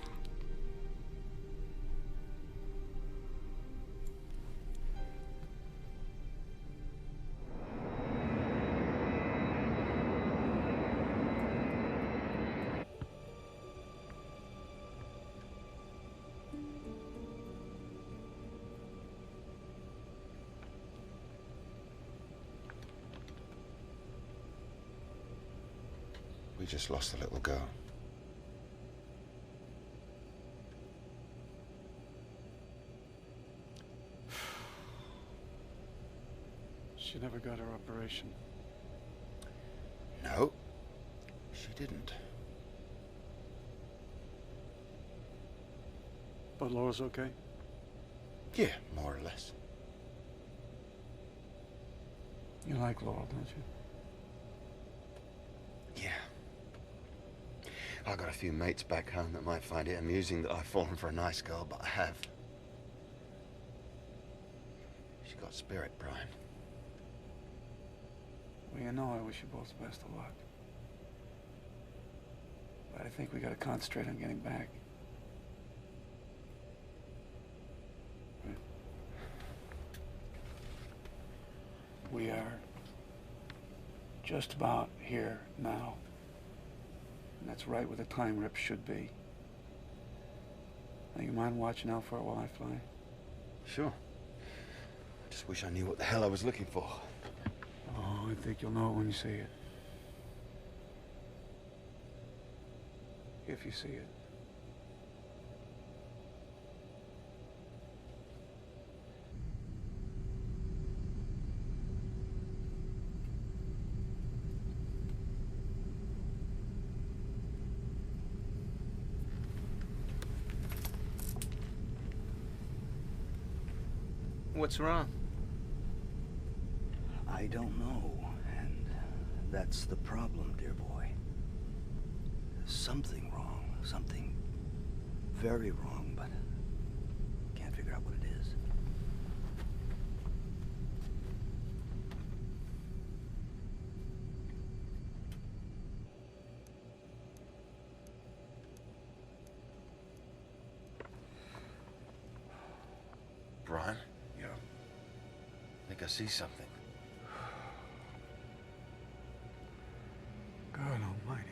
We just lost a little girl. She never got her operation. No, she didn't. But Laura's okay? Yeah, more or less. You like Laura, don't you? Yeah. I got a few mates back home that might find it amusing that I've fallen for a nice girl, but I have. She got spirit, Brian. Well, you know I wish you both the best of luck. But I think we gotta concentrate on getting back. Right. We are just about here now. And that's right where the time rip should be. Now, you mind watching out for it while I fly? Sure. I just wish I knew what the hell I was looking for. Oh, I think you'll know it when you see it. If you see it. What's wrong? I don't know, and that's the problem, dear boy. There's something wrong, something very wrong, but can't figure out what it is. Brian? Yeah. I think I see something. God almighty.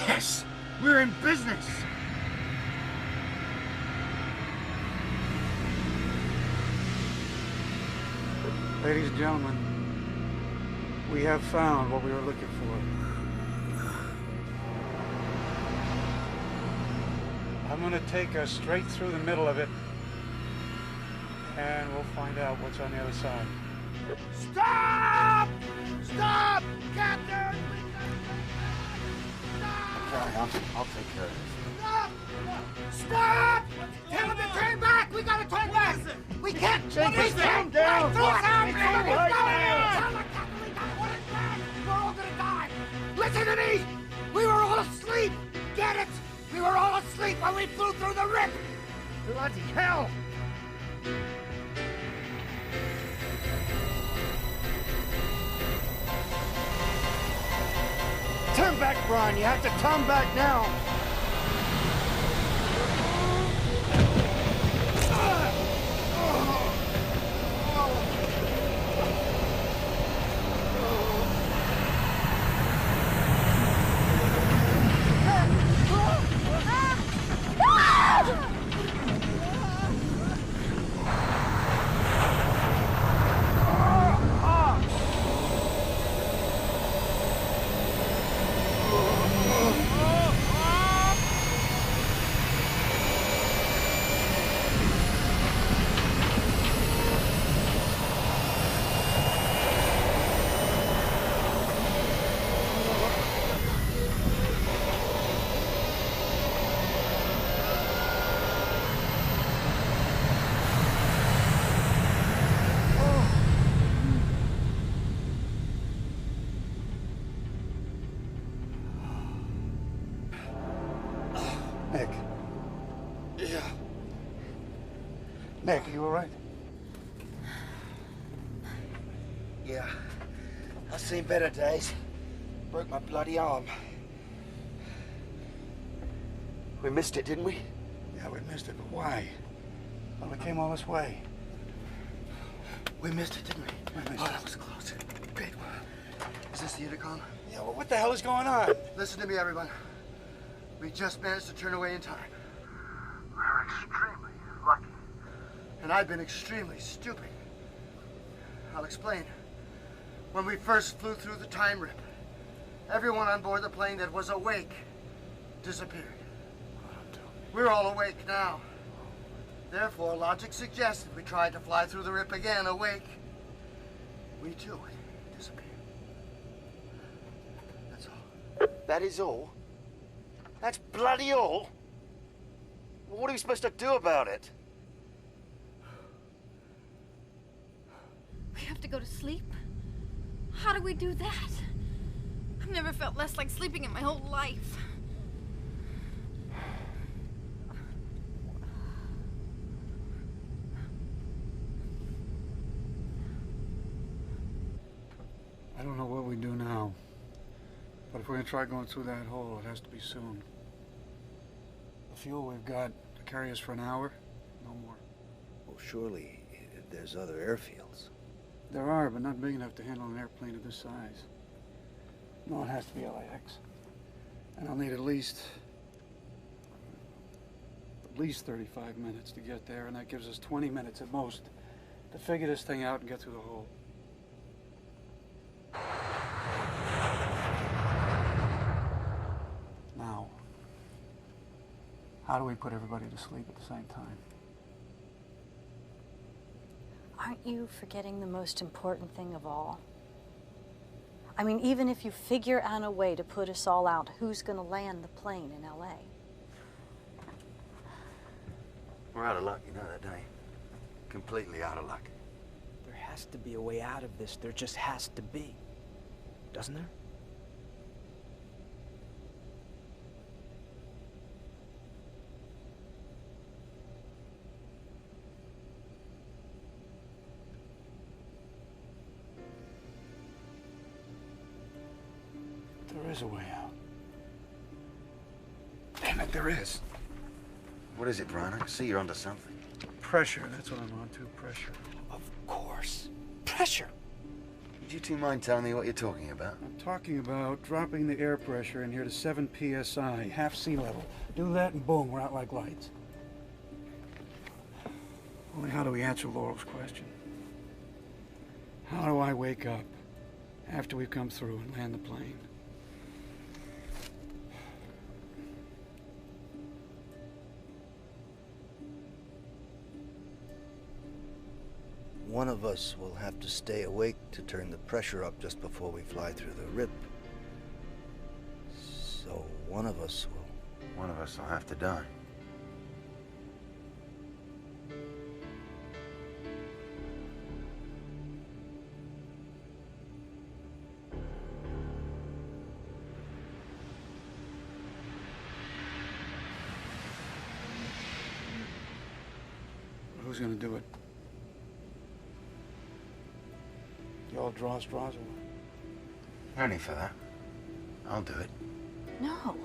Yes! We're in business! Ladies and gentlemen, we have found what we were looking for. I'm going to take us straight through the middle of it, and we'll find out what's on the other side. Stop! Stop! Captain! Okay, I'll take care of this. Stop! Stop! Tell them to turn back! We gotta turn back! We can't! Jake, what is calm that? down. What's happening? It's all What's right, going man. on? Tell the captain we got one in back! We're all gonna die! Listen to me! We were all asleep! Get it? We were all asleep when we flew through the rip! Bloody hell! Turn back, Brian. You have to turn back now. Nick. Yeah. Nick, are you all right? Yeah. I've seen better days. Broke my bloody arm. We missed it, didn't we? Yeah, we missed it, but why? Well, we came all this way. We missed it, didn't we? We missed Oh, it. that was close. Great. Is this the intercom? Yeah, well, what the hell is going on? Listen to me, everyone. We just managed to turn away in time. We're extremely lucky. And I've been extremely stupid. I'll explain. When we first flew through the time rip, everyone on board the plane that was awake disappeared. We're all awake now. Therefore, logic suggests if we tried to fly through the rip again awake, we too would disappear. That's all. That is all? That's bloody all? Well, what are we supposed to do about it? We have to go to sleep? How do we do that? I've never felt less like sleeping in my whole life. I don't know what we do now. But if we're gonna try going through that hole, it has to be soon. The fuel we've got to carry us for an hour, no more. Well, surely there's other airfields. There are, but not big enough to handle an airplane of this size. No, it has to be LAX. And I'll need at least 35 minutes to get there, and that gives us 20 minutes at most to figure this thing out and get through the hole. Now, how do we put everybody to sleep at the same time? Aren't you forgetting the most important thing of all? I mean, even if you figure out a way to put us all out, who's going to land the plane in LA? We're out of luck, you know that, don't you? Completely out of luck. There has to be a way out of this. There just has to be. Doesn't there? There is a way out. Damn it, there is. What is it, Brian? I can see you're onto something. Pressure, that's what I'm on to, pressure. Of course. Pressure. Would you two mind telling me what you're talking about? I'm talking about dropping the air pressure in here to 7 psi, half sea level. Do that and boom, we're out like lights. Only how do we answer Laurel's question? How do I wake up after we've come through and land the plane? One of us will have to stay awake to turn the pressure up just before we fly through the rip. So one of us will... One of us will have to die. Who's gonna do it? You all draw straws or what? No need for that. I'll do it. No.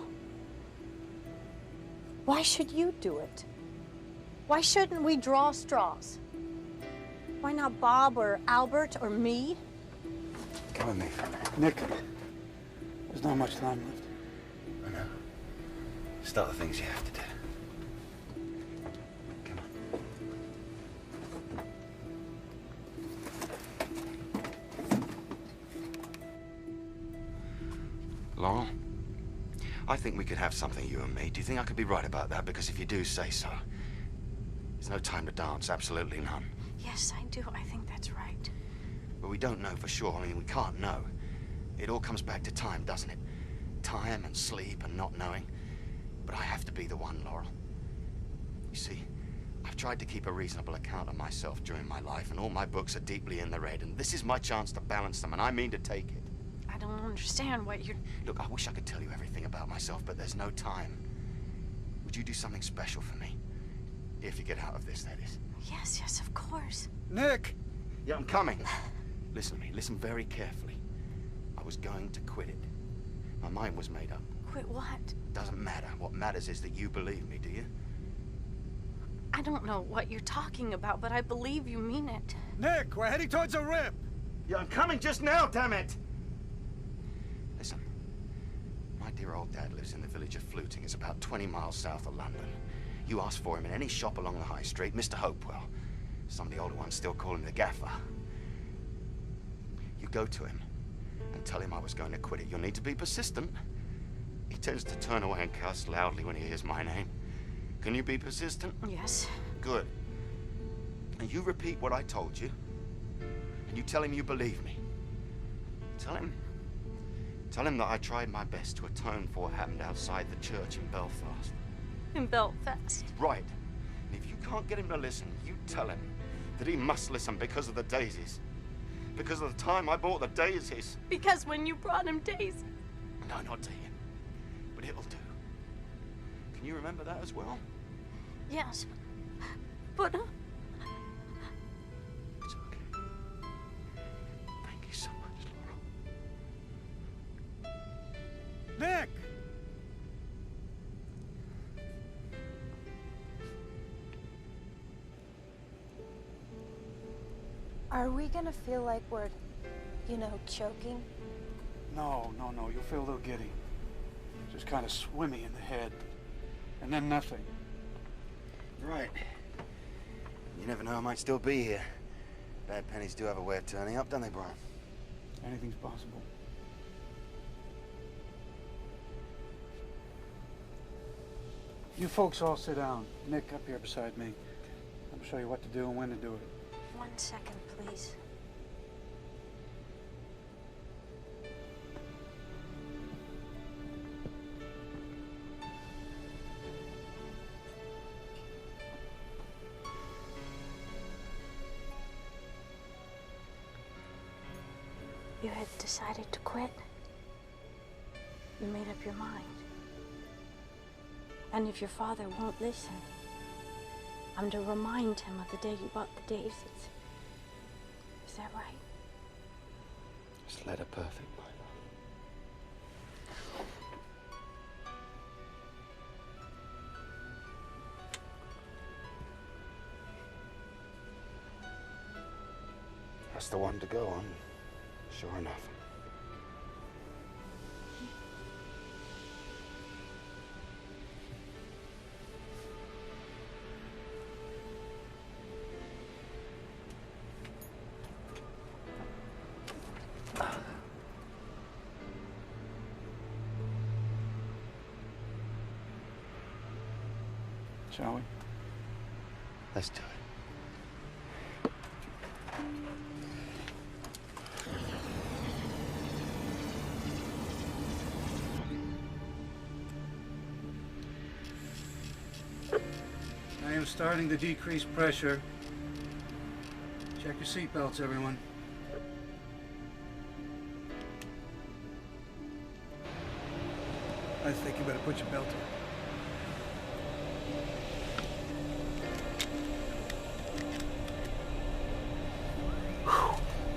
Why should you do it? Why shouldn't we draw straws? Why not Bob or Albert or me? Come with me. Nick, there's not much time left. I know. Start the things you have to do. Laurel, I think we could have something, you and me. Do you think I could be right about that? Because if you do, say so. There's no time to dance, absolutely none. Yes, I do. I think that's right. But we don't know for sure. I mean, we can't know. It all comes back to time, doesn't it? Time and sleep and not knowing. But I have to be the one, Laurel. You see, I've tried to keep a reasonable account of myself during my life, and all my books are deeply in the red, and this is my chance to balance them, and I mean to take it. I don't understand what you're... Look, I wish I could tell you everything about myself, but there's no time. Would you do something special for me? If you get out of this, that is. Yes, yes, of course. Nick! Yeah, I'm coming. Listen to me. Listen very carefully. I was going to quit it. My mind was made up. Quit what? Doesn't matter. What matters is that you believe me, do you? I don't know what you're talking about, but I believe you mean it. Nick, we're heading towards a rip. Yeah, I'm coming just now, damn it! Listen. My dear old dad lives in the village of Fluting. It's about 20 miles south of London. You ask for him in any shop along the high street, Mr. Hopewell. Some of the older ones still call him the gaffer. You go to him and tell him I was going to quit it. You'll need to be persistent. He tends to turn away and cuss loudly when he hears my name. Can you be persistent? Yes. Good. And you repeat what I told you, and you tell him you believe me. Tell him that I tried my best to atone for what happened outside the church in Belfast. In Belfast? Right. And if you can't get him to listen, you tell him that he must listen because of the daisies. Because of the time I bought the daisies. Because when you brought him daisies. No, not to him. But it'll do. Can you remember that as well? Yes. But... It's okay. Thank you so much, Laurel. Nick! Are we gonna feel like we're, choking? No. You'll feel a little giddy. Just kind of swimmy in the head. And then nothing. Right. You never know, I might still be here. Bad pennies do have a way of turning up, don't they, Brian? Anything's possible. You folks all sit down. Nick, up here beside me. I'll show you what to do and when to do it. 1 second, please. You had decided to quit. You made up your mind. And if your father won't listen, I'm to remind him of the day you bought the daisies. Is that right? Just letter perfect, my love. That's the one to go on, sure enough. Shall we? Let's do it. I am starting to decrease pressure. Check your seatbelts, everyone. I think you better put your belt on.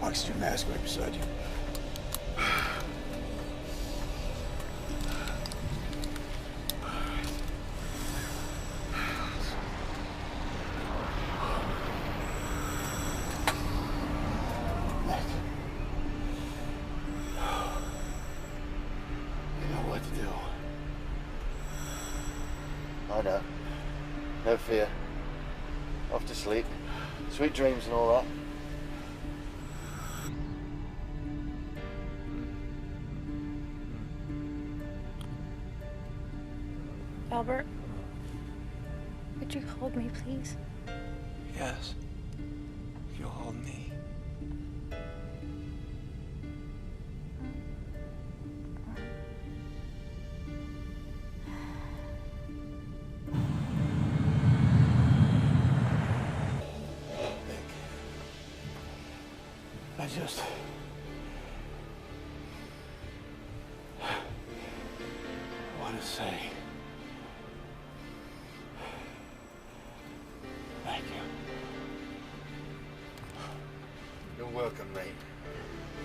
Oxygen mask right beside you. what to do. I know. No fear. Off to sleep. Sweet dreams and all that. Albert, would you hold me, please? Yes. You'll hold me. I just want to say thank you. You're welcome, mate.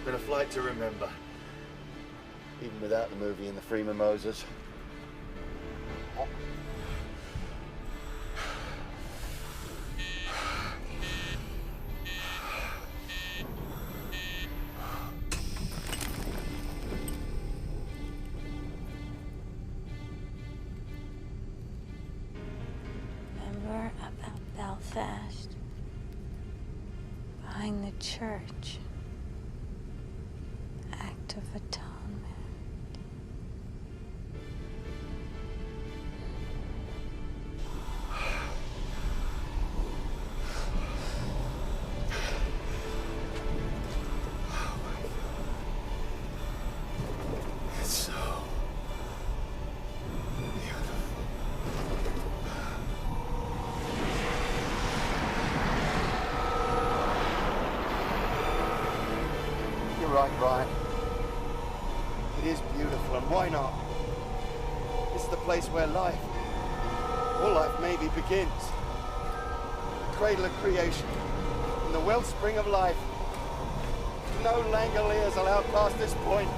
Been a flight to remember. Even without the movie and the free mimosas. Remember about Belfast? Behind the church. Act of Atonement. It's so You're right, Brian. It is beautiful, and why not? It's the place where life, all life maybe, begins. The cradle of creation, and the wellspring of life. No Langoliers allowed past this point.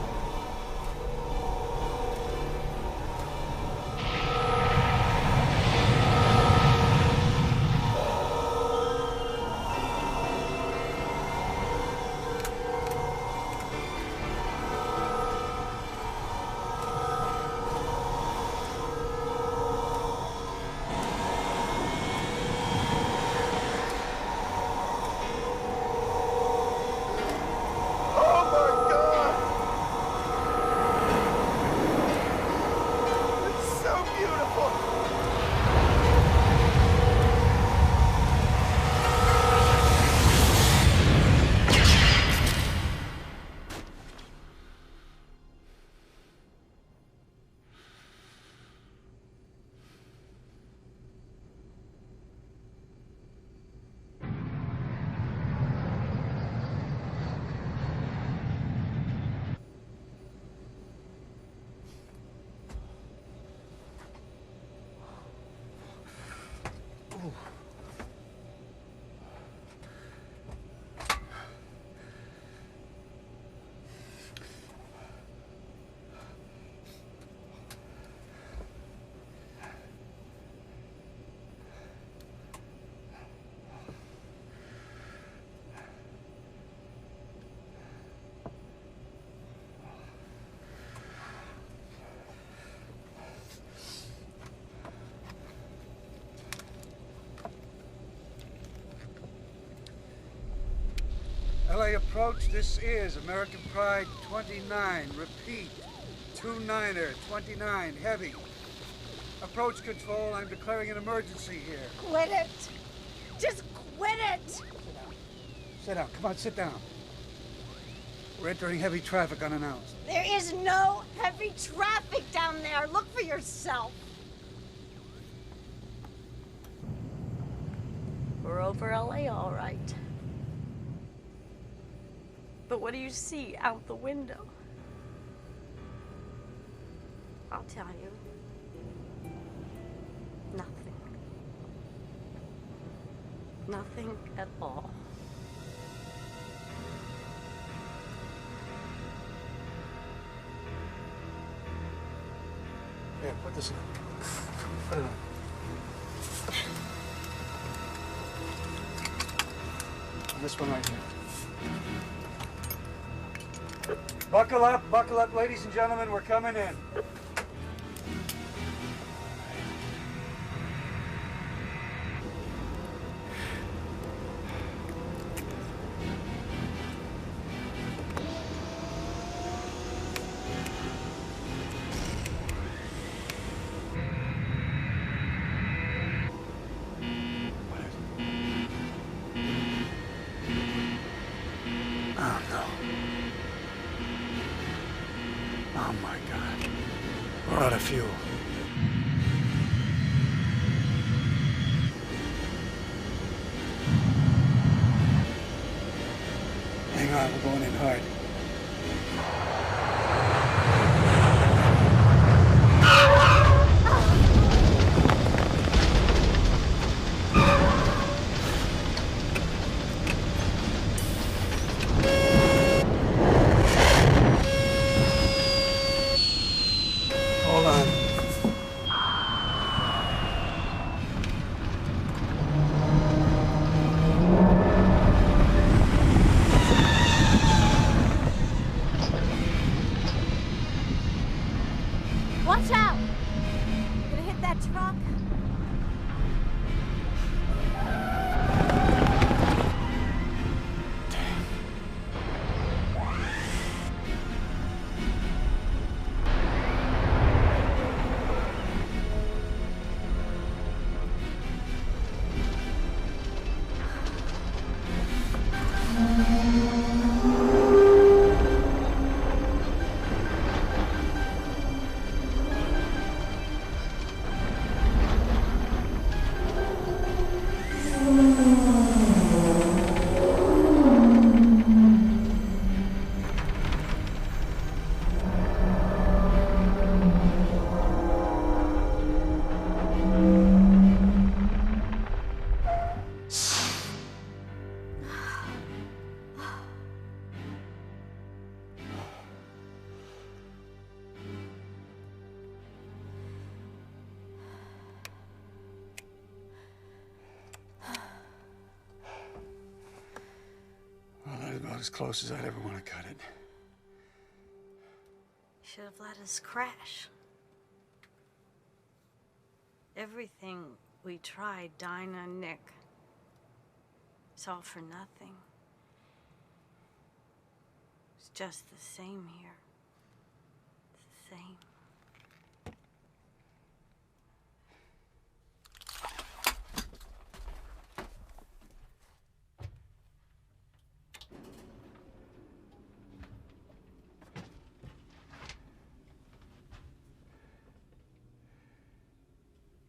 LA approach, this is American Pride 29. Repeat, 29er, 29, heavy. Approach control, I'm declaring an emergency here. Quit it. Just quit it. Sit down, come on, sit down. We're entering heavy traffic unannounced. There is no heavy traffic down there. Look for yourself. We're over LA, all right. But what do you see out the window? I'll tell you. Nothing. Nothing at all. Here, put this in. Put it on. And this one right here. Buckle up, ladies and gentlemen, we're coming in. We're out of fuel. Hang on, we're going in hard. Hold on. Watch out! Gonna hit that truck? Well, that's about as close as I'd ever want to cut it. Should have let us crash. Everything we tried, Dinah and Nick, it's all for nothing. It's just the same here. It's the same.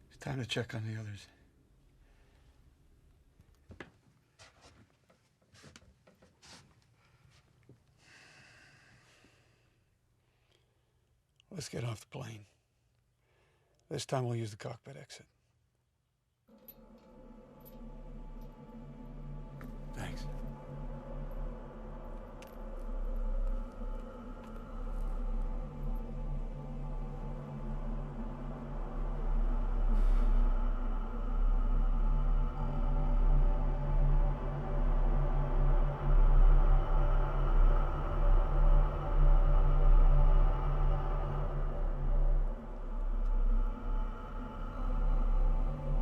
It's time to check on the others. Let's get off the plane. This time we'll use the cockpit exit. Thanks.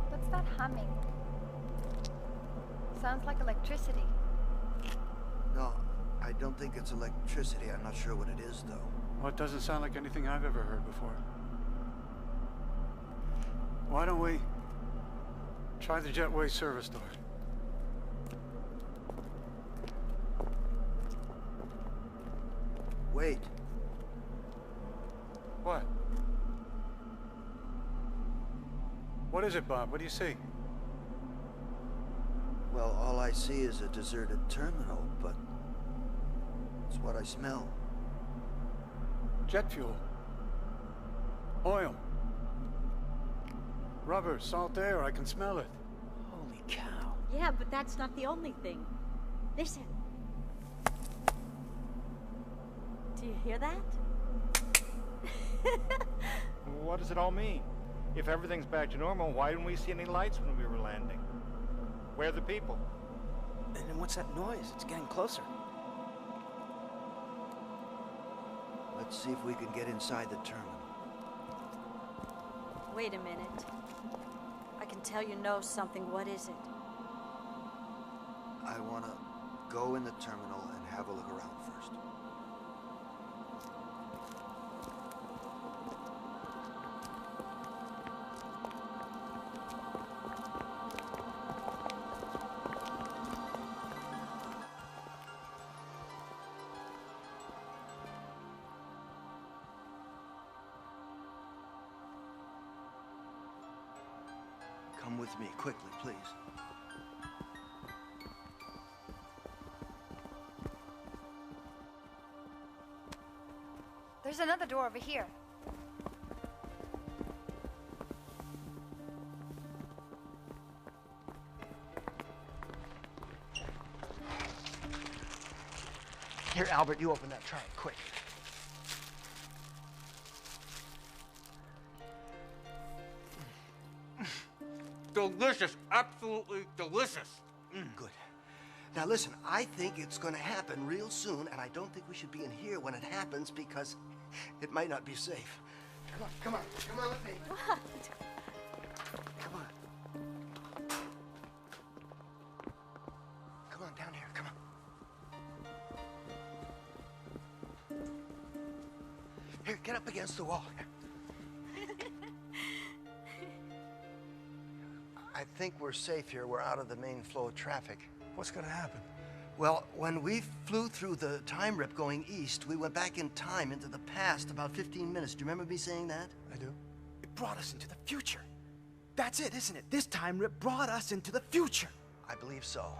What's that humming? Sounds like electricity. No, I don't think it's electricity. I'm not sure what it is, though. Well, it doesn't sound like anything I've ever heard before. Why don't we try the jetway service door? Wait. What? What is it, Bob? What do you see? Well, all I see is a deserted terminal, but it's what I smell. Jet fuel. Oil. Rubber, salt air, I can smell it. Holy cow. Yeah, but that's not the only thing. Listen. Do you hear that? What does it all mean? If everything's back to normal, why didn't we see any lights when we were landing? Where are the people? And then what's that noise? It's getting closer. Let's see if we can get inside the terminal. Wait a minute. I can tell you know something. What is it? I want to go in the terminal and have a look around first. come with me, quickly, please. There's another door over here. Here, Albert, you open that trunk, quick. Delicious, absolutely delicious. Good. Now listen, I think it's gonna happen real soon, and I don't think we should be in here when it happens because it might not be safe. Come on with me. What? Come on. Come on, down here, come on. Here, get up against the wall. I think we're safe here. We're out of the main flow of traffic. What's gonna happen? Well, when we flew through the time rip going east, we went back in time into the past about 15 minutes. Do you remember me saying that? I do. It brought us into the future. That's it, isn't it? This time rip brought us into the future. I believe so.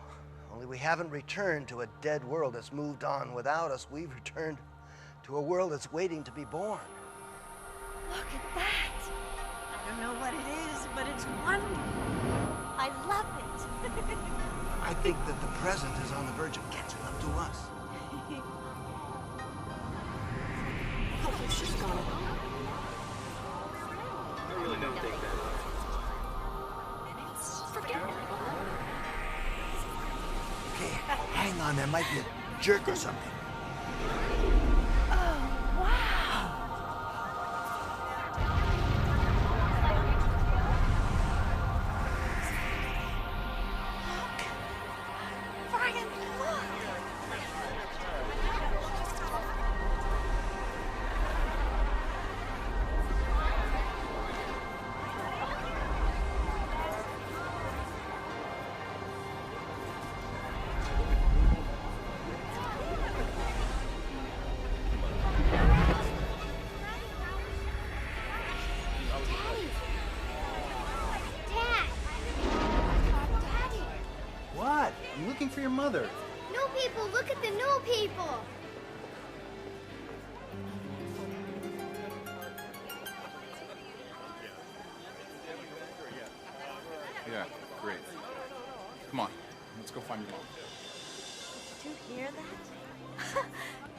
Only we haven't returned to a dead world that's moved on without us. We've returned to a world that's waiting to be born. Look at that. I don't know what it is, but it's wonderful. I love it. I think that the present is on the verge of catching up to us. Oh, she's gone. I really don't think that. Forget it. Okay, hang on. There might be a jerk or something. What? I'm looking for your mother. New people, look at the new people. Yeah, great. Come on, let's go find your mom. Did you hear that?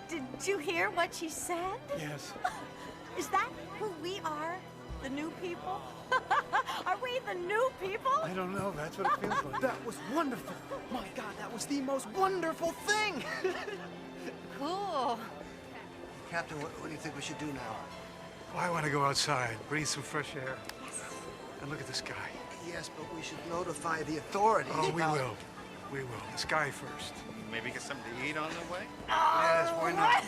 Did you hear what she said? Yes. Is that who we are? The new people? Are we the new people? I don't know. That's what it feels like. That was wonderful. My God, that was the most wonderful thing. Cool. Captain, what do you think we should do now? Well, I want to go outside, breathe some fresh air, and look at the sky. Yes, but we should notify the authorities. Oh, we about- will. We will. The sky first. Maybe get something to eat on the way? Yes, why not?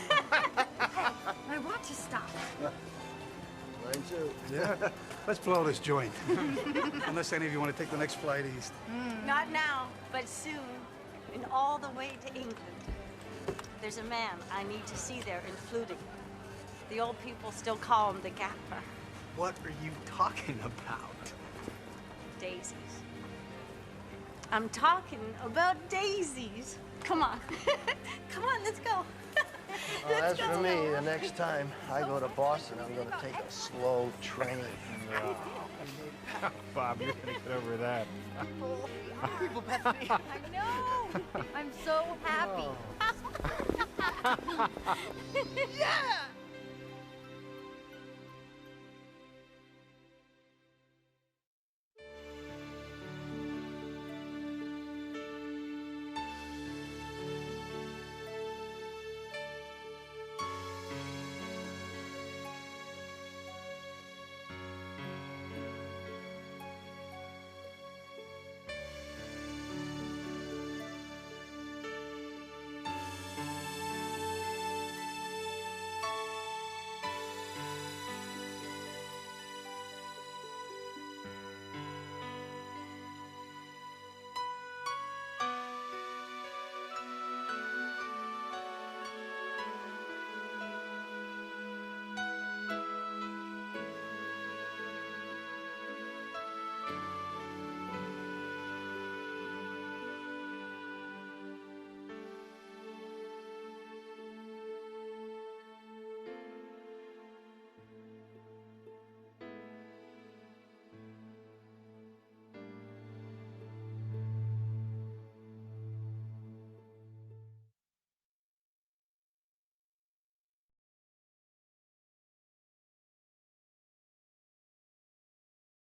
I want to stop. Mine too. Yeah. Let's blow this joint. Unless any of you want to take the next flight east. Not now, but soon, and all the way to England. There's a man I need to see there in Fluting. The old people still call him the Gaffer. What are you talking about? Daisies. I'm talking about daisies. Come on. Come on, let's go. Well, as for me, the next time I go to Boston, I'm going to take a slow train. Bob, you're gonna get over that. People, Bethany. I know. I'm so happy. Yeah!